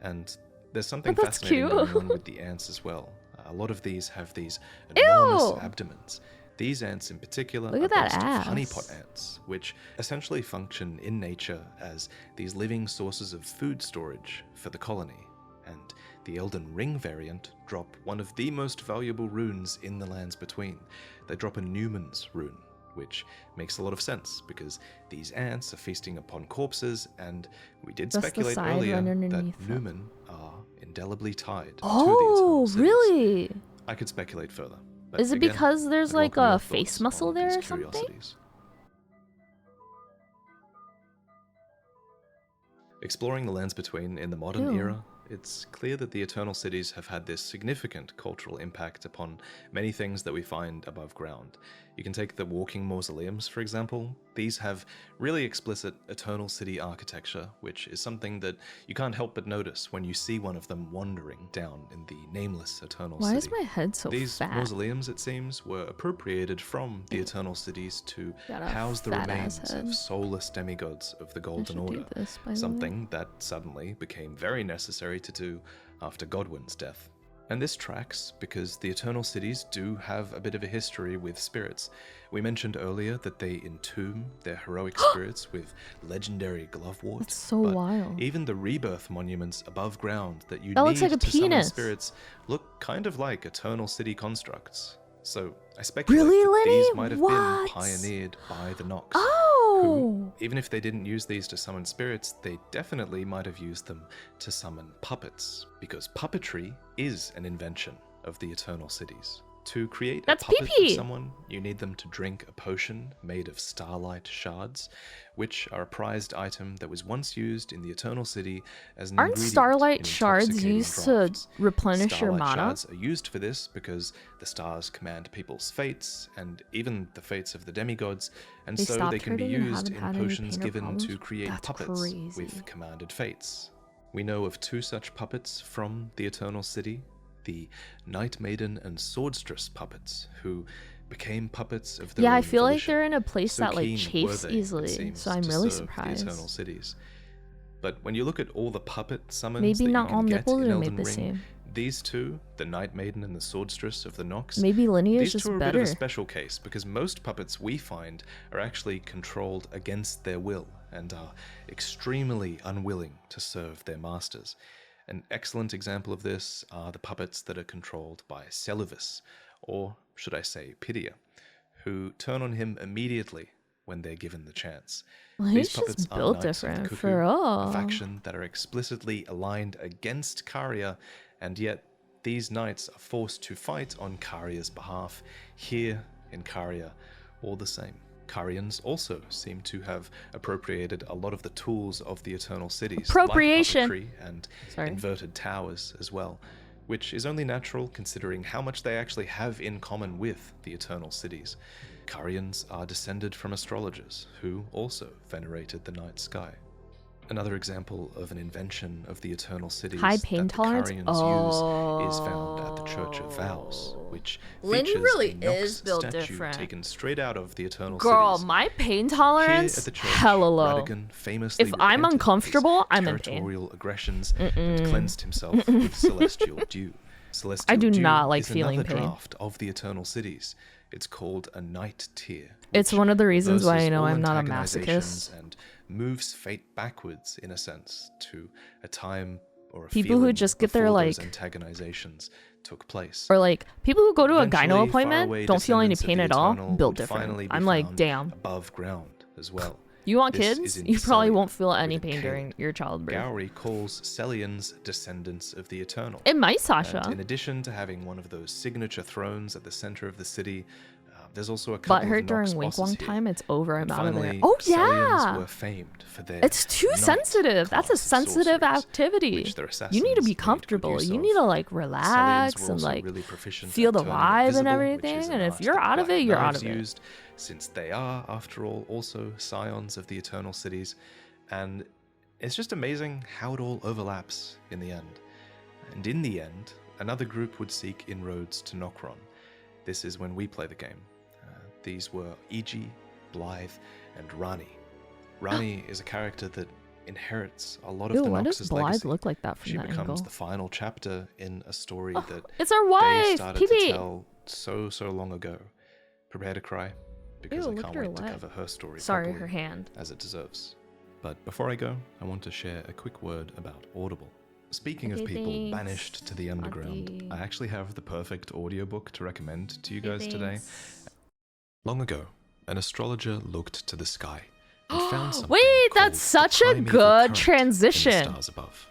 And there's something that's fascinating cute. going on with the ants as well. A lot of these have these enormous Ew. abdomens. These ants in particular Look are at that based ass. of honeypot ants, which essentially function in nature as these living sources of food storage for the colony. And the Elden Ring variant drop one of the most valuable runes in the Lands Between. They drop a Newman's rune, which makes a lot of sense because these ants are feasting upon corpses, and we did Just the speculate side earlier run that underneath them. Newman are indelibly tied to the Oh, Eternal Cities. really? I could speculate further. But Is it again, because there's, I'd like, welcome your a face thoughts muscle on there these or something? curiosities. Exploring the Lands Between in the modern Ew. era, it's clear that the Eternal Cities have had this significant cultural impact upon many things that we find above ground. You can take the walking mausoleums, for example. These have really explicit Eternal City architecture, which is something that you can't help but notice when you see one of them wandering down in the nameless Eternal City. Why is my head so These fat? mausoleums, it seems, were appropriated from the Eternal Cities to house the remains of soulless demigods of the Golden Order, something that suddenly became very necessary to do after Godwyn's death. And this tracks because the Eternal Cities do have a bit of a history with spirits. We mentioned earlier that they entomb their heroic spirits with legendary glovewort. That's so wild. Even the rebirth monuments above ground that you looks need like a to summon penis. spirits look kind of like Eternal City constructs. So I speculate Really, that Lenny? these might have been What? pioneered by the Nox. Oh! Who, even if they didn't use these to summon spirits, they definitely might have used them to summon puppets, because puppetry is an invention of the Eternal Cities. To create a puppet of someone, you need them to drink a potion made of starlight shards, which are a prized item that was once used in the Eternal City as an ingredient starlight in shards intoxicating used draughts. to replenish your Starlight mana? shards are used for this because the stars command people's fates, and even the fates of the demigods, and so they can be used in potions given to create puppets with commanded fates. We know of two such puppets from the Eternal City, the Night Maiden and Swordstress puppets, who became puppets of their own I feel like volition. they're in a place So that like keen chafes were they, it easily, seems, so I'm to really serve the surprised. Eternal Cities. But when you look at all the puppet summons Maybe that not you all can get nipples in are Elden made the Ring, same. these two, the Night Maiden and the Swordstress of the Nox, Maybe lineage these is two are a better. bit of a special case because most puppets we find are actually controlled against their will and are extremely unwilling to serve their masters. An excellent example of this are the puppets that are controlled by Celivis, or should I say Pidia, who turn on him immediately when they're given the chance. Well, These he's puppets just are built Knights of the different Cuckoo, for all. a faction that are explicitly aligned against Caria, and yet these knights are forced to fight on Caria's behalf here in Caria all the same. Carians also seem to have appropriated a lot of the tools of the Eternal Cities, Appropriation. like puppetry and inverted towers as well, which is only natural considering how much they actually have in common with the Eternal Cities. Carians are descended from astrologers, who also venerated the night sky. Another example of an invention of the Eternal Cities High pain that the tolerance? Carians use is found at the Church of Vows, which features really a Nox is built statue different. taken straight out of the Eternal Girl, Cities. my pain Here tolerance, at the church, hella low. Radigan famously If I'm repented of uncomfortable, his I'm in pain. territorial aggressions and cleansed himself with celestial dew. Celestial I do dew not like is feeling another pain. draft of the Eternal Cities. It's called a night tier. It's which one of the reasons why I reverses know all I'm not a antagonizations masochist. and moves fate backwards, in a sense, to a time or a People who feeling just get their, before like- those antagonizations took place. Or like people who go to a Eventually, gyno appointment faraway don't feel any descendants of pain the at all. Eternal Built would different. finally be I'm like, found damn. above ground as well. You want This kids? is in You probably Celia won't feel any with a pain K. during your childbirth. Gowry calls Celians descendants of the Eternal. It might, Sasha. And in addition to having one of those signature thrones at the center of the city, there's also a couple But hurt of during Nox wink bosses wong here. time, it's over. And I'm out of there. finally, Oh Celians yeah. were famed for their It's too knight sensitive. That's a class sensitive sorceries, activity. which their You need to assassins be made good comfortable. use You of. need to like Celians relax were and also like really proficient feel at the turning vibe and invisible, which everything. is an And if art you're that out of Black it, you're out Knights of it. used, since they are, after all, also scions of the Eternal Cities. And it's just amazing how it all overlaps in the end. And in the end, another group would seek inroads to Nokron. This is when we play the game. These were Iji, Blythe, and Rani. Rani is a character that inherits a lot of Ew, the why does Nox's Blythe legacy. look like that from She that becomes angle? the final chapter in a story that It's our they wife! started Pee-pee! to tell so long ago. Prepare to cry, because Ew, I look can't at her wait to leg. cover her story Sorry, properly, her hand. as it deserves. But before I go, I want to share a quick word about Audible. Speaking of Okay, people thanks, banished to the underground, Auntie. I actually have the perfect audiobook to recommend to you Okay, guys today. thanks. Long ago, an astrologer looked to the sky and found something Wait, called that's the such a primeval good current in the transition. stars above.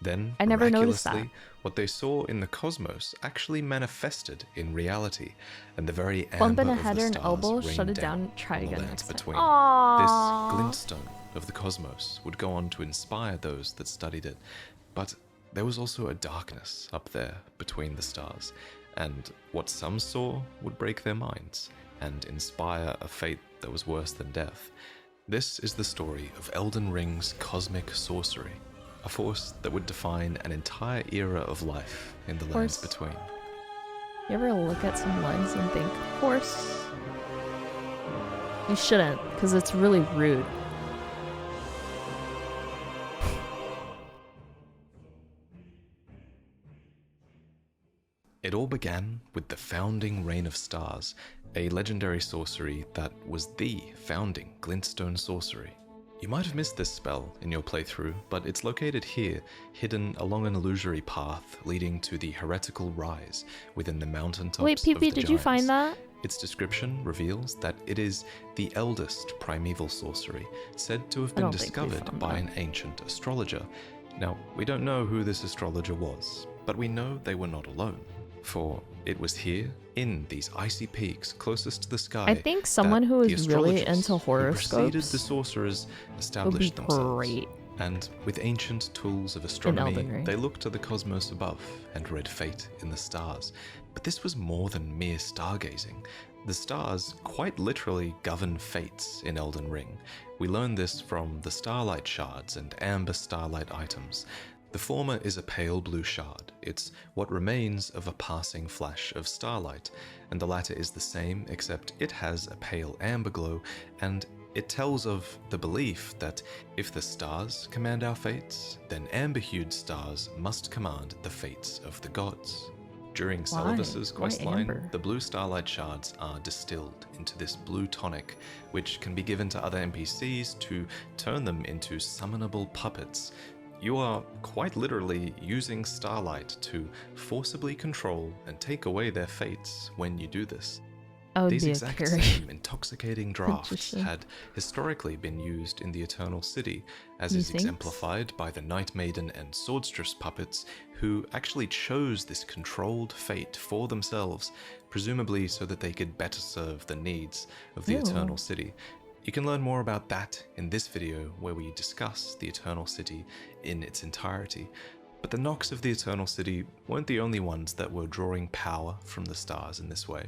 Then, I never noticed that. miraculously, what they saw in the cosmos actually manifested in reality, and the very Bump amber in a of the header and stars elbow, rained shut it down down, try on the again lands next time. between. Aww. This glintstone of the cosmos would go on to inspire those that studied it, but there was also a darkness up there between the stars, and what some saw would break their minds. and inspire a fate that was worse than death. This is the story of Elden Ring's cosmic sorcery, a force that would define an entire era of life in the lands between. You ever look at some legs and think, horse? You shouldn't, because it's really rude. It all began with the founding Reign of Stars, a legendary sorcery that was the founding glintstone sorcery. You might have missed this spell in your playthrough, but it's located here, hidden along an illusory path leading to the heretical rise within the mountaintops Wait, of the PP, did you find that? Its description reveals that it is the eldest primeval sorcery, said to have been discovered by an ancient astrologer. Now, we don't know who this astrologer was, but we know they were not alone. For it was here, in these icy peaks closest to the sky, I think someone who is really into horoscopes the sorcerers established themselves. And with ancient tools of astronomy, they looked to the cosmos above and read fate in the stars. But this was more than mere stargazing. The stars quite literally govern fates in Elden Ring. We learn this from the starlight shards and amber starlight items. The former is a pale blue shard. It's what remains of a passing flash of starlight, and the latter is the same, except it has a pale amber glow, and it tells of the belief that if the stars command our fates, then amber-hued stars must command the fates of the gods. During Celavis's questline, the blue starlight shards are distilled into this blue tonic, which can be given to other NPCs to turn them into summonable puppets. You are quite literally using starlight to forcibly control and take away their fates when you do this. These exact same intoxicating drafts had historically been used in the Eternal City, as is exemplified by the Night Maiden and Swordstress puppets, who actually chose this controlled fate for themselves, presumably so that they could better serve the needs of the Eternal City. You can learn more about that in this video, where we discuss the Eternal City in its entirety. But the Nox of the Eternal City weren't the only ones that were drawing power from the stars in this way.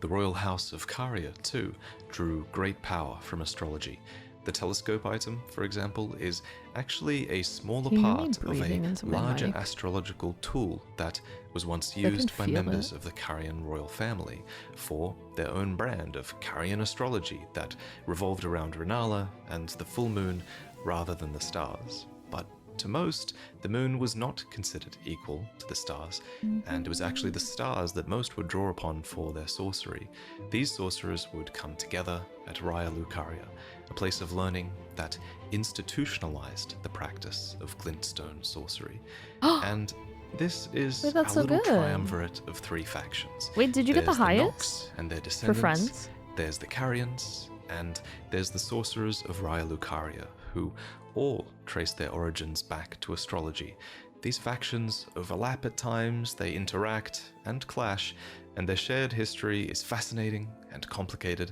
The royal house of Caria, too, drew great power from astrology. The telescope item, for example, is actually a smaller part of a larger astrological tool that was once used by members of the Carian royal family for their own brand of Carian astrology that revolved around Renala and the full moon rather than the stars. But to most, the moon was not considered equal to the stars, and it was actually the stars that most would draw upon for their sorcery. These sorcerers would come together at Raya Lucaria, a place of learning that institutionalized the practice of glintstone sorcery. And this is a little triumvirate of three factions. Wait, did you get the highest? Nox and their descendants, for friends? There's the Carians, and there's the sorcerers of Raya Lucaria, who all trace their origins back to astrology. These factions overlap at times, they interact and clash, and their shared history is fascinating and complicated,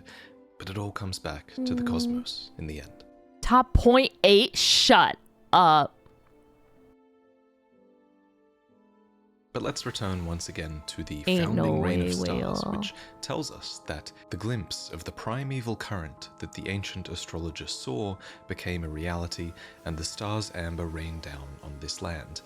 but it all comes back to the cosmos in the end. Top 0.8? Shut up. But let's return once again to the founding Reign of Stars, which tells us that the glimpse of the primeval current that the ancient astrologer saw became a reality, and the stars amber rained down on this land.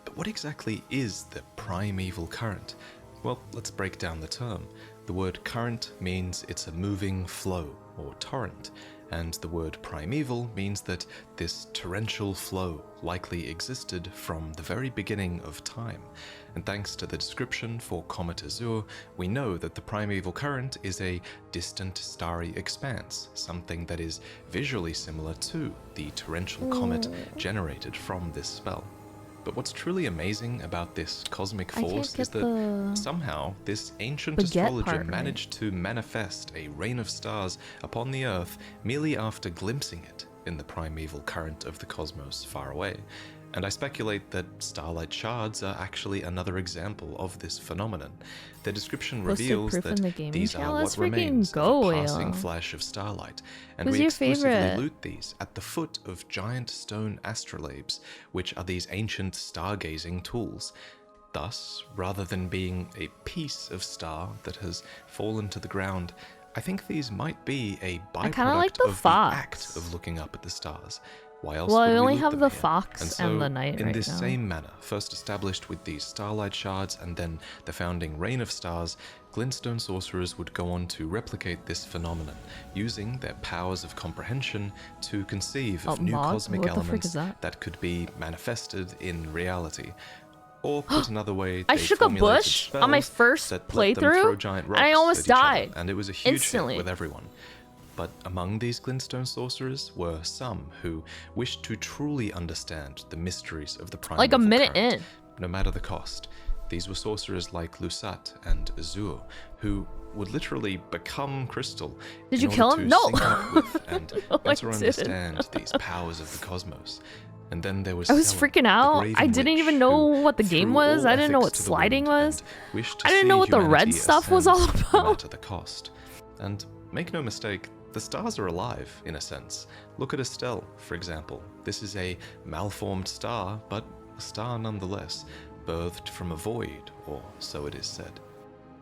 But what exactly is the primeval current? Well, let's break down the term. The word current means it's a moving flow, or torrent, and the word primeval means that this torrential flow likely existed from the very beginning of time. And thanks to the description for Comet Azure, we know that the primeval current is a distant starry expanse, something that is visually similar to the torrential comet generated from this spell. But what's truly amazing about this cosmic force is that somehow this ancient astrologer managed to manifest a rain of stars upon the earth merely after glimpsing it in the primeval current of the cosmos far away. And I speculate that starlight shards are actually another example of this phenomenon. Their description reveals that these are what remains of a passing flash of starlight, and we exclusively loot these at the foot of giant stone astrolabes, which are these ancient stargazing tools. Thus, rather than being a piece of star that has fallen to the ground, I think these might be a I kind of like byproduct the of fox. the act of looking up at the stars. Why else Well, would I we only loot have them the here? fox And and so, the knight in right this now. same manner, first established with these starlight shards and then the founding Reign of Stars, glintstone sorcerers would go on to replicate this phenomenon, using their powers of comprehension to conceive of new Mog? cosmic What the frick elements is that? could be manifested in reality. Or put another way, I they shook a formulated bush on my spells first that let them throw playthrough, giant and I rocks almost at each other, died and it was a huge instantly. hit with everyone. But among these glintstone sorcerers were some who wished to truly understand the mysteries of the primeval Like a minute current, in. no matter the cost. These were sorcerers like Lusat and Azur, who would literally become crystal Did in you order kill to him? No. sync up with and No, I better didn't. understand these powers of the cosmos. And then there was I was Selen, freaking the out. Graven I didn't Witch, even know who what the game threw was. all I didn't know ethics what to the sliding wind was. and wished to I didn't see know what the red humanity stuff was all ascend, about. no matter the cost. And make no mistake, the stars are alive, in a sense. Look at Estelle, for example. This is a malformed star, but a star nonetheless, birthed from a void, or so it is said.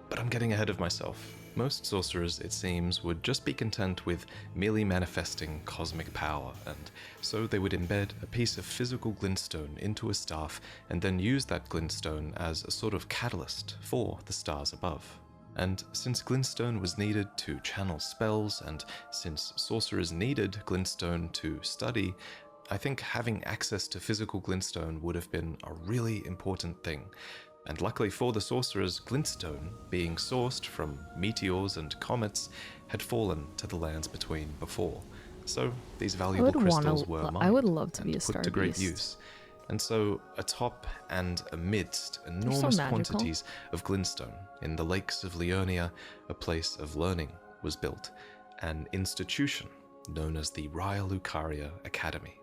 But I'm getting ahead of myself. Most sorcerers, it seems, would just be content with merely manifesting cosmic power, and so they would embed a piece of physical glintstone into a staff and then use that glintstone as a sort of catalyst for the stars above. And since glintstone was needed to channel spells, and since sorcerers needed glintstone to study, I think having access to physical glintstone would have been a really important thing. And luckily for the sorcerers, glintstone, being sourced from meteors and comets, had fallen to the lands between before. So these valuable crystals were mined I would love to be a and star put to great beast. use. And so, atop and amidst enormous magical. quantities of glintstone, in the lakes of Leonia, a place of learning was built, an institution known as the Raya Lucaria Academy.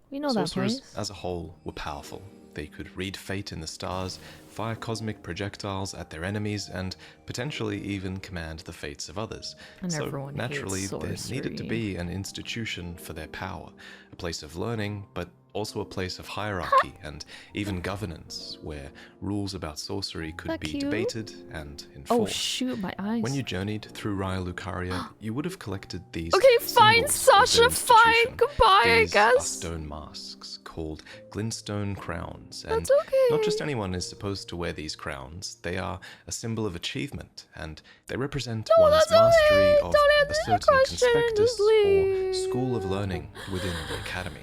We know that Sorcerers, place. as a whole, were powerful. They could read fate in the stars, fire cosmic projectiles at their enemies, and potentially even command the fates of others. And So, everyone hates naturally, there needed to sorcery. be an institution for their power, a place of learning, but also a place of hierarchy and even governance, where rules about sorcery could That be cute? debated and Oh enforced. shoot, my eyes. When you journeyed through Raya Lucaria, you would have collected these Okay, fine, symbols of Sasha, their fine. institution. Goodbye, I These are guess. stone masks called glintstone crowns, and That's okay. not just anyone is supposed to wear these crowns. They are a symbol of achievement, and they represent one's that's mastery okay. of Don't a answer the certain question, conspectus just or leave. school of learning within the academy.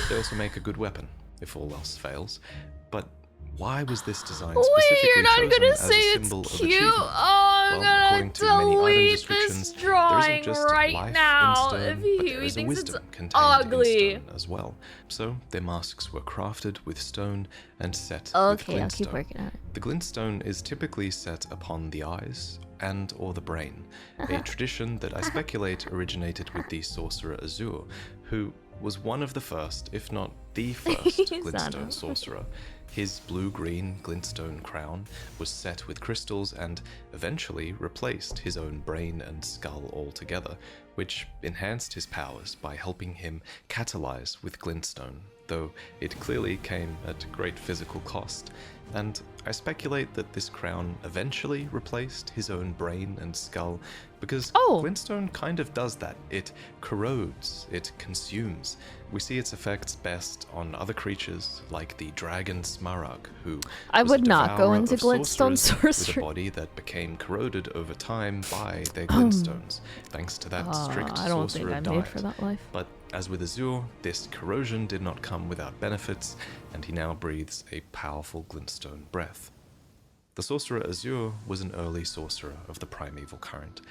They also make a good weapon, if all else fails. But why was this design Wait, specifically you're not chosen gonna as say a it's symbol of cute? achievement? Oh, I'm Well, according to many gonna item delete descriptions, this there drawing isn't just right life now in stone, if but he there is a thinks it's wisdom contained ugly. in stone as well. So their masks were crafted with stone and set with Okay, I'll keep glintstone. working on it. The glintstone is typically set upon the eyes and or the brain, a tradition that I speculate originated with the sorcerer Azur, who was one of the first, if not the first, glintstone sorcerer. His blue-green glintstone crown was set with crystals and eventually replaced his own brain and skull altogether, which enhanced his powers by helping him catalyze with glintstone, though it clearly came at great physical cost. And I speculate that this crown eventually replaced his own brain and skull, because glintstone kind of does that. It corrodes, it consumes. We see its effects best on other creatures, like the dragon Smaragd, who I was a would not go devourer into of glintstone sorcerers sorcery. with a body that became corroded over time by their glintstones, thanks to that strict I don't think sorcerer I'm diet. made for that life. But as with Azur, this corrosion did not come without benefits, and he now breathes a powerful glintstone breath. The sorcerer Azur was an early sorcerer of the primeval current,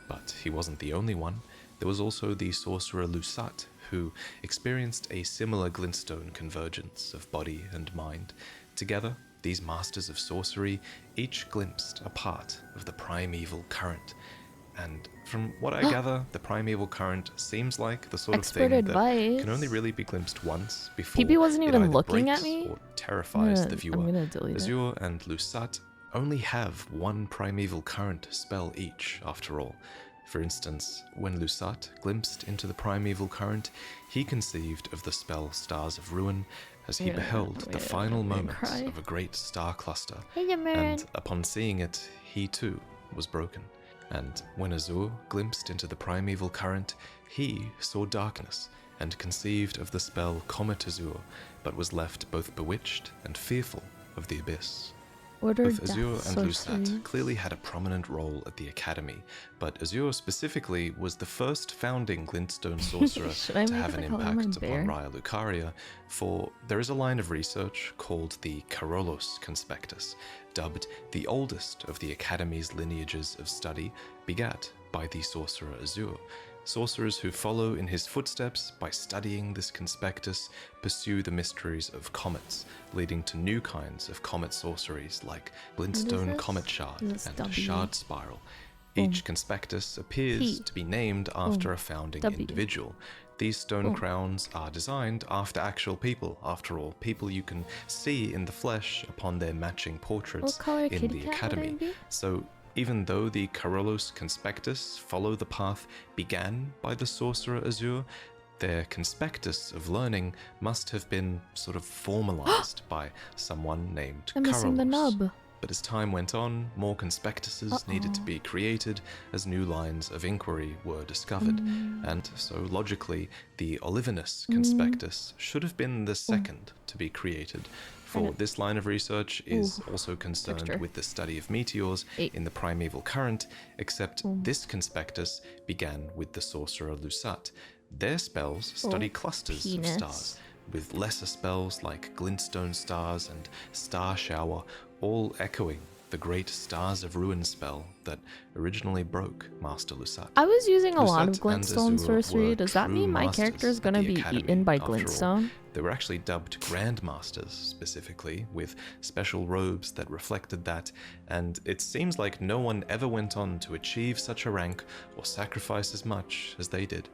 but he wasn't the only one. There was also the sorcerer Lusat, who experienced a similar glintstone convergence of body and mind. Together, these masters of sorcery each glimpsed a part of the primeval current. And from what I gather, the primeval current seems like the sort of Expert thing advice. that can only really be glimpsed once before PP wasn't it even either looking at breaks me? or terrifies the I'm viewer. gonna delete it. Azur and Lusat only have one primeval current spell each, after all. For instance, when Lusat glimpsed into the primeval current, he conceived of the spell Stars of Ruin as he beheld the final moments of a great star cluster. Hey, man. And upon seeing it, he too was broken. And when Azur glimpsed into the primeval current, he saw darkness and conceived of the spell Comet Azur, but was left both bewitched and fearful of the abyss. Both Azur and Lusat clearly had a prominent role at the Academy, but Azur specifically was the first founding glintstone sorcerer to have an impact upon Raya Lucaria, for there is a line of research called the Carolus Conspectus, dubbed the oldest of the Academy's lineages of study, begat by the sorcerer Azur. Sorcerers who follow in his footsteps by studying this conspectus pursue the mysteries of comets, leading to new kinds of comet sorceries like glintstone comet shard and shard spiral. Each conspectus appears to be named after a founding individual. These stone crowns are designed after actual people, after all, people you can see in the flesh upon their matching portraits in the Academy. So even though the Carolus Conspectus follow the path began by the sorcerer Azur, their conspectus of learning must have been sort of formalized by someone named Carolus. But as time went on, more conspectuses needed to be created as new lines of inquiry were discovered. And so logically, the Olivinus Conspectus should have been the second to be created, for this line of research is also concerned with the study of meteors in the primeval current, except this conspectus began with the sorcerer Lusat. Their spells study clusters of stars, with lesser spells like glintstone stars and star shower, all echoing the great Stars of Ruin spell that originally broke Master Lusat. I was using a lot of glintstone sorcery. Does that mean my character is going to be eaten by glintstone? They were actually dubbed Grandmasters specifically, with special robes that reflected that, and it seems like no one ever went on to achieve such a rank or sacrifice as much as they did.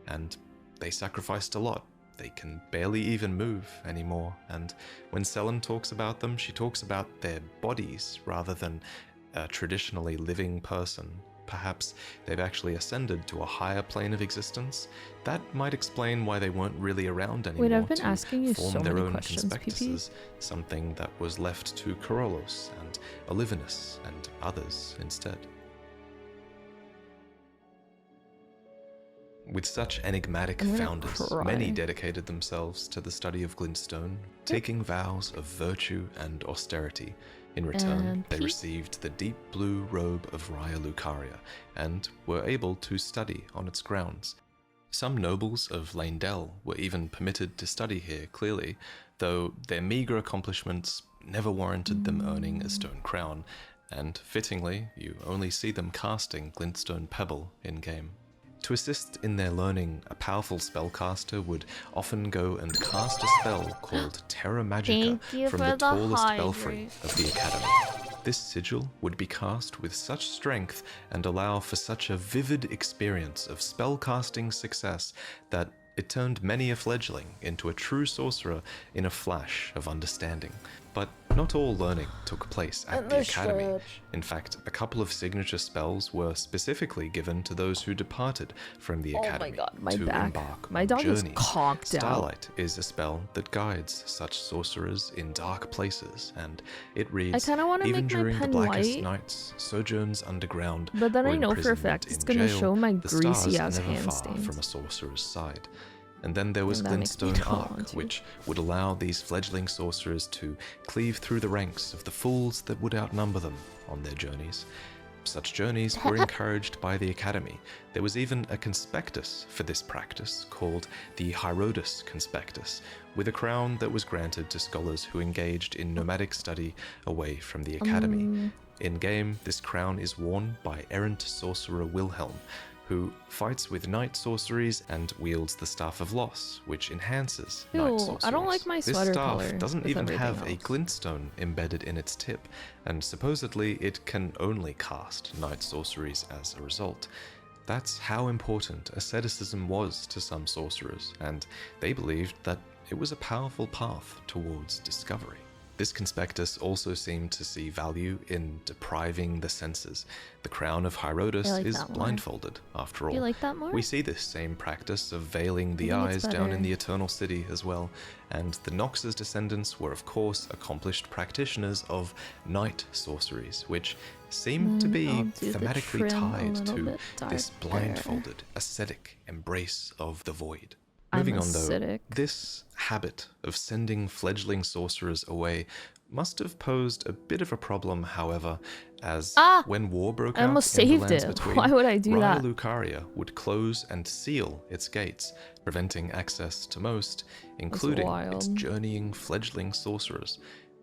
And they sacrificed a lot. They can barely even move anymore, and when Selen talks about them, she talks about their bodies rather than a traditionally living person. Perhaps they've actually ascended to a higher plane of existence. That might explain why they weren't really around anymore. Wait, I've been asking you form so their many own questions, conspectuses, something that was left to Carolus and Olivinus and others instead. With such enigmatic founders, many dedicated themselves to the study of glintstone, taking vows of virtue and austerity. In return, they received the deep blue robe of Raya Lucaria, and were able to study on its grounds. Some nobles of Leyndell were even permitted to study here clearly, though their meagre accomplishments never warranted them earning a stone crown, and fittingly, you only see them casting glintstone pebble in-game. To assist in their learning, a powerful spellcaster would often go and cast a spell called Terra Magica from the tallest belfry of the Academy. This sigil would be cast with such strength and allow for such a vivid experience of spellcasting success that it turned many a fledgling into a true sorcerer in a flash of understanding. But not all learning took place at the Academy. In fact, a couple of signature spells were specifically given to those who departed from the Academy to embark on journeys. Starlight is a spell that guides such sorcerers in dark places, and it reads, even during the blackest nights, sojourns underground, but then or I know for a fact it's going to show my greasy ass hand stains from a sorcerer's side. And then there was Glintstone Arc, which would allow these fledgling sorcerers to cleave through the ranks of the fools that would outnumber them on their journeys. Such journeys were encouraged by the Academy. There was even a conspectus for this practice called the Hierodus Conspectus, with a crown that was granted to scholars who engaged in nomadic study away from the Academy. In-game, this crown is worn by errant sorcerer Wilhelm, who fights with night sorceries and wields the Staff of Loss, which enhances night sorceries. I don't like my sweater color. This staff doesn't even have a glintstone embedded in its tip, and supposedly it can only cast night sorceries as a result. That's how important asceticism was to some sorcerers, and they believed that it was a powerful path towards discovery. This conspectus also seemed to see value in depriving the senses. The crown of Herodotus is blindfolded, after all. You like that more? We see this same practice of veiling the I think eyes it's down in better. the Eternal City as well, and the Nox's descendants were of course accomplished practitioners of night sorceries, which seem to be I'll do the thematically trim a tied little to bit this darker. blindfolded, ascetic embrace of the void. I'm Moving on though, acidic. this habit of sending fledgling sorcerers away must have posed a bit of a problem, however, as when war broke I out almost in the saved lands it. between, Why would I do that? Raya Lucaria would close and seal its gates, preventing access to most, including its wild. journeying fledgling sorcerers.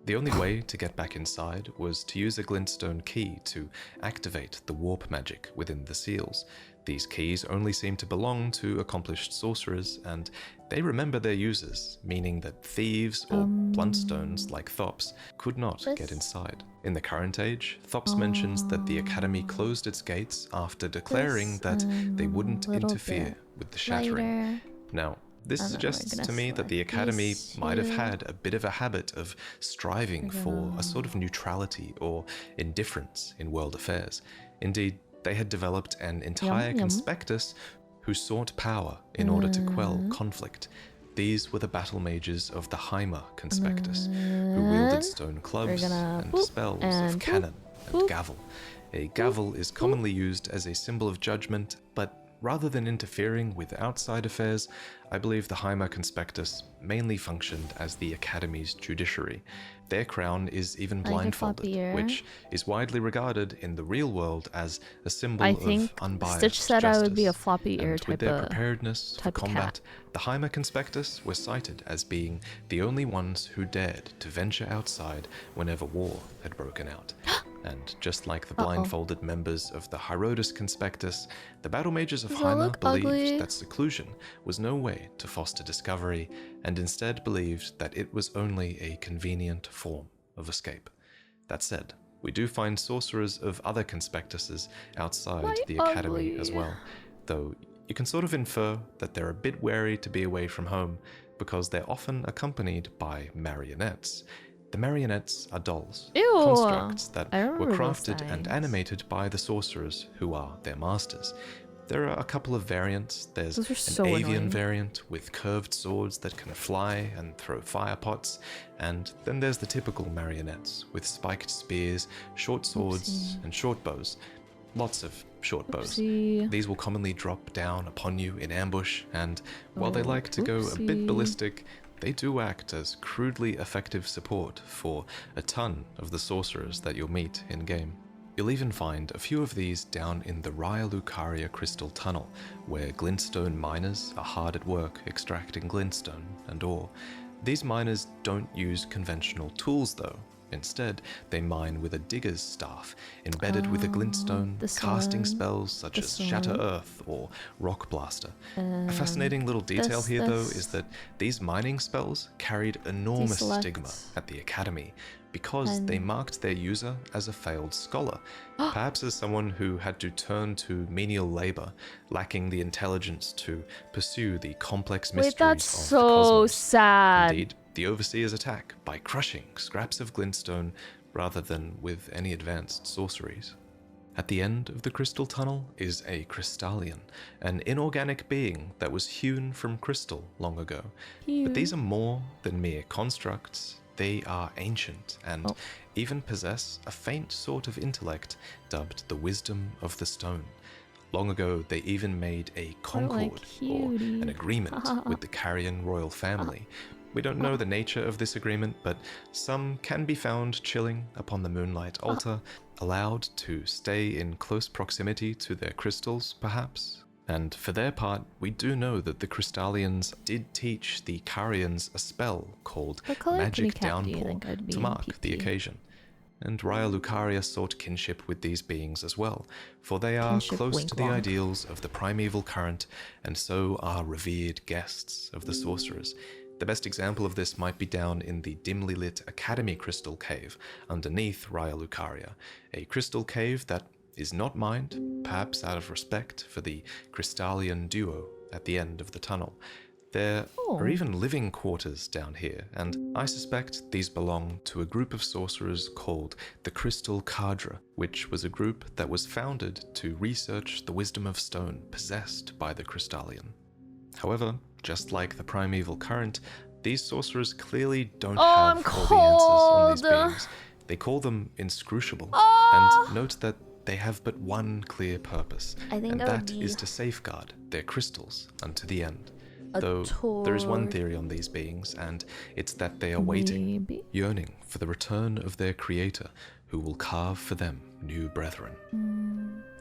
The only way to get back inside was to use a glintstone key to activate the warp magic within the seals. These keys only seem to belong to accomplished sorcerers, and they remember their users, meaning that thieves or bluntstones like Thops could not get inside. In the current age, Thops mentions that the Academy closed its gates after declaring that they wouldn't interfere with the shattering. Now, this And then we're suggests gonna to me that the select Academy these might have two. had a bit of a habit of striving for a sort of neutrality or indifference in world affairs. Indeed, they had developed an entire yum. conspectus who sought power in order to quell conflict. These were the battle mages of the Heimer conspectus, who wielded stone clubs gonna and boop spells and of boop, cannon and boop. gavel. A gavel is commonly used as a symbol of judgment, but rather than interfering with outside affairs, I believe the Heimer conspectus mainly functioned as the Academy's judiciary. Their crown is even I like a blindfolded, floppy ear. which is widely regarded in the real world as a symbol I of think unbiased Stitch said I would be a justice. floppy ear And type with their of preparedness for type of combat, cat. the Heimer conspectus were cited as being the only ones who dared to venture outside whenever war had broken out. And just like the blindfolded members of the Herodotus conspectus, the battle mages of Does that Heimer look believed ugly? that seclusion was no way to foster discovery, and instead believed that it was only a convenient form of escape. That said, we do find sorcerers of other conspectuses outside Why the Academy ugly? as well, though you can sort of infer that they're a bit wary to be away from home because they're often accompanied by marionettes. The marionettes are dolls, Ew, constructs that I were remember those crafted and things. animated by the sorcerers who are their masters. There are a couple of variants. There's Those are an so avian annoying. variant with curved swords that can fly and throw fire pots, and then there's the typical marionettes with spiked spears, short swords, and short bows. Lots of short bows. Oopsie. These will commonly drop down upon you in ambush, and while they like to go a bit oopsie. ballistic, they do act as crudely effective support for a ton of the sorcerers that you'll meet in-game. You'll even find a few of these down in the Raya Lucaria crystal tunnel, where glintstone miners are hard at work extracting glintstone and ore. These miners don't use conventional tools though. Instead, they mine with a digger's staff, embedded with a glintstone, this casting one, spells such as this Shatter one. Earth or Rock Blaster. A fascinating little detail this, here though this. is that these mining spells carried enormous Deselect. stigma at the Academy, because they marked their user as a failed scholar, perhaps as someone who had to turn to menial labor, lacking the intelligence to pursue the complex mysteries Wait, that's of the so cosmos. sad. Indeed, the Overseer's attack by crushing scraps of glintstone rather than with any advanced sorceries. At the end of the crystal tunnel is a crystallian, an inorganic being that was hewn from crystal long ago. But these are more than mere constructs. They are ancient and even possess a faint sort of intellect dubbed the wisdom of the stone. Long ago, they even made a concord or an agreement with the Carian royal family. We don't know the nature of this agreement, but some can be found chilling upon the moonlight altar, allowed to stay in close proximity to their crystals, perhaps. And for their part, we do know that the Crystallians did teach the Carians a spell called What color Magic kneecap do you Downpour think I'd be to in mark the PT? occasion. And Raya Lucaria sought kinship with these beings as well, for they are Kinship close wink to the wonk. ideals of the primeval current, and so are revered guests of the sorcerers. The best example of this might be down in the dimly lit Academy Crystal Cave underneath Raya Lucaria, a crystal cave that is not mined, perhaps out of respect for the Crystallian duo at the end of the tunnel. There are even living quarters down here, and I suspect these belong to a group of sorcerers called the Crystal Cadre, which was a group that was founded to research the wisdom of stone possessed by the Crystallian. However, just like the primeval current, these sorcerers clearly don't have all the answers on these beings. They call them inscrutable, and note that they have but one clear purpose, and that is to safeguard their crystals unto the end. Though there is one theory on these beings, and it's that they are waiting, yearning for the return of their creator, who will carve for them new brethren.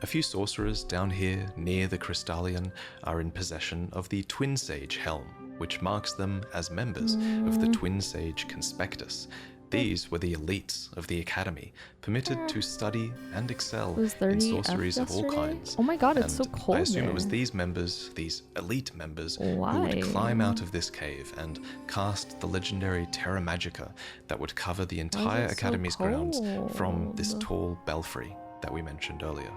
A few sorcerers down here near the Crystallian are in possession of the Twin Sage Helm, which marks them as members of the Twin Sage Conspectus. These were the elites of the academy, permitted to study and excel in sorceries of all kinds. Oh my god, it's so cold I assume there. it was these members, these elite members, who would climb out of this cave and cast the legendary Terra Magica that would cover the entire academy's grounds from this tall belfry that we mentioned earlier.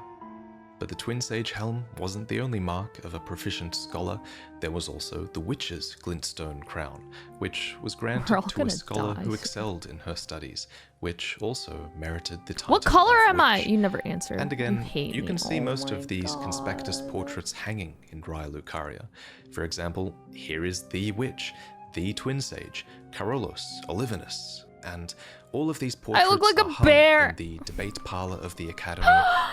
But the Twin Sage Helm wasn't the only mark of a proficient scholar. There was also the Witch's Glintstone Crown, which was granted to a scholar who excelled in her studies, which also merited the title. What color of am I? witch. You never answered. And again, you can see Oh most my of these God. Conspectus portraits hanging in Raya Lucaria. For example, here is the Witch, the Twin Sage, Carolus, Olivinus, and all of these portraits look like a are hung bear. in the debate parlor of the academy,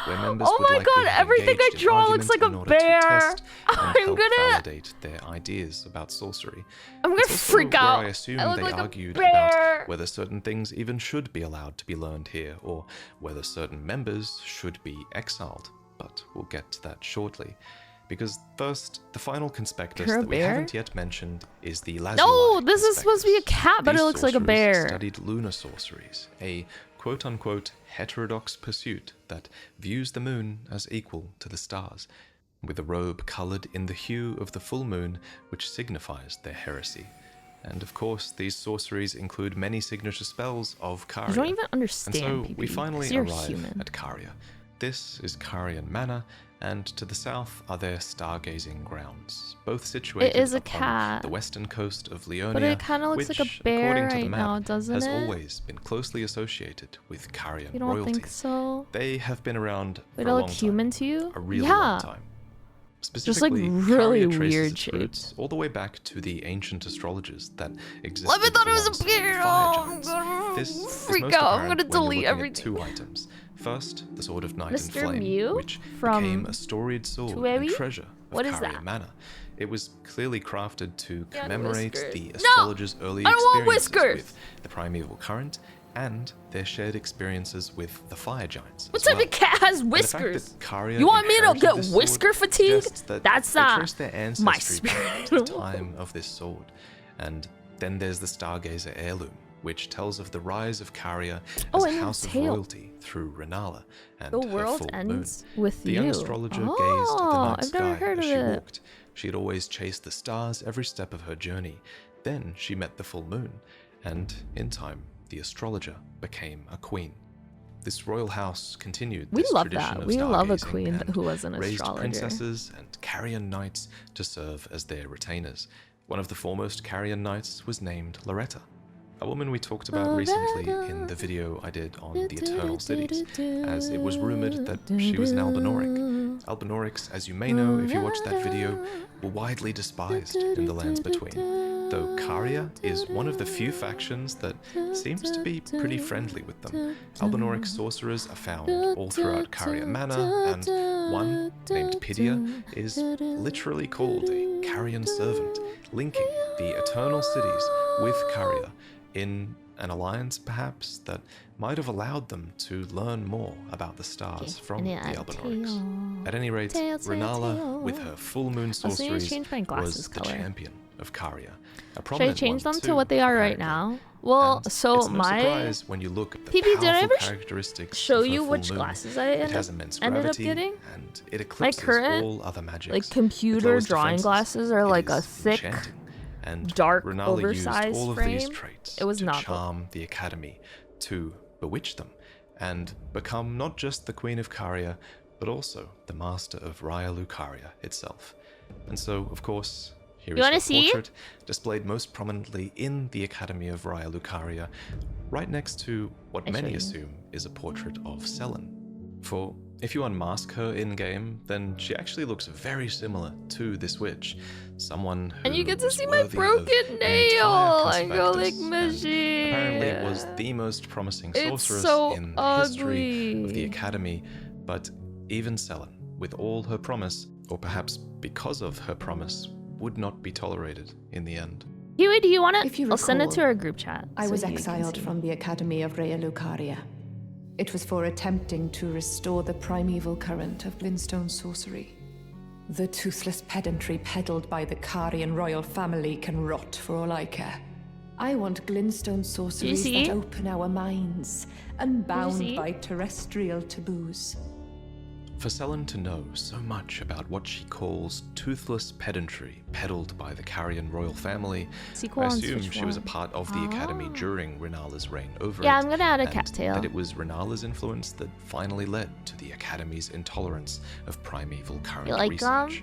where members Oh would my likely God, have everything I engaged in draw looks argument like a in order bear. to test and I'm help gonna- validate their ideas about sorcery. I'm gonna It's also freak where out. I assume I look they like a argued bear. about whether certain things even should be allowed to be learned here, or whether certain members should be exiled. But we'll get to that shortly. Because first, the final conspectus You're a that we bear? haven't yet mentioned is the Lazuli No, this is supposed to be a Conspectus. cat, but These it looks like a sorcerers bear. Studied lunar sorceries, a quote-unquote heterodox pursuit that views the moon as equal to the stars, with a robe coloured in the hue of the full moon, which signifies their heresy. And of course, these sorceries include many signature spells of Caria. You don't even understand, And so we PP, finally 'cause you're arrive human. at Caria. This is Carian Manor, and to the south are their stargazing grounds, both situated is a upon cat. the western coast of Leonia, But it kinda looks which, like a bear according to the right map, now, doesn't has it? always been closely associated with Carian You don't royalty. think so? They have been around Wait, for I a look long human time, to you? a really Yeah. long time. Just, like, Specifically, really Caria traces weird its shaped. roots all the way back to the ancient astrologers that existed. Let me thought it was a alongside bear. fire Oh, giants. I'm gonna This is freak most out. I'm apparent gonna when you're delete looking at everything. two items. First, the Sword of Night Mr. and Flame, Mew which from became a storied sword Tueri? and treasure of What is Caria that? Manor. It was clearly crafted to Yeah, commemorate whiskers. the No! astrologers' early I don't want experiences whiskers! with the primeval current and their shared experiences with the fire giants. What as type well. of cat has And the fact whiskers? that Caria You want me to inherited get this sword whisker fatigue? suggests that That's they not trace their my ancestry back spirit. to the time of this sword. And then there's the Stargazer heirloom, which tells of the rise of Caria as Oh, a and the house of tail. royalty through Renala and The her world full ends moon. with The you. young astrologer gazed at the Oh, night I've sky never heard as of she it. walked. She had always chased the stars every step of her journey. Then she met the full moon, and in time, the astrologer became a queen. This royal house continued We this love tradition that. of We love a stargazing queen and who was an raised astrologer. princesses and Carian knights to serve as their retainers. One of the foremost Carian knights was named Loretta, a woman we talked about recently in the video I did on the Eternal Cities, as it was rumored that she was an Albinoric. Albinorics, as you may know if you watched that video, were widely despised in the lands between, though Caria is one of the few factions that seems to be pretty friendly with them. Albinoric sorcerers are found all throughout Caria Manor, and one, named Pidia, is literally called a Carian servant, linking the Eternal Cities with Caria in an alliance, perhaps, that might have allowed them to learn more about the stars from the Albinorics. At any rate, Renala, with her full moon Also, need to sorceries, change my glasses was the color. champion of Caria. A Should I prominent change one, them too, to what they are right apparently. now? Well, And so it's no my surprise when you look at the PP, did I powerful ever characteristics show of her you full which moon. glasses I It has immense ended up gravity, getting? and it My eclipses current all other magics. like It computer lowers drawing defenses. glasses are It like a is thick, enchanting. And dark, Renala used oversized all of these frame. traits It was to not charm the academy, to bewitch them, and become not just the Queen of Caria, but also the master of Raya Lucaria itself. And so, of course, Here You is wanna her see? portrait, displayed most prominently in the Academy of Raya Lucaria, right next to what many assume is a portrait of Selen. For if you unmask her in-game, then she actually looks very similar to this witch, someone who And you get to was see my worthy broken of an nail. entire I go like Conspectus, and mushy. apparently was the most promising It's sorceress so in the history of the ugly. Academy, but even Selen, with all her promise, or perhaps because of her promise, would not be tolerated in the end. Huey, do you want If it? you I'll send it recall, to our group chat. I so was Huey can exiled see. from the Academy of Raya Lucaria. It was for attempting to restore the primeval current of Glintstone sorcery. The toothless pedantry peddled by the Carian royal family can rot for all I care. I want Glintstone sorceries see? that open our minds, unbound see? by terrestrial taboos. For Selen to know so much about what she calls toothless pedantry peddled by the Carian royal family, Sequel I on assume Switch she was a 1. part of the Academy during Renala's reign over Yeah, it, I'm gonna add a and cattail. that it was Renala's influence that finally led to the Academy's intolerance of primeval current You like research.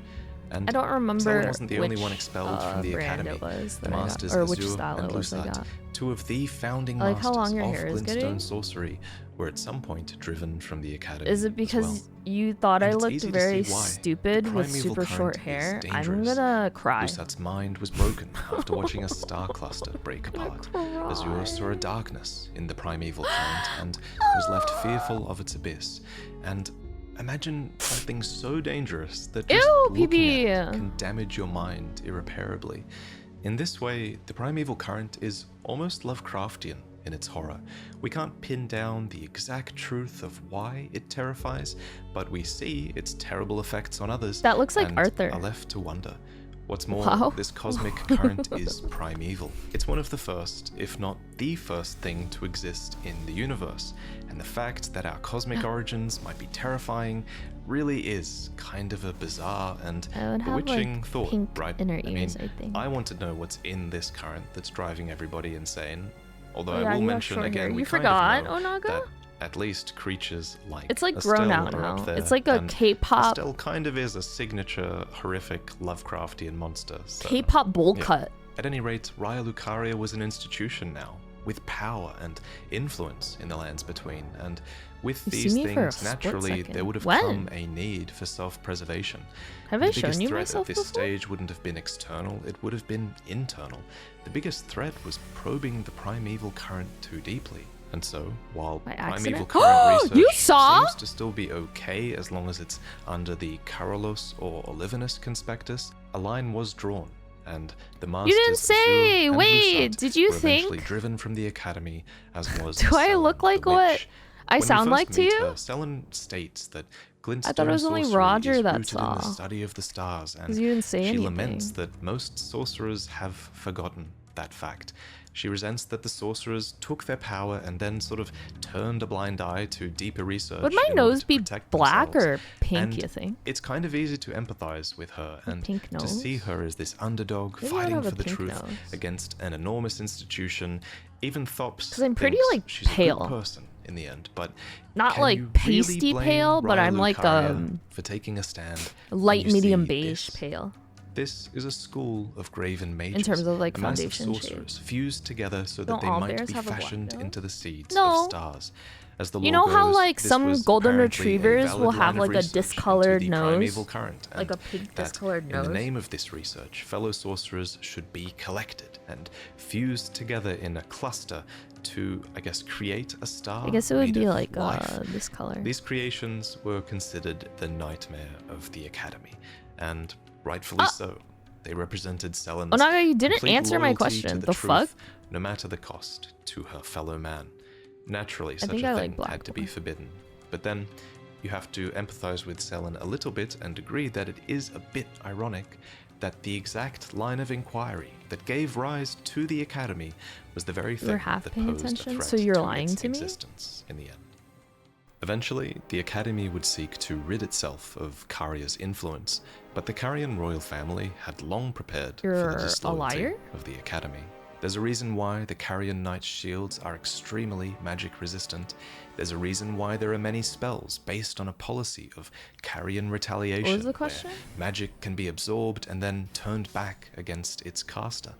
And I don't remember Selen wasn't the only which, one expelled from the brand Academy. it was The that I got, Masters or which Azure style and it was I Lusat, got. two of the founding I like how masters long your of hair is Glintstone getting. sorcery, were at some point driven from the Academy. Is it as because well. you thought And I it's looked easy to very see why. stupid The with primeval super short current is hair? I'm dangerous. gonna cry. Lusat's mind was broken after watching a star cluster break apart. Azure saw a darkness in the primeval current and was left fearful of its abyss. And imagine something so dangerous that just Ew, looking pee-pee. at it can damage your mind irreparably. In this way, the primeval current is almost Lovecraftian in its horror. We can't pin down the exact truth of why it terrifies, but we see its terrible effects on others. That looks like and Arthur. are left to wonder. What's more, Wow. this cosmic current is primeval. It's one of the first, if not the first thing to exist in the universe. And the fact that our cosmic origins might be terrifying really is kind of a bizarre and I would have, bewitching like, thought, pink right? inner I mean, ears, I think. I want to know what's in this current that's driving everybody insane. Although Oh, yeah, I will you have mention short again, hair. we You kind forgot, of know Onaga? that at least creatures like It's like Estelle grown out are up now. there, It's like a and K-pop Estelle kind of is a signature horrific Lovecraftian monster. So, K-pop bowl yeah. cut. At any rate, Raya Lucaria was an institution now, with power and influence in the lands between, and with You see these me for a things, split naturally, second. there would have When? come a need for self-preservation. Have the I biggest shown you threat myself at this before? stage wouldn't have been external, it would have been internal. The biggest threat was probing the primeval current too deeply. And so, while By primeval accident? current research You saw? seems to still be okay as long as it's under the Carolus or Olivinus Conspectus, a line was drawn, and the masters didn't say! Azure and wait, Lusat did you were eventually think? driven from the academy, as was Do I Selen look like the what witch. I When we sound first like to meet you? her, Selen states that Glintstone I thought it was only sorcery Roger is that rooted in the saw. study of the stars, and 'Cause you didn't say she anything. laments that most sorcerers have forgotten that fact. She resents that the sorcerers took their power and then sort of turned a blind eye to deeper research. Would my in order nose to be protect black themselves. or pink, And you think? it's kind of easy to empathize with her and pink to see nose? her as this underdog Maybe I would fighting have a for the pink truth nose. against an enormous institution. Even Thops 'Cause I'm pretty, thinks like, she's a pale. good person in the end, but Not, can like, you really pasty blame pale, but Raya I'm, like, Lucaria for taking a stand when Light, you medium, see beige this? pale. This is a school of graven mages. terms of, like, a mass of foundation sorcerers fused together so that Don't they all might bears be have a black fashioned bill? into the seeds No. of stars. As the You law know how, goes, like, this some was golden apparently a retrievers valid will line have, of like, a research into discolored the nose? primeval current, Like and a pink that discolored in nose? the name of this research, fellow sorcerers should be collected and fused together in a cluster to, I guess, create a star. I guess it would made be of like life. this color. These creations were considered the nightmare of the Academy, and rightfully so. They represented Selen's Onaga, you didn't complete answer my loyalty to question. the The truth, fuck? no matter the cost to her fellow man. Naturally, I such think a I thing like black had to be more. forbidden. But then, you have to empathize with Selen a little bit and agree that it is a bit ironic that the exact line of inquiry that gave rise to the Academy was the very You were thing half that paying posed a attention, threat so you're to lying its to me? existence in the end. Eventually, the Academy would seek to rid itself of Caria's influence, but the Carian royal family had long prepared for You're the a disloyalty liar? of the Academy. There's a reason why the Carrion Knight's shields are extremely magic resistant. There's a reason why there are many spells based on a policy of Carrion retaliation, What was the question? where magic can be absorbed and then turned back against its caster.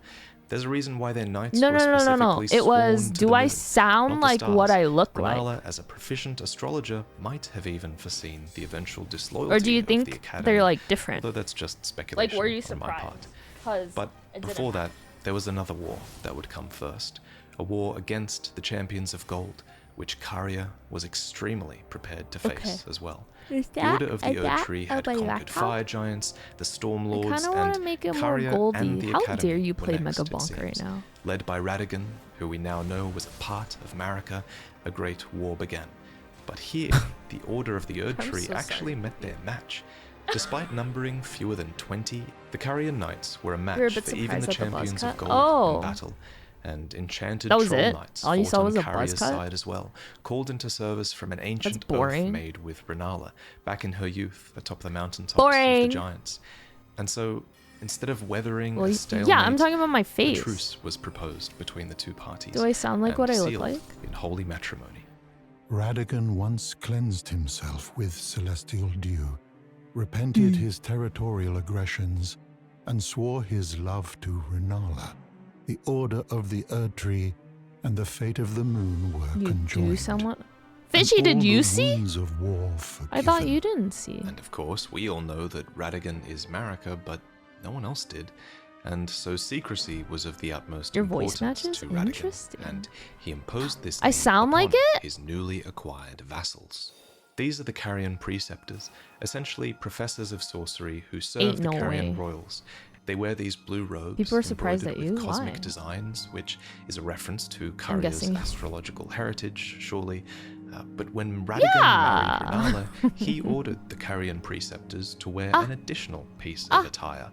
There's a reason why their knights were specifically It was, sworn to do the I moon, sound not the like stars. what I look Renala, like? as a proficient astrologer, might have even foreseen the eventual disloyalty Or do you of the think Academy, they're like different? although that's just speculation Like, were you on my part. surprised? But before that, there was another war that would come first, a war against the Champions of Gold, which Karya was extremely prepared to face as well. The Order of the Erd Tree had conquered fire giants, the Storm Lords, and Karya and the How Academy dare you were play next, Mega it Bonk right seems. now? Led by Radagon, who we now know was a part of Marika, a great war began. But here, the Order of the Erd I'm Tree so actually sorry. met their match. Despite numbering fewer than 20, the Carrion Knights were a You're a match bit for even the surprised at the buzz Champions of cut? Gold Oh. in battle, and enchanted That was troll it? knights All you fought saw on was a buzz Karya's cut? side as well, called into service from an ancient oath boring. made with Renala back in her youth atop the mountaintops of Boring. the giants. And so, instead of weathering Well, a yeah, stalemate, I'm talking about my a face. truce was proposed between the two parties. Do I sound like and what I look sealed like? in holy matrimony. Radagon once cleansed himself with celestial dew, repented his territorial aggressions, and swore his love to Renala. The Order of the Erd Tree and the fate of the moon were You conjoined. do somewhat. and Fishy, all did the you see? wounds of war I thought forgiven. you didn't see. And of course, we all know that Radagon is Marika, but no one else did. And so secrecy was of the utmost Your voice importance matches? to Radagon, Interesting. and he imposed this I name sound like upon it? his newly acquired vassals. These are the Carrion Preceptors, essentially professors of sorcery who serve Ain't the no Carrion way. Royals. They wear these blue robes People are surprised embroidered at you? with cosmic Why? designs, which is a reference to I'm Karya's guessing. astrological heritage, surely. But when Radagon Yeah. married Renala, he ordered the Carrion Preceptors to wear an additional piece of attire,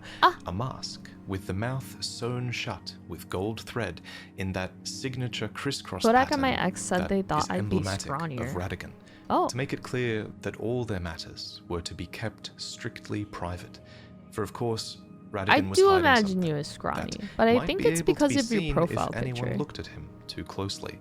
a mask with the mouth sewn shut with gold thread in that signature crisscross Bodak pattern and my ex said that they is thought I'd be emblematic scrawnier. of Radagon, Oh. to make it clear that all their matters were to be kept strictly private. For of course, Radagon I was do hiding imagine something you as scrawny, that but I might think be it's able to because be of your seen profile if anyone picture. looked at him too closely.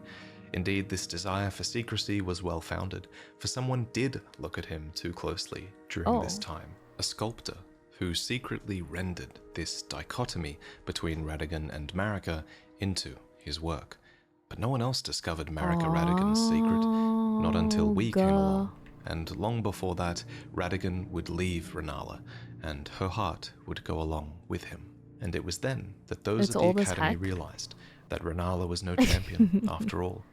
Indeed, this desire for secrecy was well founded, for someone did look at him too closely during this Oh. time. A sculptor who secretly rendered this dichotomy between Radagon and Marika into his work. But no one else discovered Marika Radagon's secret, not until we came along. And long before that, Radagon would leave Renala, and her heart would go along with him. And it was then that those It's at old the as Academy heck. realized that Renala was no champion after all.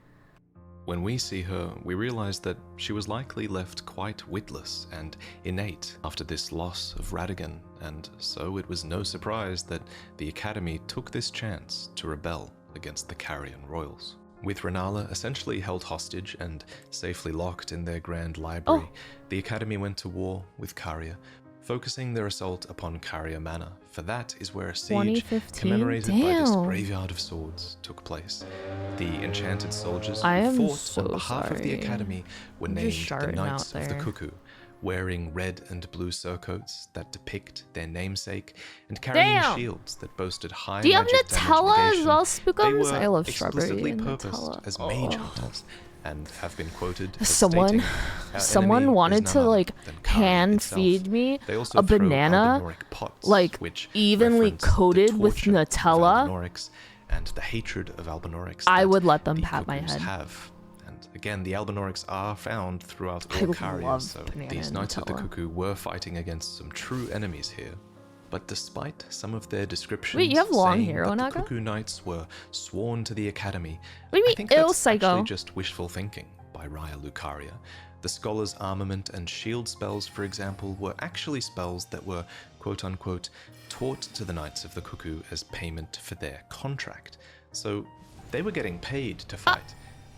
When we see her, we realize that she was likely left quite witless and innate after this loss of Radagon, and so it was no surprise that the Academy took this chance to rebel against the Carrion Royals. With Renala essentially held hostage and safely locked in their grand library, the Academy went to war with Karya, focusing their assault upon Karya Manor, for that is where a siege 2015? commemorated by this Damn. graveyard of swords took place. The enchanted soldiers I who am fought so on behalf of the sorry. Academy were I'm named just the shouting Knights out of the there. Cuckoo, wearing red and blue surcoats that depict their namesake and carrying Damn. shields that boasted high Do you have magic damage Nutella as negation. well, They Spookums? I were love strawberry explicitly and purposed Nutella. as mage Oh. hunters and have been quoted as Someone, stating, "Our someone enemy is wanted none to other like than Karya hand itself." feed me They also a throw banana, Albinoric pots, like which evenly reference the coated with torture of Nutella. Albinorics and the hatred of Albinorics I that would let them the pat my Cuckoos head. have. And again, the Albinorics are found throughout I all love Karya, so banana these and Knights of the Nutella. Cuckoo were fighting against some true enemies here. But despite some of their descriptions Wait, you have long saying hair, that the Onaga? Cuckoo Knights were sworn to the Academy, What do you I mean, think ew, that's psycho? actually just wishful thinking by Raya Lucaria. The Scholar's armament and shield spells, for example, were actually spells that were quote-unquote taught to the Knights of the Cuckoo as payment for their contract. So they were getting paid to fight,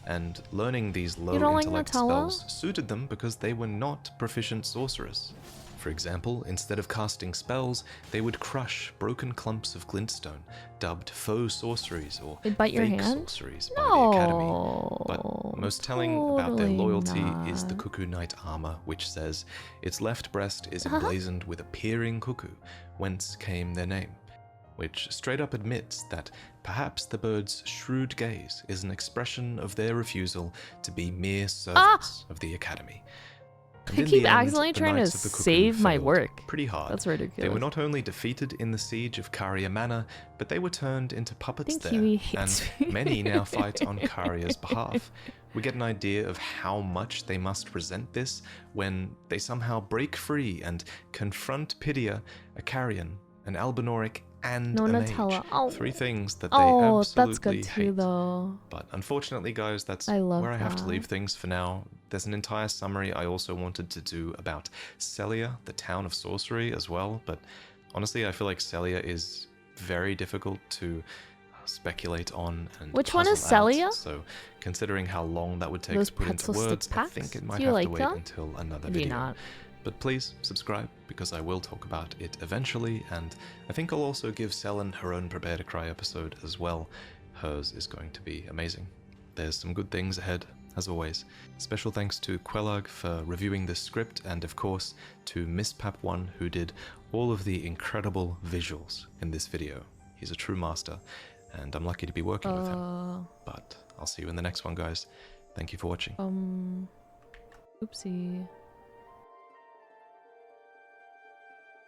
and learning these low don't like intellect Nutella? spells suited them because they were not proficient sorcerers. For example, instead of casting spells, they would crush broken clumps of glintstone, dubbed faux sorceries or They'd bite your fake hand? sorceries by the Academy. But No, most telling about their totally loyalty is the not. Cuckoo Knight armor, which says, "Its left breast is emblazoned with a peering cuckoo, whence came their name." which straight up admits that perhaps the bird's shrewd gaze is an expression of their refusal to be mere servants of the Academy. And I in keep the end, accidentally the trying to Knights of the Cuckoo save my failed work. pretty hard. That's ridiculous. They were not only defeated in the siege of Caria Manor, but they were turned into puppets there, and many now fight on Caria's behalf. We get an idea of how much they must resent this when they somehow break free and confront Pidia, a Carian, an Albinoric, and a mage. Oh. 3 things that they Oh, absolutely that's good too, hate. though. But unfortunately, guys, that's I love where I have to that. leave things for now. There's an entire summary I also wanted to do about Celia, the town of sorcery, as well. But honestly, I feel like Celia is very difficult to speculate on and Which one is puzzle Celia? out. So considering how long that would take Those to put into pretzel stick words, I packs? think it might Do you have like to wait them? until another Or do you video. not? But please subscribe, because I will talk about it eventually, and I think I'll also give Selen her own Prepare to Cry episode as well. Hers is going to be amazing. There's some good things ahead, as always. Special thanks to Quelag for reviewing this script, and of course to Miss Pap1, who did all of the incredible visuals in this video. He's a true master, and I'm lucky to be working with him. But I'll see you in the next one, guys. Thank you for watching. Oopsie.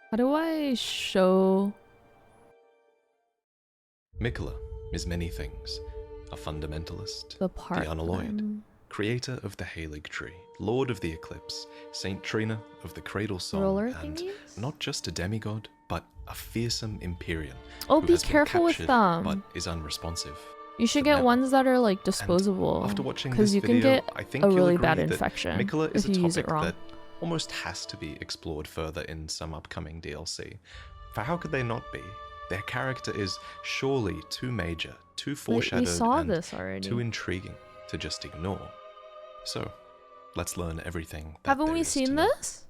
How do I show? Mikola is many things. A fundamentalist, The part the unalloyed, then. creator of the Halig Tree, Lord of the Eclipse, Saint Trina of the Cradle Song, Roller and thingies? not just a demigod, but a fearsome Empyrean. Oh, who be has been careful with captured, them. But is unresponsive. You should to get metal. ones that are like And disposable. after watching Because this you video, can get I think a you'll really agree bad that infection Mikola is if you a use it topic wrong. that almost has to be explored further in some upcoming DLC. For how could they not be? Their character is surely too major, too foreshadowed, we saw and this already. too intriguing to just ignore. So, let's learn everything that Haven't there we is to seen know. this?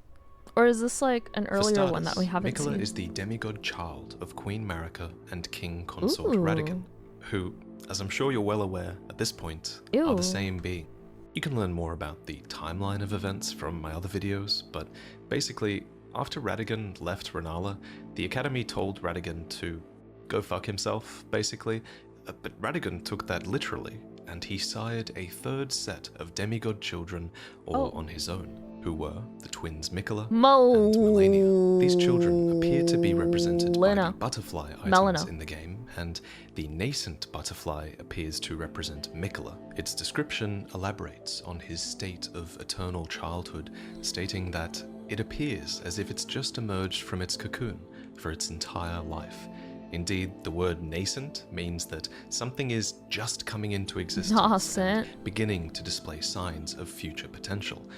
Or is this like an For earlier starters, one that we haven't Mikola seen? is the demigod child of Queen Marika and King Consort Ooh. Radigan, who, as I'm sure you're well aware at this point, are Ew. the same being. You can learn more about the timeline of events from my other videos, but basically, after Radigan left Renala, the Academy told Radigan to go fuck himself, basically, but Radigan took that literally, and he sired a 3rd set of demigod children all on his own, who were the twins Mikola and Melania. These children appear to be represented by the butterfly items in the game, and the nascent butterfly appears to represent Mikola. Its description elaborates on his state of eternal childhood, stating that it appears as if it's just emerged from its cocoon for its entire life. Indeed, the word nascent means that something is just coming into existence and beginning to display signs of future potential.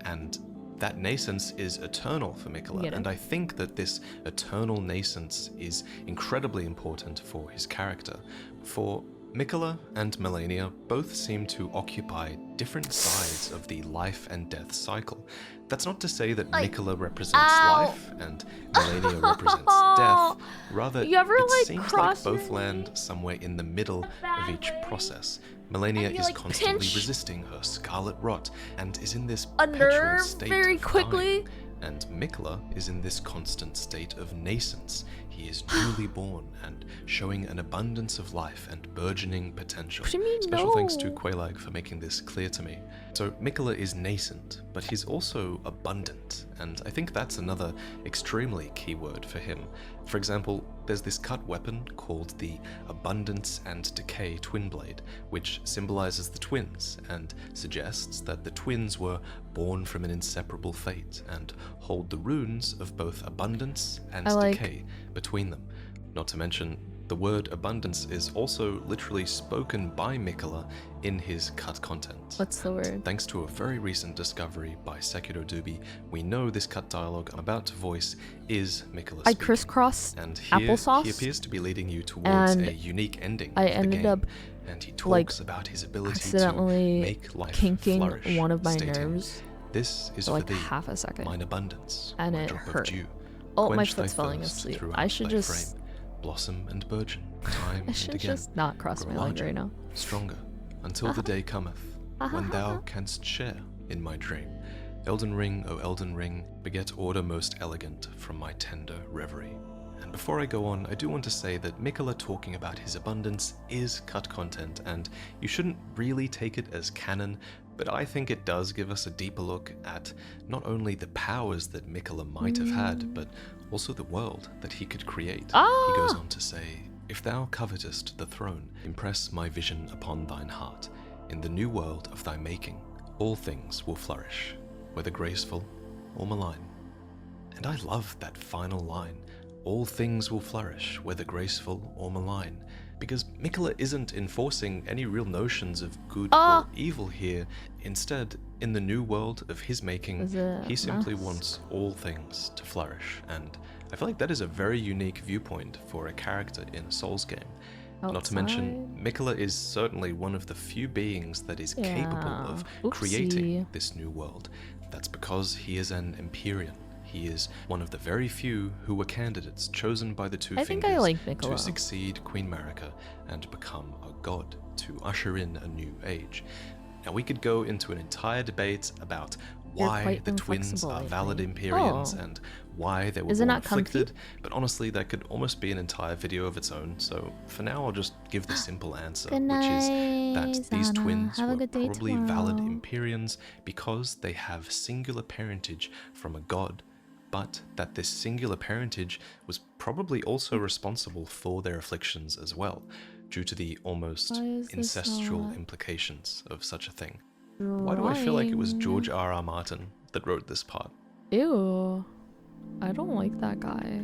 And that nascence is eternal for Mikola, and I think that this eternal nascence is incredibly important for his character. For Mikola and Melania both seem to occupy different sides of the life and death cycle. That's not to say that Mikola represents life and Melania represents death. Rather, it seems like both land somewhere in the middle of each process. Melania is constantly resisting her scarlet rot and is in this perpetual state of dying. And Mikola is in this constant state of nascence. He is newly born and showing an abundance of life and burgeoning potential. Special thanks to Quelag for making this clear to me. So Mikola is nascent, but he's also abundant, and I think that's another extremely key word for him. For example, there's this cut weapon called the Abundance and Decay Twin Blade, which symbolizes the twins and suggests that the twins were born from an inseparable fate and hold the runes of both abundance and decay between them. Not to mention, the word abundance is also literally spoken by Mikola in his cut content. What's the word? Thanks to a very recent discovery by Sekiro Dubi, we know this cut dialogue I'm about to voice is Mikola I speaking. crisscrossed And here, applesauce. he appears to be leading you towards and a unique ending I of the ended game. up And he talks about his ability to accidentally make life kinking flourish, one of my stating, nerves "This is for like for thee, half a second, mine abundance, and my it drop hurt. of dew. Oh, my Quench thy foot's falling thirst asleep. throughout I should thy just frame, blossom and burgeon, time I and should again, just not cross grow my leg larger, right now. stronger, until the day cometh, when thou canst share in my dream. Elden Ring, O Elden Ring, beget order most elegant from my tender reverie. And before I go on, I do want to say that Miquella talking about his abundance is cut content, and you shouldn't really take it as canon, but I think it does give us a deeper look at not only the powers that Miquella might have had, but also the world that he could create. He goes on to say, "If thou covetest the throne, impress my vision upon thine heart. In the new world of thy making, all things will flourish, whether graceful or malign." And I love that final line, "all things will flourish, whether graceful or malign," because Miquella isn't enforcing any real notions of good or evil here. Instead, in the new world of his making, he simply wants all things to flourish, and I feel like that is a very unique viewpoint for a character in a Souls game. Not to mention, Miquella is certainly one of the few beings that is capable of creating this new world. That's because he is an Empyrean. He is one of the very few who were candidates chosen by the Two Fingers to succeed Queen Marika and become a god, to usher in a new age. Now we could go into an entire debate about why the twins are valid Empyreans and why they were born afflicted, but honestly that could almost be an entire video of its own, so for now I'll just give the simple answer, which is that these twins were probably valid Empyreans because they have singular parentage from a god, but that this singular parentage was probably also responsible for their afflictions as well, due to the almost incestual implications of such a thing. Why do I feel like it was George R.R. Martin that wrote this part? Ew. I don't like that guy.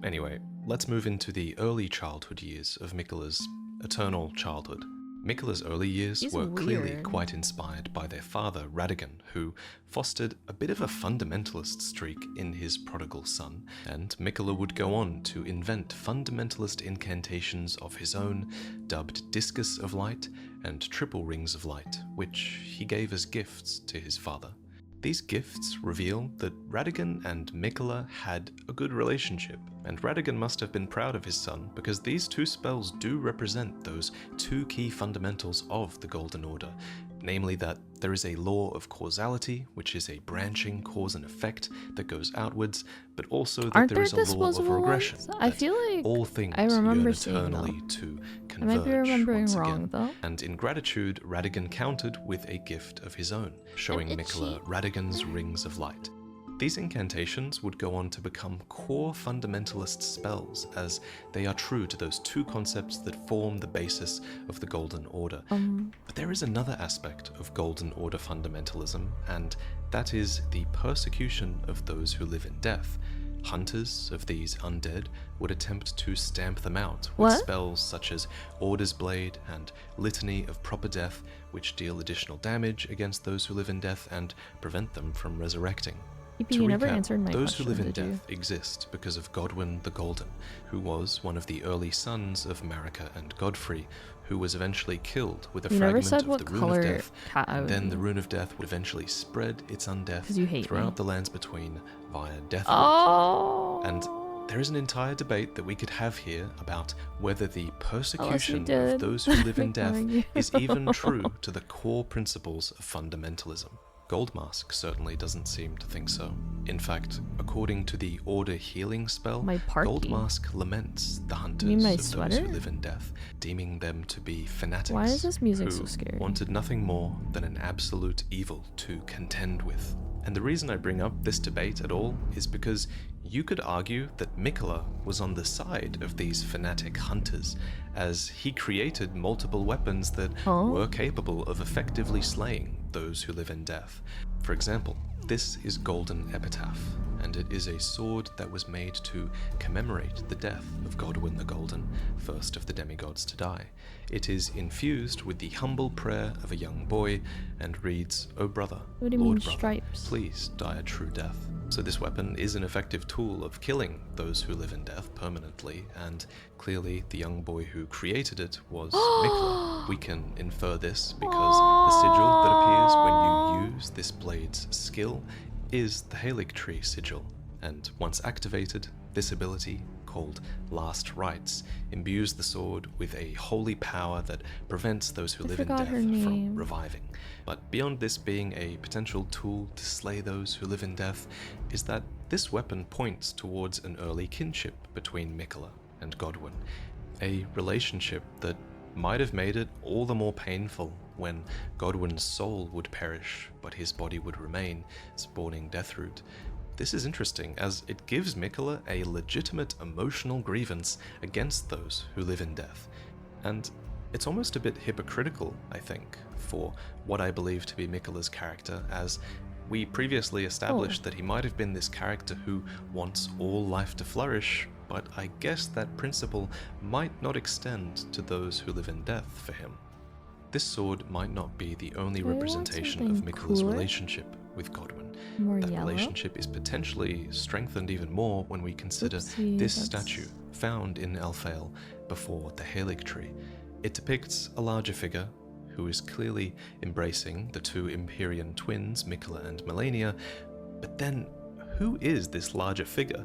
Anyway, let's move into the early childhood years of Miquella's eternal childhood. Miquella's early years were clearly quite inspired by their father, Radagon, who fostered a bit of a fundamentalist streak in his prodigal son, and Miquella would go on to invent fundamentalist incantations of his own, dubbed Discus of Light and Triple Rings of Light, which he gave as gifts to his father. These gifts reveal that Radagon and Miquella had a good relationship, and Radagon must have been proud of his son because these two spells do represent those two key fundamentals of the Golden Order, namely that there is a law of causality, which is a branching cause and effect that goes outwards, but also that there is a law of regression. I feel like all things I remember yearn seeing eternally them. to I might be converge remembering once wrong again. though. And in gratitude, Radagon countered with a gift of his own, showing Miquella Radagon's Rings of Light. These incantations would go on to become core fundamentalist spells, as they are true to those two concepts that form the basis of the Golden Order. But there is another aspect of Golden Order fundamentalism, and that is the persecution of those who live in death. Hunters of these undead would attempt to stamp them out with spells such as Order's Blade and Litany of Proper Death, which deal additional damage against those who live in death and prevent them from resurrecting. To recap, those who live in death exist because of Godwyn the Golden, who was one of the early sons of Marika and Godfrey, who was eventually killed with a fragment of the Rune of Death, and then the Rune of Death would eventually spread its undeath throughout the lands between via death route. And there is an entire debate that we could have here about whether the persecution of those who live in death is even true to the core principles of fundamentalism. Goldmask certainly doesn't seem to think so. In fact, according to the Order healing spell, Goldmask laments the hunters of those who live in death, deeming them to be fanatics. Why is this music so scary? Wanted nothing more than an absolute evil to contend with. And the reason I bring up this debate at all is because you could argue that Miquella was on the side of these fanatic hunters, as he created multiple weapons that were capable of effectively slaying those who live in death. For example, this is Golden Epitaph, and it is a sword that was made to commemorate the death of Godwyn the Golden, first of the demigods to die. It is infused with the humble prayer of a young boy and reads, "O brother, Lord brother, please die a true death." So this weapon is an effective tool of killing those who live in death permanently, and clearly the young boy who created it was Miquella. We can infer this because the sigil that appears when you use this blade's skill is the Halig Tree sigil, and once activated, this ability, called Last Rites, imbues the sword with a holy power that prevents those who live in death from reviving. But beyond this being a potential tool to slay those who live in death, is that This weapon points towards an early kinship between Miquella and Godwyn, a relationship that might have made it all the more painful when Godwyn's soul would perish, but his body would remain, spawning Deathroot. This is interesting, as it gives Miquella a legitimate emotional grievance against those who live in death. And it's almost a bit hypocritical, I think, for what I believe to be Miquella's character, as we previously established that he might have been this character who wants all life to flourish, but I guess that principle might not extend to those who live in death for him. This sword might not be the only representation of Miquella's relationship with Godwyn. That relationship is potentially strengthened even more when we consider this statue found in Elphael before the Halig tree. It depicts a larger figure who is clearly embracing the two Empyrean twins, Miquella and Melania, but then who is this larger figure?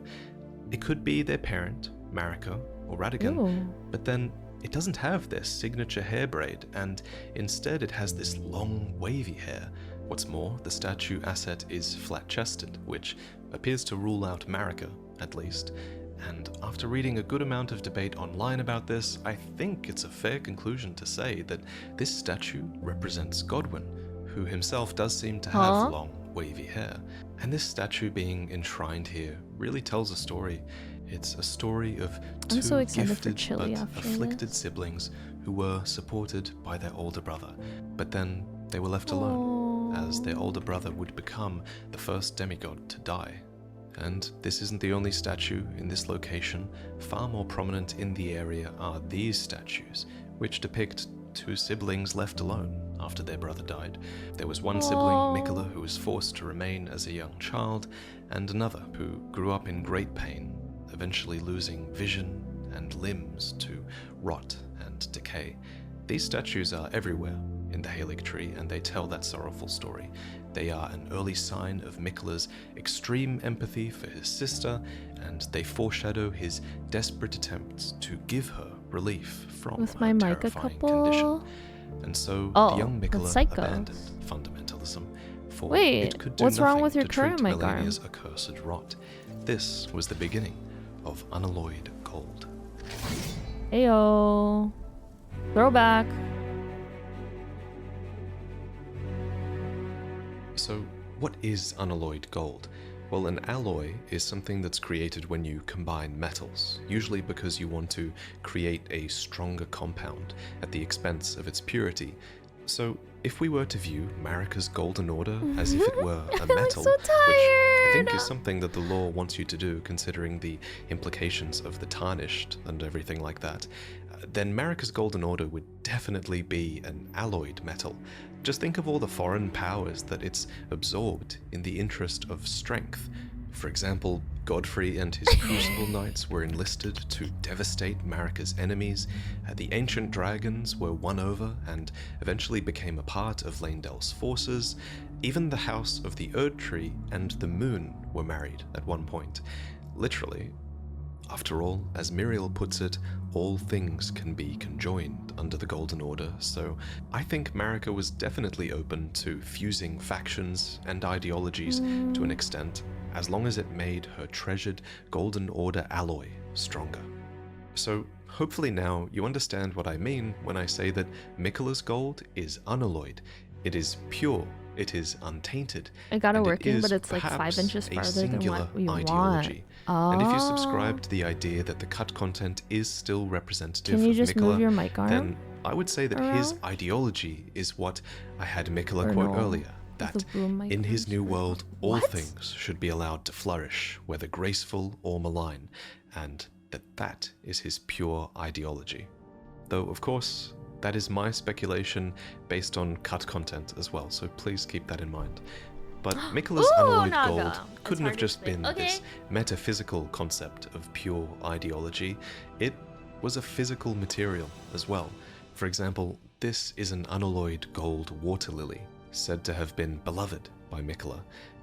It could be their parent, Marika or Radagon, but then it doesn't have their signature hair braid, and instead it has this long, wavy hair. What's more, the statue asset is flat-chested, which appears to rule out Marika, at least. And after reading a good amount of debate online about this, I think it's a fair conclusion to say that this statue represents Godwyn, who himself does seem to have long, wavy hair. And this statue being enshrined here really tells a story. It's a story of two gifted but afflicted siblings who were supported by their older brother, but then they were left alone, as their older brother would become the first demigod to die. And this isn't the only statue in this location. Far more prominent in the area are these statues, which depict two siblings left alone after their brother died. There was one sibling, Miquella, who was forced to remain as a young child, and another who grew up in great pain, eventually losing vision and limbs to rot and decay. These statues are everywhere in the Halig tree, and they tell that sorrowful story. They are an early sign of Miquella's extreme empathy for his sister, and they foreshadow his desperate attempts to give her relief from her terrifying condition. And so the young Miquella abandoned fundamentalism, for it could do nothing to treat Melania's accursed rot. This was the beginning of unalloyed gold. Ayo. Throwback. So, what is unalloyed gold? Well, an alloy is something that's created when you combine metals, usually because you want to create a stronger compound at the expense of its purity. So, if we were to view Marika's Golden Order as if it were a metal, which I think is something that the lore wants you to do considering the implications of the tarnished and everything like that, then Marika's Golden Order would definitely be an alloyed metal. Just think of all the foreign powers that it's absorbed in the interest of strength. For example, Godfrey and his Crucible Knights were enlisted to devastate Marika's enemies. The ancient dragons were won over and eventually became a part of Laendel's forces. Even the House of the Erd Tree and the Moon were married at one point. Literally. After all, as Muriel puts it, all things can be conjoined under the Golden Order, so I think Marika was definitely open to fusing factions and ideologies to an extent, as long as it made her treasured Golden Order alloy stronger. So hopefully now you understand what I mean when I say that Miquella's gold is unalloyed. It is pure. It is untainted. I got it working, but it's like 5 inches farther than what we want. And if you subscribe to the idea that the cut content is still representative Can you of just Miquella, move your mic arm then I would say that his ideology is what I had Miquella quote earlier, that in his new world, all things should be allowed to flourish, whether graceful or malign, and that is his pure ideology. Though, of course, that is my speculation based on cut content as well, so please keep that in mind. But Miquella's unalloyed gold couldn't have just been this metaphysical concept of pure ideology. It was a physical material as well. For example, this is an unalloyed gold water lily, said to have been beloved by Miquella.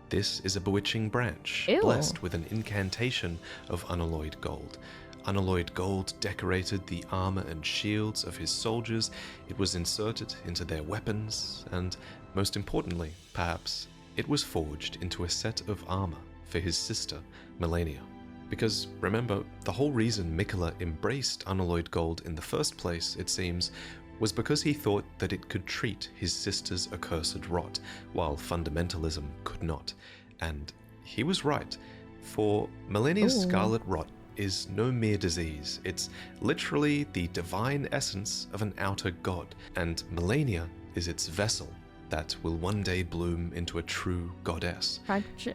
This is a bewitching branch, blessed with an incantation of unalloyed gold. Unalloyed gold decorated the armor and shields of his soldiers, it was inserted into their weapons, and most importantly, perhaps, it was forged into a set of armor for his sister, Melania. Because, remember, the whole reason Mikola embraced unalloyed gold in the first place, it seems, was because he thought that it could treat his sister's accursed rot, while fundamentalism could not. And he was right, for Melania's scarlet rot is no mere disease. It's literally the divine essence of an outer god, and Melania is its vessel that will one day bloom into a true goddess.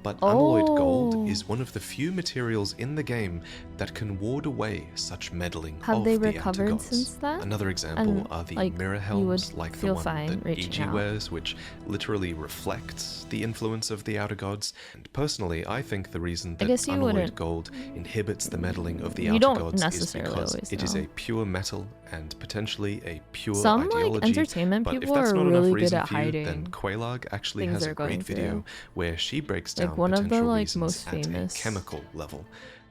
But unalloyed gold is one of the few materials in the game that can ward away such meddling of they the recovered outer gods. since that? Another example are the mirror helms, like the one that EG wears, which literally reflects the influence of the outer gods. And personally, I think the reason that unalloyed gold inhibits the meddling of the outer gods is because it is a pure metal and potentially a pure ideology. Like entertainment but people if that's are not really enough good reason at for you, hiding. then Quelaag actually has a great video where she breaks down one of the potential like reasons most at famous a chemical level.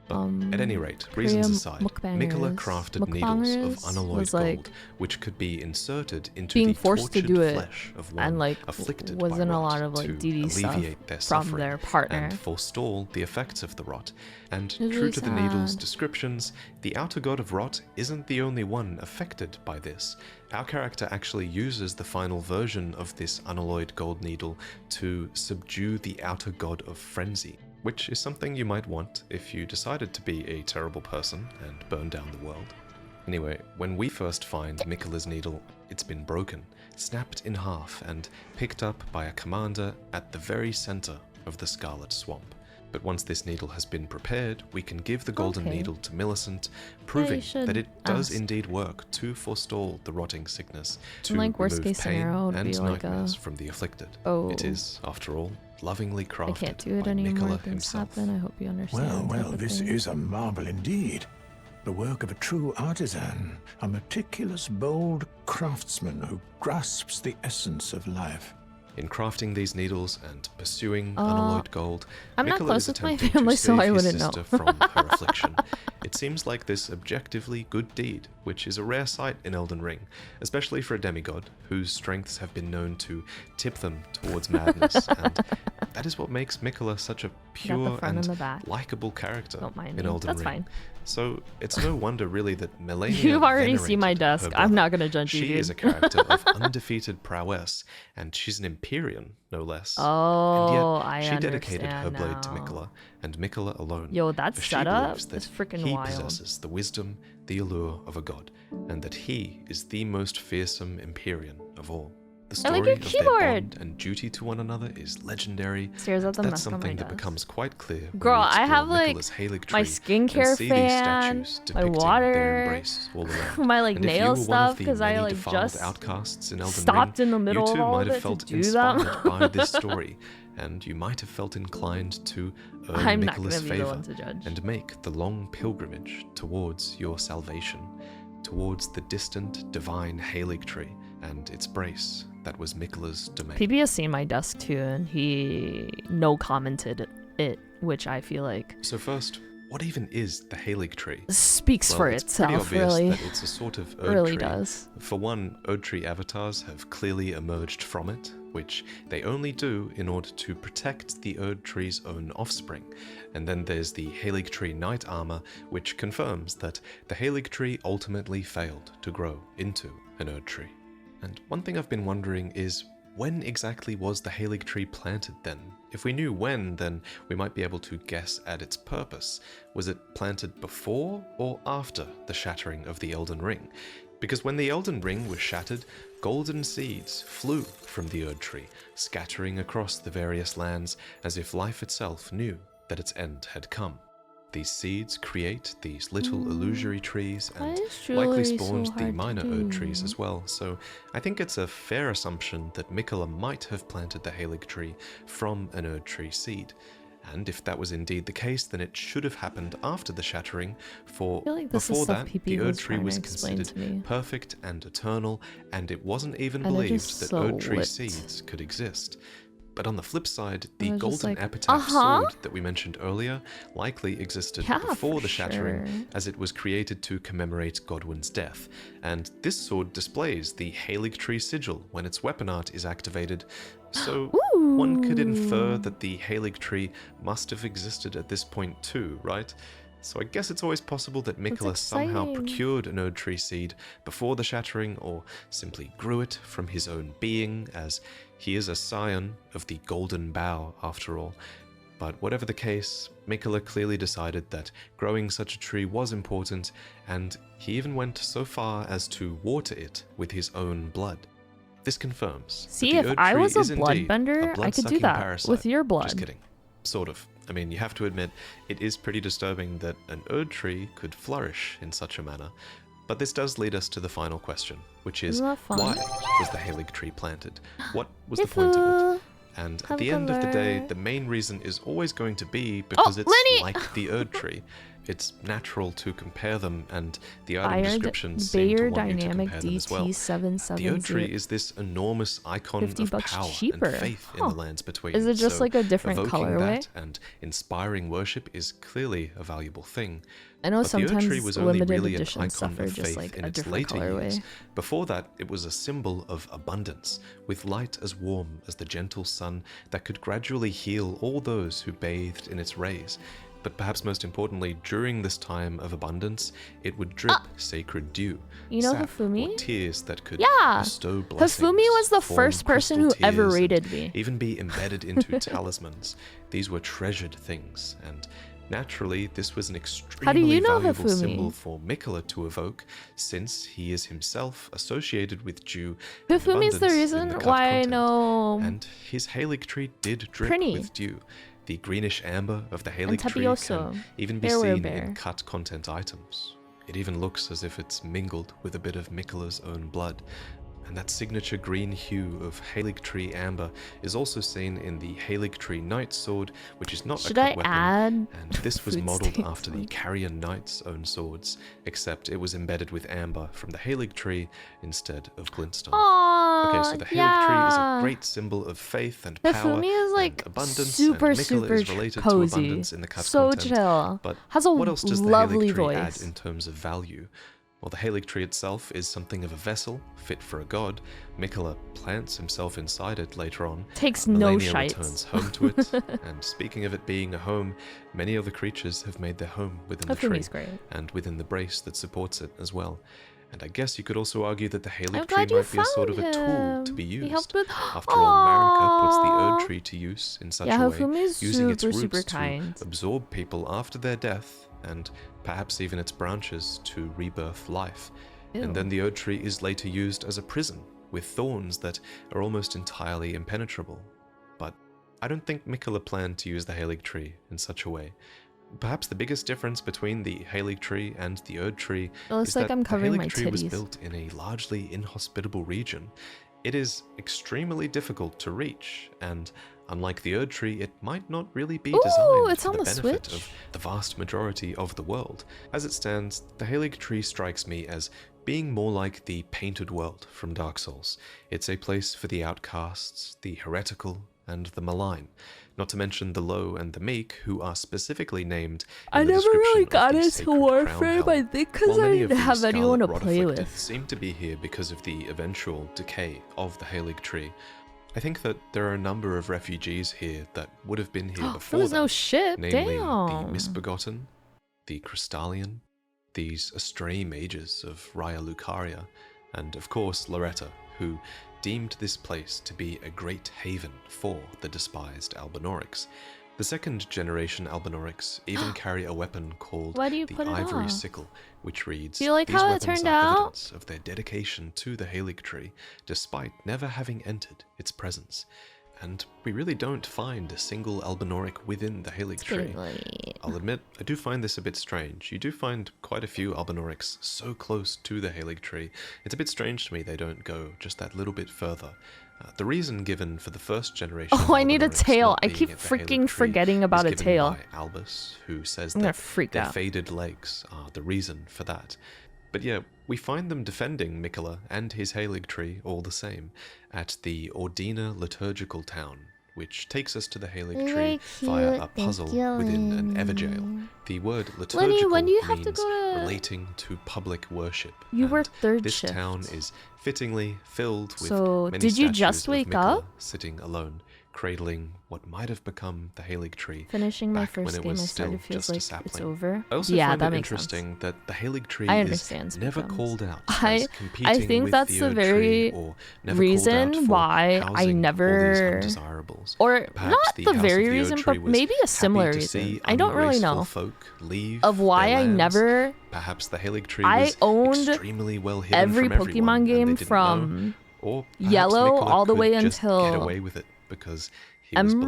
But at any rate, reasons aside, Mikola crafted needles of unalloyed gold, which could be inserted into the tortured flesh of one afflicted by rot to alleviate their suffering and forestall the effects of the rot. And true to the needle's descriptions, the outer god of rot isn't the only one affected by this. Our character actually uses the final version of this unalloyed gold needle to subdue the outer god of frenzy, which is something you might want if you decided to be a terrible person and burn down the world. Anyway, when we first find Mikola's needle, it's been broken, snapped in half, and picked up by a commander at the very center of the Scarlet Swamp. But once this needle has been prepared, we can give the golden needle to Millicent, proving that it does indeed work to forestall the rotting sickness, to remove pain and nightmares from the afflicted. It is, after all, lovingly crafted I can't do it by anymore. Mikola Things himself. happen. I hope you understand. Well, this is a marvel indeed. The work of a true artisan, a meticulous, bold craftsman who grasps the essence of life. In crafting these needles and pursuing unalloyed gold, I'm not Mikola close is with my attempting family, to so save I his wouldn't know. sister from her affliction. It seems like this objectively good deed, which is a rare sight in Elden Ring, especially for a demigod whose strengths have been known to tip them towards madness, and that is what makes Mikola such a pure and likable character in Elden Ring. Fine. So it's no wonder really that Melania You've already seen my desk. I'm not gonna judge you, She dude. is a character of undefeated prowess, and she's an Empyrean, no less. Oh, and yet, I she dedicated her understand blade to now. Mikola, and Mikola alone. Yo, that for she setup believes that is freaking he wild. possesses the wisdom, the allure of a god, and that he is the most fearsome Empyrean of all. The story your of their keyboard. bond and duty to one another is legendary. Stares at the That's mess on my something that desk. becomes quite clear. when Girl, we I explore have like Mikola's Halig my tree skincare and see fan, these statues my depicting their water, embrace all around. my like And if you nail were one stuff of the because I many like defiled just outcasts in Elden stopped Ring, in the middle you of too all might of have it felt to do them. inspired by this story, and you might have felt inclined to earn I'm not Mikola's gonna be the favor one to judge. and make the long pilgrimage towards your salvation, towards the distant divine Halig tree and its brace that was Mikola's domain. PB has seen my desk too, and he no commented it, which I feel like So first, what even is the Halig tree? speaks for it's pretty itself. obvious Really, that it's a sort of Erd really tree. does. For one, Erd tree avatars have clearly emerged from it, which they only do in order to protect the Erd tree's own offspring. And then there's the Halig tree knight armor, which confirms that the Halig tree ultimately failed to grow into an Erd tree. And one thing I've been wondering is, when exactly was the Halig tree planted then? If we knew when, then we might be able to guess at its purpose. Was it planted before or after the shattering of the Elden Ring? Because when the Elden Ring was shattered, golden seeds flew from the Erd tree, scattering across the various lands as if life itself knew that its end had come. These seeds create these little illusory trees and likely spawned the minor Erd trees as well, so I think it's a fair assumption that Mikola might have planted the Halig tree from an Erd tree seed. And if that was indeed the case, then it should have happened after the shattering, for like this is before stuff that, PP the Erd was tree trying was to explain to me. considered perfect and eternal, and it wasn't even And it believed is that so Erd tree lit. seeds could exist. But on the flip side, the was just golden like, epitaph sword that we mentioned earlier likely existed Yeah, before for the shattering, sure. as it was created to commemorate Godwyn's death. And this sword displays the Halig Tree sigil when its weapon art is activated. So one could infer that the Halig Tree must have existed at this point too, right? So I guess it's always possible that Mikola somehow procured an Erd Tree seed before the shattering, or simply grew it from his own being, as he is a scion of the Golden Bough after all. But whatever the case, Mikola clearly decided that growing such a tree was important, and he even went so far as to water it with his own blood. This confirms See, that the if Erd I Tree was a is indeed bloodbender, I could do blood-sucking that parasite. with your blood. Just kidding. Sort of. I mean, you have to admit, it is pretty disturbing that an Erd Tree could flourish in such a manner. But this does lead us to the final question, which is, why was the Halig Tree planted? What was the point of it? And at the end of the day, the main reason is always going to be because it's like the Erd Tree. It's natural to compare them, and the item descriptions seem to want you to compare them as well. The Erd Tree is this enormous icon of power and faith in the lands between. Is it just like a different evoking colorway? that and inspiring worship is clearly a valuable thing. I know But the Erd Tree sometimes was only limited really an editions icon suffer of just faith like in a its different later years. colorway. Before that, it was a symbol of abundance, with light as warm as the gentle sun that could gradually heal all those who bathed in its rays. But perhaps most importantly, during this time of abundance, it would drip sacred dew, You know sap, Hifumi? or tears that could Yeah. bestow blessings, Hifumi was the form first person who crystal ever tears, and rated me. even be embedded into talismans. These were treasured things, and naturally, this was an extremely know valuable Hifumi? symbol for Mikola to evoke, since he is himself associated with dew and Hifumi is the abundance in reason the cut why I content. know And his Halig Tree did drip Prinny. with dew. The greenish amber of the Halig and Tree Tapioso. can even be Bearware seen Bear. in cut content items. It even looks as if it's mingled with a bit of Mikola's own blood. And that signature green hue of Halig Tree amber is also seen in the Halig Tree Knight sword, which is not Should a cut I weapon, add and this was food modelled stains after on the it? Carrion Knight's own swords, except it was embedded with amber from the Halig Tree instead of glintstone. Aww, Okay, so the Halig Tree is a great symbol of faith and power Hifumi is like and abundance, super, and Mikola super is related cozy. to abundance in the cut So content. chill. But Has a what else does the lovely Halig Tree voice. add in terms of value? While the Halig Tree itself is something of a vessel, fit for a god, Mikola plants himself inside it later on. Takes no Melania shites. returns home to it, and speaking of it being a home, many other creatures have made their home within the tree, Hifumi's great. and within the brace that supports it as well. And I guess you could also argue that the Halig I'm Tree glad you might be a sort of a found tool to him. be He used. helped with- After all, Marika puts the Aww. Erd Tree to use in such Yeah, a way, Hifumi's using its super, roots super to kind. absorb people after their death, and perhaps even its branches to rebirth life. And Ew. then the Erd Tree is later used as a prison, with thorns that are almost entirely impenetrable. But I don't think Mikola planned to use the Halig Tree in such a way. Perhaps the biggest difference between the Halig Tree and the Erd Tree It looks is like that I'm covering the my Halig Tree was titties. built in a largely inhospitable region. It is extremely difficult to reach, and unlike the Erd Tree, it might not really be Ooh, designed it's for on the the benefit Switch. of the vast majority of the world. As it stands, the Halig Tree strikes me as being more like the Painted World from Dark Souls. It's a place for the outcasts, the heretical, and the malign, not to mention the low and the meek, who are specifically named in I the never really description of got the into sacred crown Warframe, hell. I think because While I many of didn't have these anyone to Scarlet play Rot-afflicted with. seem to be here because of the eventual decay of the Halig Tree. I think that there are a number of refugees here that would have been here before There was that, no ship, namely the damn. Misbegotten, the Crystallian, these astray mages of Raya Lucaria, and of course Loretta, who deemed this place to be a great haven for the despised Albinorics. The second generation Albinorics even carry a weapon called Why do you the put it Ivory off? Sickle, which reads, Do you like "These how it weapons turned are out?" evidence of their dedication to the Halig Tree, despite never having entered its presence." And we really don't find a single Albinoric within the Halig Tree. I'll admit, I do find this a bit strange. You do find quite a few Albinorics so close to the Halig Tree. It's a bit strange to me they don't go just that little bit further. The reason given for the first generation of Oh, I need a Albinorics tail. not I being keep at the Halig freaking Tree forgetting about is a given tail. by Albus, who says I'm gonna that freak their out. faded legs are the reason for that. But yeah, we find them defending Mikola and his Halig Tree all the same at the Ordina liturgical town, which takes us to the Halig tree via a puzzle within an Everjail. The word liturgical when do you have means to go to... relating to public worship. You were third This shift. town is fittingly filled with So, many did you statues just of wake Mikola up? sitting alone, cradling what might have become the Halig tree. Finishing my back when first it game, was I still started feels just a like sapling. it's over. I also Yeah, find that it makes interesting sense. that the Halig tree I is understand never Spookum's. called out I as competing think with that's the the Erd very tree or never called out reason for why I housing never, all these undesirables. or Perhaps not the the House very of the Erd reason, tree but was maybe a similar happy to see reason. I don't really ungraceful know folk leave of why their I lands. never. Perhaps the Halig tree I was owned extremely well hidden every from everyone, Pokemon and they game didn't know. from Or perhaps Yellow Mikola all the could way just get until away with it because he was beloved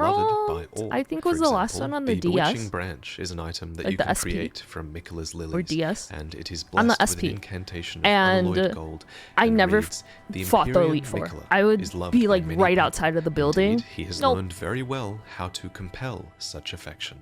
by Emerald. all. I think For was the last example, one on the bewitching DS. branch is an item that Like you the can SP create from Mikola's lilies, or DS. and it is On the blessed with SP. an incantation of And unalloyed gold. I and never reads, "The fought the Empyrean Elite Four. Mikola I would is loved be by like many right people. outside of the building. Indeed, he has Nope. learned very well how to compel such affection,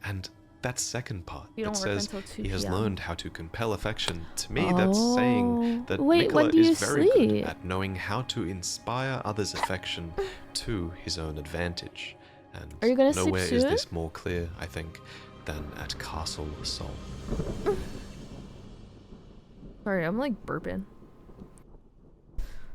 and that second part You that don't work says until 2 he has p.m. learned how to compel affection, to me that's saying that Wait, when Mikola do you is very good sleep? at knowing how to inspire others' affection to his own advantage. And Are you gonna sleep nowhere is soon? this more clear, I think, than at Castle Sol. Sorry, I'm like burping.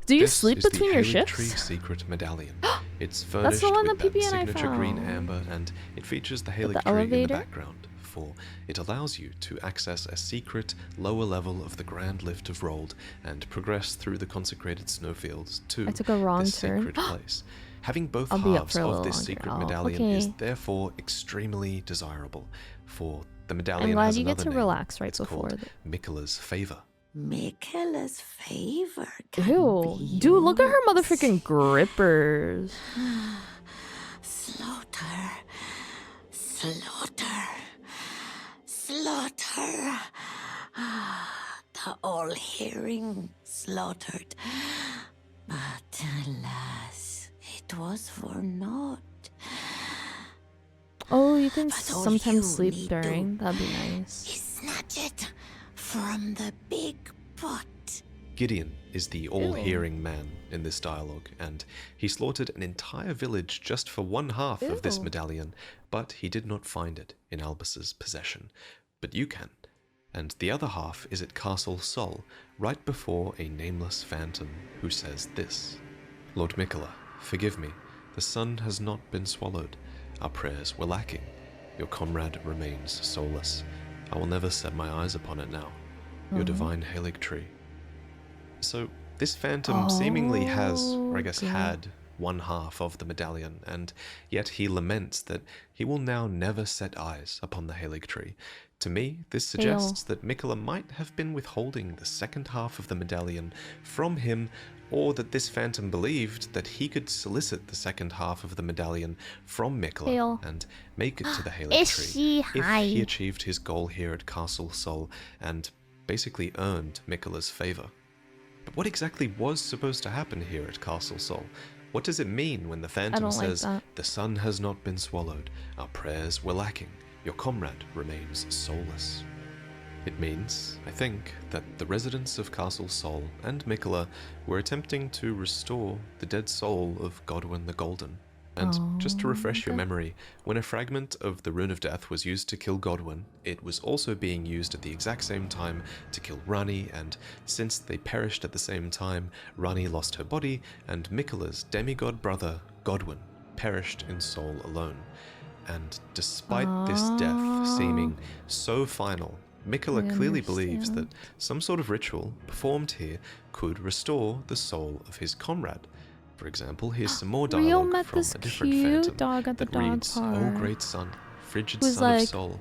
Do you This sleep is between the your Halig Tree shifts? secret medallion. It's That's furnished the one with that that PB and I signature green found. amber, and it features the Halig the tree in the elevator? background, for it allows you to access a secret lower level of the Grand Lift of Rold and progress through the consecrated snowfields to I took a wrong this turn. sacred place. Having both I'll be up halves for a of little this longer. secret Oh, medallion is okay. therefore extremely desirable, for the I'm medallion glad has you get another to name. relax right It's before. called Mikola's Favor. Mikola's favor can Ew. be Dude, look at her yours. motherfucking grippers. Slaughter. Slaughter. Slaughter. The all-hearing slaughtered. But alas, it was for naught. Oh, you can But all sometimes you sleep need during. to That'd be nice. He snatched it from the big pot. Gideon is the all-hearing man in this dialogue, and he slaughtered an entire village just for one half of this Ew. medallion, but he did not find it in Albus's possession. But you can. And the other half is at Castle Sol, right before a nameless phantom who says this: Lord Mikola, forgive me. The sun has not been swallowed. Our prayers were lacking. Your comrade remains soulless. I will never set my eyes upon it now. Your divine Halig tree. So this phantom seemingly has, or I guess God. had, one half of the medallion, and yet he laments that he will now never set eyes upon the Halig tree. To me, this suggests that Mikola might have been withholding the second half of the medallion from him, or that this phantom believed that he could solicit the second half of the medallion from Mikola Hail. and make it to the Halig tree if he achieved his goal here at Castle Sol and basically earned Mikola's favor. But what exactly was supposed to happen here at Castle Sol? What does it mean when the phantom don't like says, that. the sun has not been swallowed, our prayers were lacking, your comrade remains soulless? It means, I think, that the residents of Castle Sol and Mikola were attempting to restore the dead soul of Godwyn the Golden. And just to refresh your memory, when a fragment of the Rune of Death was used to kill Godwyn, it was also being used at the exact same time to kill Rani, and since they perished at the same time, Rani lost her body, and Mikola's demigod brother, Godwyn, perished in soul alone. And despite this death seeming so final, Mikola clearly believes that some sort of ritual performed here could restore the soul of his comrade. For example, here's some more Rio dialogue met from this a different cute phantom dog at the that dog reads, park. "O great sun, frigid Who's sun of like soul,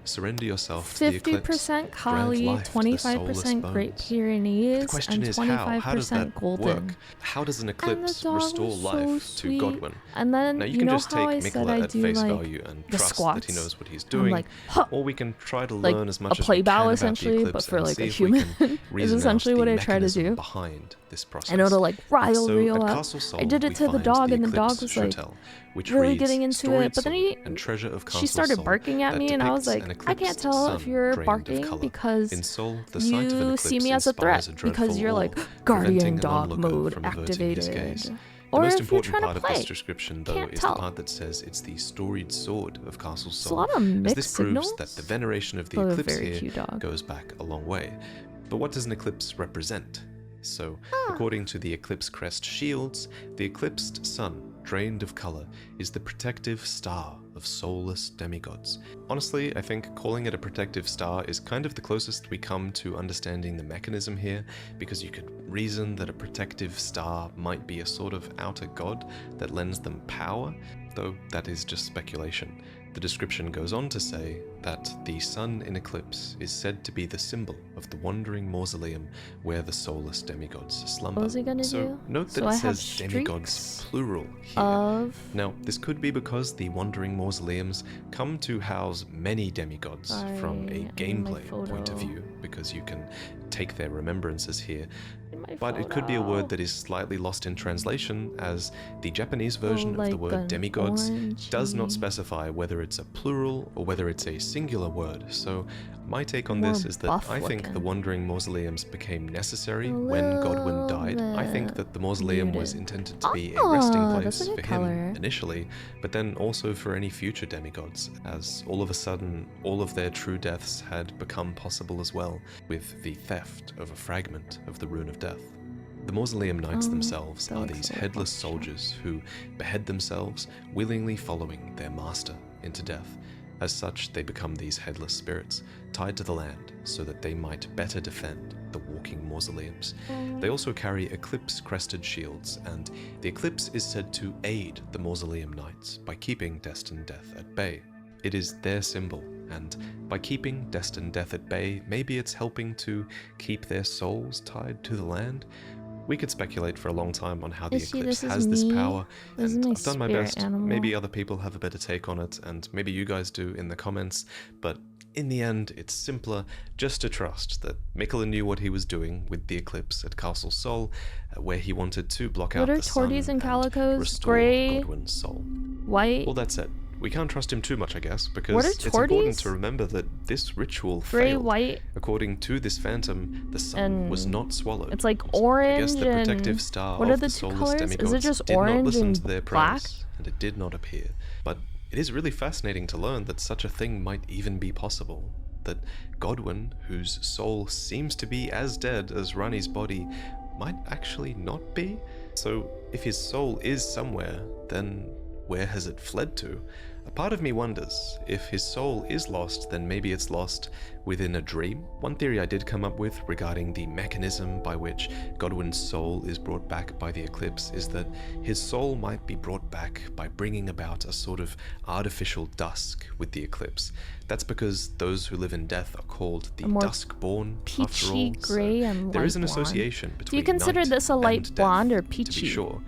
surrender yourself to the eclipse, 50% grant Kali, life to the soulless 25% Great bones." Pyrenees, The question and is how does 25% that Golden. work? How does an And the eclipse dog restore was so life sweet. to Godwyn? And then Now you you can know just how take I said Mikola I at do face like value and the trust squats. that he knows what he's I'm doing, like, huh, or we can try to like learn as much a as play we bow can about the essentially, but eclipse for and like see a if we human. can Is reason essentially out what the I try to mechanism do. behind this process. I know to like rile So Rio at up. Castle Sol, I did it we to the find dog, and the dog Eclipse was like Shuttle, which really reads, getting into "Storied it. But then sword and treasure of she Castle started Sol barking at that me, and I was depicts like, an I can't eclipsed tell sun if you're drained of barking colour. because In Sol, the sight of an you see eclipse me as a inspires threat dreadful because you're awe, like preventing guardian an dog onlooker mode from averting his gaze. activated. Or the most if you're important trying to part of play. this description, though, Can't is tell. the part that says it's the storied sword of Castle It's a Sol, lot of as mixed this proves signals. that the veneration of the Oh, eclipse very here cute dog. goes back a long way. But what does an eclipse represent? So, according to the eclipse crest shields, the eclipsed sun, drained of color, is the protective star of soulless demigods. Honestly, I think calling it a protective star is kind of the closest we come to understanding the mechanism here, because you could reason that a protective star might be a sort of outer god that lends them power, though that is just speculation. The description goes on to say that the sun in eclipse is said to be the symbol of the wandering mausoleum where the soulless demigods slumber. What was he gonna So do? note that So it I have says demigods streaks plural here. of Now, this could be because the wandering mausoleums come to house many demigods from a gameplay point of view, because you can take their remembrances here. But it could be a word that is slightly lost in translation, as the Japanese version of the word demigods does not specify whether it's a plural or whether it's a singular word. So my take on this is that I think the wandering mausoleums became necessary when Godwin died. I think that the mausoleum was intended to be a resting place for him initially, but then also for any future demigods, as all of a sudden all of their true deaths had become possible as well, with the theft of a fragment of the Rune of Death. The mausoleum knights themselves are these headless soldiers who behead themselves, willingly following their master into death. As such, they become these headless spirits, tied to the land so that they might better defend the walking mausoleums. They also carry eclipse-crested shields, and the eclipse is said to aid the mausoleum knights by keeping destined death at bay. It is their symbol, and by keeping destined death at bay, maybe it's helping to keep their souls tied to the land. We could speculate for a long time on how the eclipse has this power, and I've done my best. Maybe other people have a better take on it, and maybe you guys do in the comments, but in the end, it's simpler just to trust that Mikula knew what he was doing with the eclipse at Castle Sol, where he wanted to block out the sun and restore Godwin's soul. White. Well, that's it. We can't trust him too much, I guess, because it's important to remember that this ritual failed. White. According to this phantom, the sun was not swallowed. It's like orange. I guess the protective star what are of the the two soulless colors? demigods Is it just did not orange listen and to their black? prayers, and it did not appear. But it is really fascinating to learn that such a thing might even be possible. That Godwin, whose soul seems to be as dead as Rani's body, might actually not be. So if his soul is somewhere, then where has it fled to? A part of me wonders, if his soul is lost, then maybe it's lost within a dream. One theory I did come up with regarding the mechanism by which Godwin's soul is brought back by the eclipse is that his soul might be brought back by bringing about a sort of artificial dusk with the eclipse. That's because those who live in death are called the dusk-born, after all. Gray and there is an blonde. association between Do you consider night this a light and blonde death, or peachy? to be sure.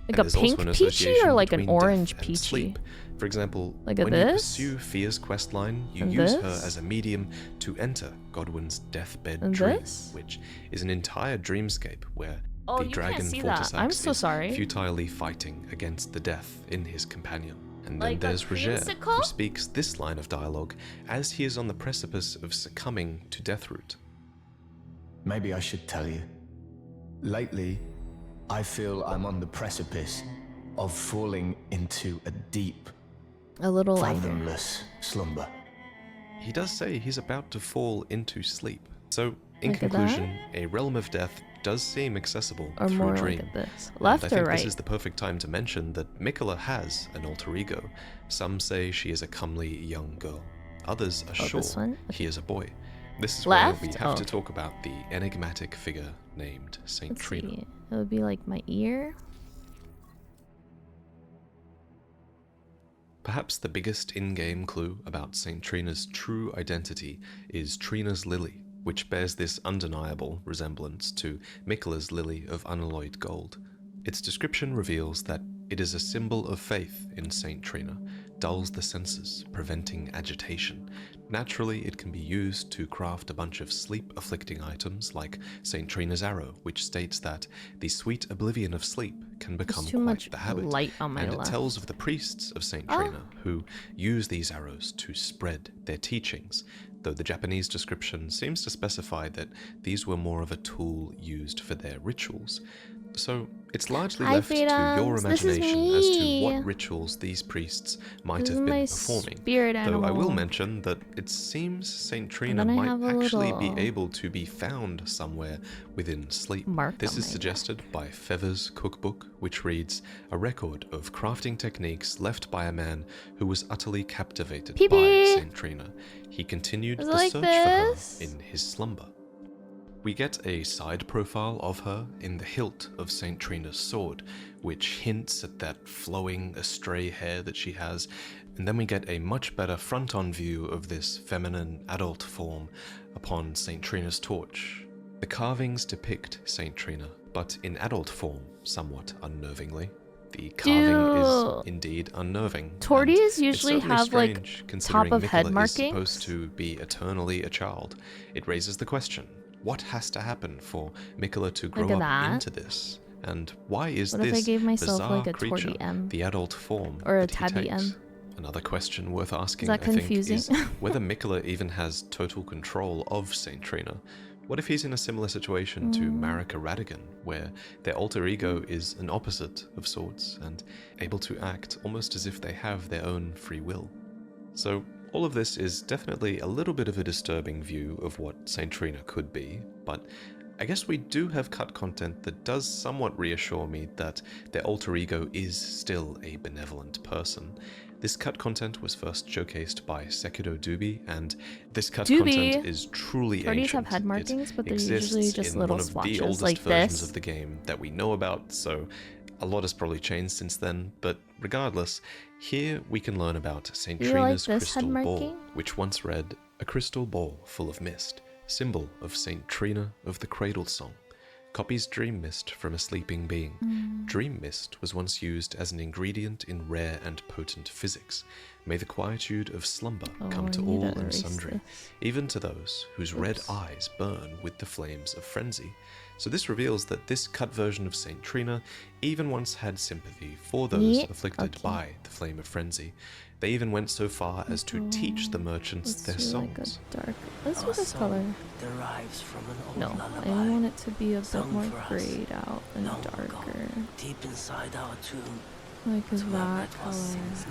Like a pink peachy or like an orange peachy? Sleep. For example, like when this? you pursue Fia's questline, you and use this? her as a medium to enter Godwin's deathbed and dream, this? which is an entire dreamscape where the the dragon I'm so sorry. is futilely fighting against the death in his companion. And like then there's Roger, who speaks this line of dialogue as he is on the precipice of succumbing to Deathroot. Maybe I should tell you. Lately, I feel I'm on the precipice of falling into a deep, fathomless slumber. He does say he's about to fall into sleep. So, in like conclusion, a realm of death does seem accessible or through more a dream. like this. And Left I or think right? this is the perfect time to mention that Mikula has an alter ego. Some say she is a comely young girl. Others are sure he is a boy. This is where we have to talk about the enigmatic figure named Saint Trina. See. It would be like my ear. Perhaps the biggest in-game clue about Saint Trina's true identity is Trina's lily, which bears this undeniable resemblance to Mikula's lily of unalloyed gold. Its description reveals that it is a symbol of faith in Saint Trina, dulls the senses, preventing agitation. Naturally, it can be used to craft a bunch of sleep-afflicting items like Saint Trina's arrow, which states that the sweet oblivion of sleep can become quite the habit. Light on my and left. It tells of the priests of Saint Trina who use these arrows to spread their teachings, though the Japanese description seems to specify that these were more of a tool used for their rituals. So, it's largely left to your imagination as to what rituals these priests might have been performing. Though I will mention that it seems Saint Trina might actually be able to be found somewhere within sleep. This is suggested by Feather's cookbook, which reads, a record of crafting techniques left by a man who was utterly captivated by Saint Trina. He continued the search for her in his slumber. We get a side profile of her in the hilt of Saint Trina's sword, which hints at that flowing astray hair that she has, and then we get a much better front-on view of this feminine adult form upon Saint Trina's torch. The carvings depict Saint Trina, but in adult form, somewhat unnervingly. The carving is indeed unnerving. Torties usually have like top of head markings. Is supposed to be eternally a child. It raises the question: what has to happen for Mikola to grow up into this? And why is this bizarre creature the adult form or a that he takes? M? Another question worth asking, I think, is whether Mikola even has total control of Saint Trina. What if he's in a similar situation to Marika Radigan, where their alter ego is an opposite of sorts, and able to act almost as if they have their own free will? So, all of this is definitely a little bit of a disturbing view of what Saint Trina could be, but I guess we do have cut content that does somewhat reassure me that their alter ego is still a benevolent person. This cut content was first showcased by Sekido Dubi, and this cut content is truly ancient. Have head markings, but they're usually just in little one of swatches the oldest like versions this. of the game that we know about, so a lot has probably changed since then, but regardless, here we can learn about Saint Trina's crystal ball, which once read, a crystal ball full of mist, symbol of Saint Trina of the Cradle Song. Copies dream mist from a sleeping being. Dream mist was once used as an ingredient in rare and potent physics. May the quietude of slumber come to all and sundry, even to those whose red eyes burn with the flames of frenzy. So this reveals that this cut version of Saint Trina even once had sympathy for those afflicted by the flame of frenzy. They even went so far as to teach the merchants their songs. Let's do this color. No, I want it to be a bit more grayed out and darker. Deep inside our tomb, like that color.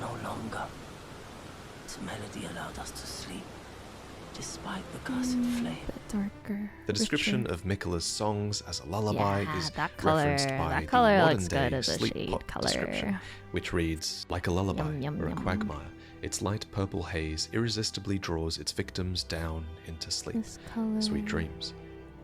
No longer. Its melody allowed us to sleep, despite the cursed flame. Darker. The description of Mikola's songs as a lullaby is referenced by the modern-day sleep pop description, which reads, like a lullaby or a quagmire, its light purple haze irresistibly draws its victims down into sleep. Sweet dreams.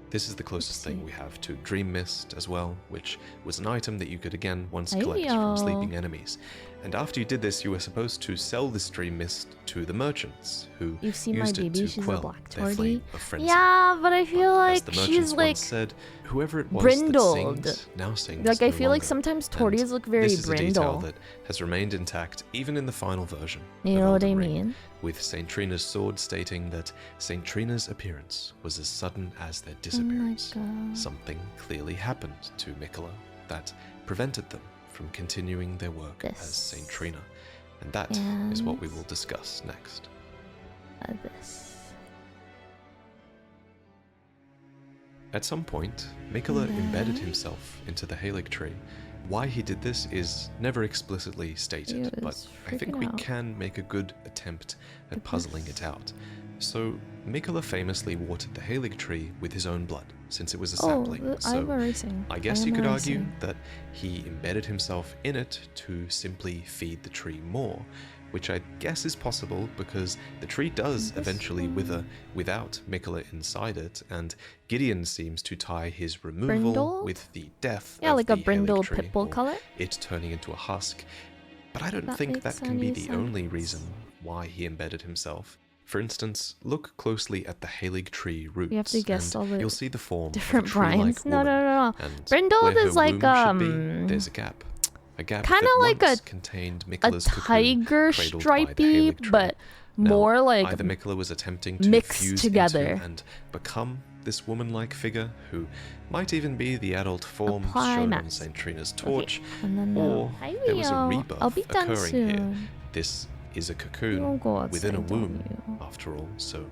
This is the closest thing we have to Dream Mist as well, which was an item that you could again once collect from sleeping enemies. And after you did this, you were supposed to sell this Dream Mist to the merchants, who used it to quell their flame of frenzy. Yeah, but I feel like she's like said, whoever it was brindled. That sings, now sings like no I feel longer. Like sometimes torties look very this is brindle. A detail that has remained intact even in the final version. You know what I mean? With Saint Trina's sword stating that Saint Trina's appearance was as sudden as their disappearance. Something clearly happened to Mikola that prevented them from continuing their work as Saint Trina, and that is what we will discuss next. At some point, Mikola embedded himself into the Halig tree. Why he did this is never explicitly stated, but I think we can make a good attempt at puzzling it out. So, Mikola famously watered the Halig tree with his own blood, since it was a sapling. So, I guess you could argue that he embedded himself in it to simply feed the tree more, which I guess is possible because the tree does eventually wither without Mikola inside it, and Gideon seems to tie his removal with the death of like the a brindled Halig tree, pitbull color. It turning into a husk. But I don't think that can be the only reason why he embedded himself. For instance, look closely at the Halig tree roots. You have to guess all the you'll see the form different of a tree-like brines. No. and Brindled is like there's a gap. A gap kind of like a tiger stripey, but more like either Mikola was attempting to mixed fuse together into and become this woman-like figure who might even be the adult form shown on Saint Trina's torch, or there was a rebirth occurring here. This is a cocoon within a womb, after all, so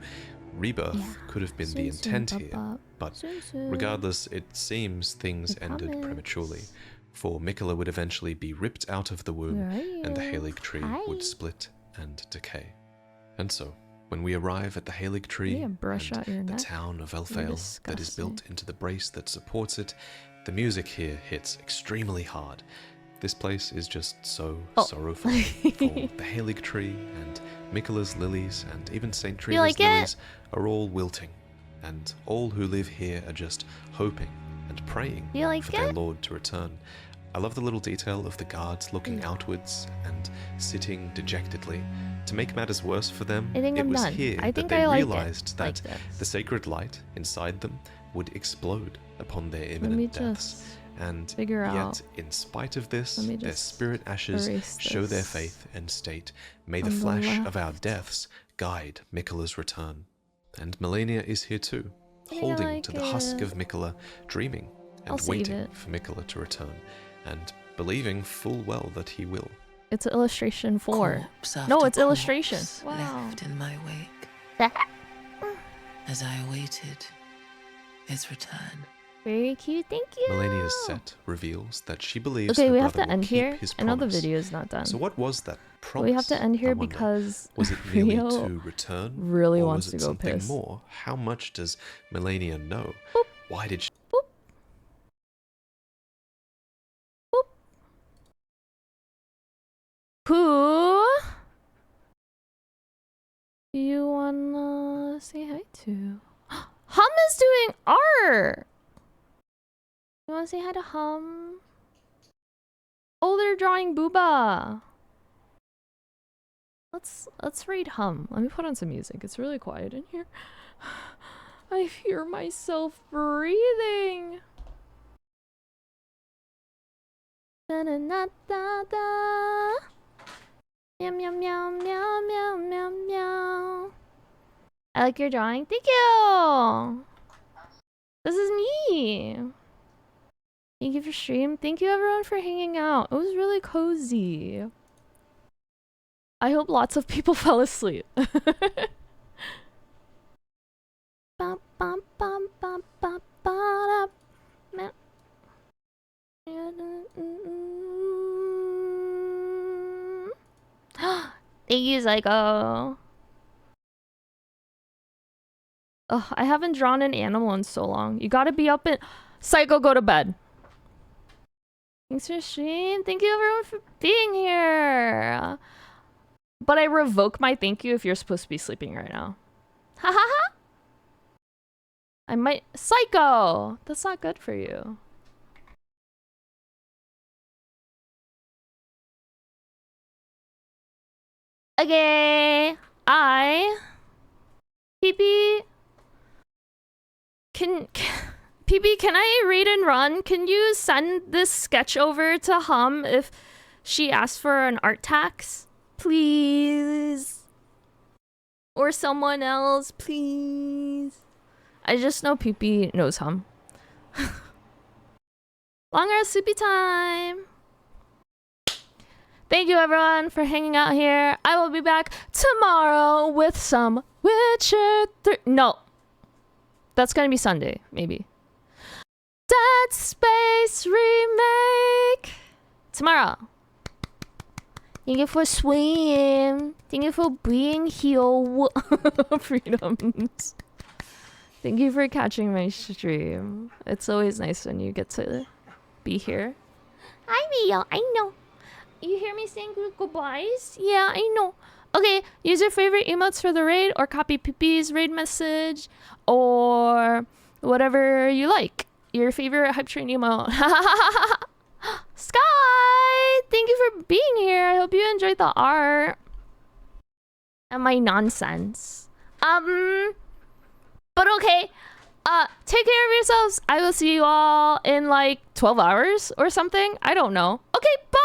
rebirth could have been the intent here, but regardless, it seems things ended prematurely, for Mikola would eventually be ripped out of the womb, and the Halig tree would split and decay. And so, when we arrive at the Halig tree and the town of Elphael that is built into the brace that supports it, the music here hits extremely hard. This place is just so sorrowful, for the Halig tree and Mikola's lilies and even St. Trina's lilies are all wilting, and all who live here are just hoping and praying for their lord to return. I love the little detail of the guards looking outwards and sitting dejectedly. To make matters worse for them, it was here that they realized that the sacred light inside them would explode upon their imminent deaths. And yet, in spite of this, their spirit ashes show their faith and state, "May the flash of our deaths guide Mikola's return." And Malenia is here too, holding to the husk of Mikola, dreaming and waiting for Mikola to return, and believing full well that he will. It's an illustration for. No, it's illustration. Wow. Left in my wake as I awaited his return. Very cute, thank you. Malenia's set reveals that she believes we her have brother to end will keep here. his I know the promise. video is not done. So what was that promise? We have to end here I wonder? because Was it merely Rio to return? really or wants was to it go something piss. more? How much does Malenia know? Boop. Why did she? Boop. Boop. Who do you wanna say hi to? Hum is doing art. You wanna say hi to Hum? Oh, they're drawing Booba. Let's read Hum. Let me put on some music. It's really quiet in here. I hear myself breathing. Da da da da da. Meow meow meow meow meow meow meow. I like your drawing. Thank you. This is me. Thank you for stream. Thank you everyone for hanging out. It was really cozy. I hope lots of people fell asleep. Bum, bum, bum, bum, bum, ba-da. Thank you, Psycho. Ugh, I haven't drawn an animal in so long. You gotta be up in... Psycho, go to bed. Thanks for stream. Thank you everyone for being here. But I revoke my thank you if you're supposed to be sleeping right now. Ha ha ha! I might... Psycho! That's not good for you. Okay. PP... PP, can I read and run? Can you send this sketch over to Hum if she asks for an art tax? Please. Or someone else, please. I just know PP knows Hum. Long ass soupy time. Thank you everyone for hanging out here. I will be back tomorrow with some Witcher 3. No. That's gonna be Sunday, maybe. Dead Space remake tomorrow. Thank you for swim. Thank you for being here. Freedoms. Thank you for catching my stream. It's always nice when you get to be here. Hi, Rio. I know. You hear me saying goodbyes? Yeah, I know. Okay, use your favorite emotes for the raid, or copy PP's raid message, or whatever you like. Your favorite hype train emote. Sky! Thank you for being here. I hope you enjoyed the art. And my nonsense. But okay. Take care of yourselves. I will see you all in like 12 hours or something. I don't know. Okay, bye!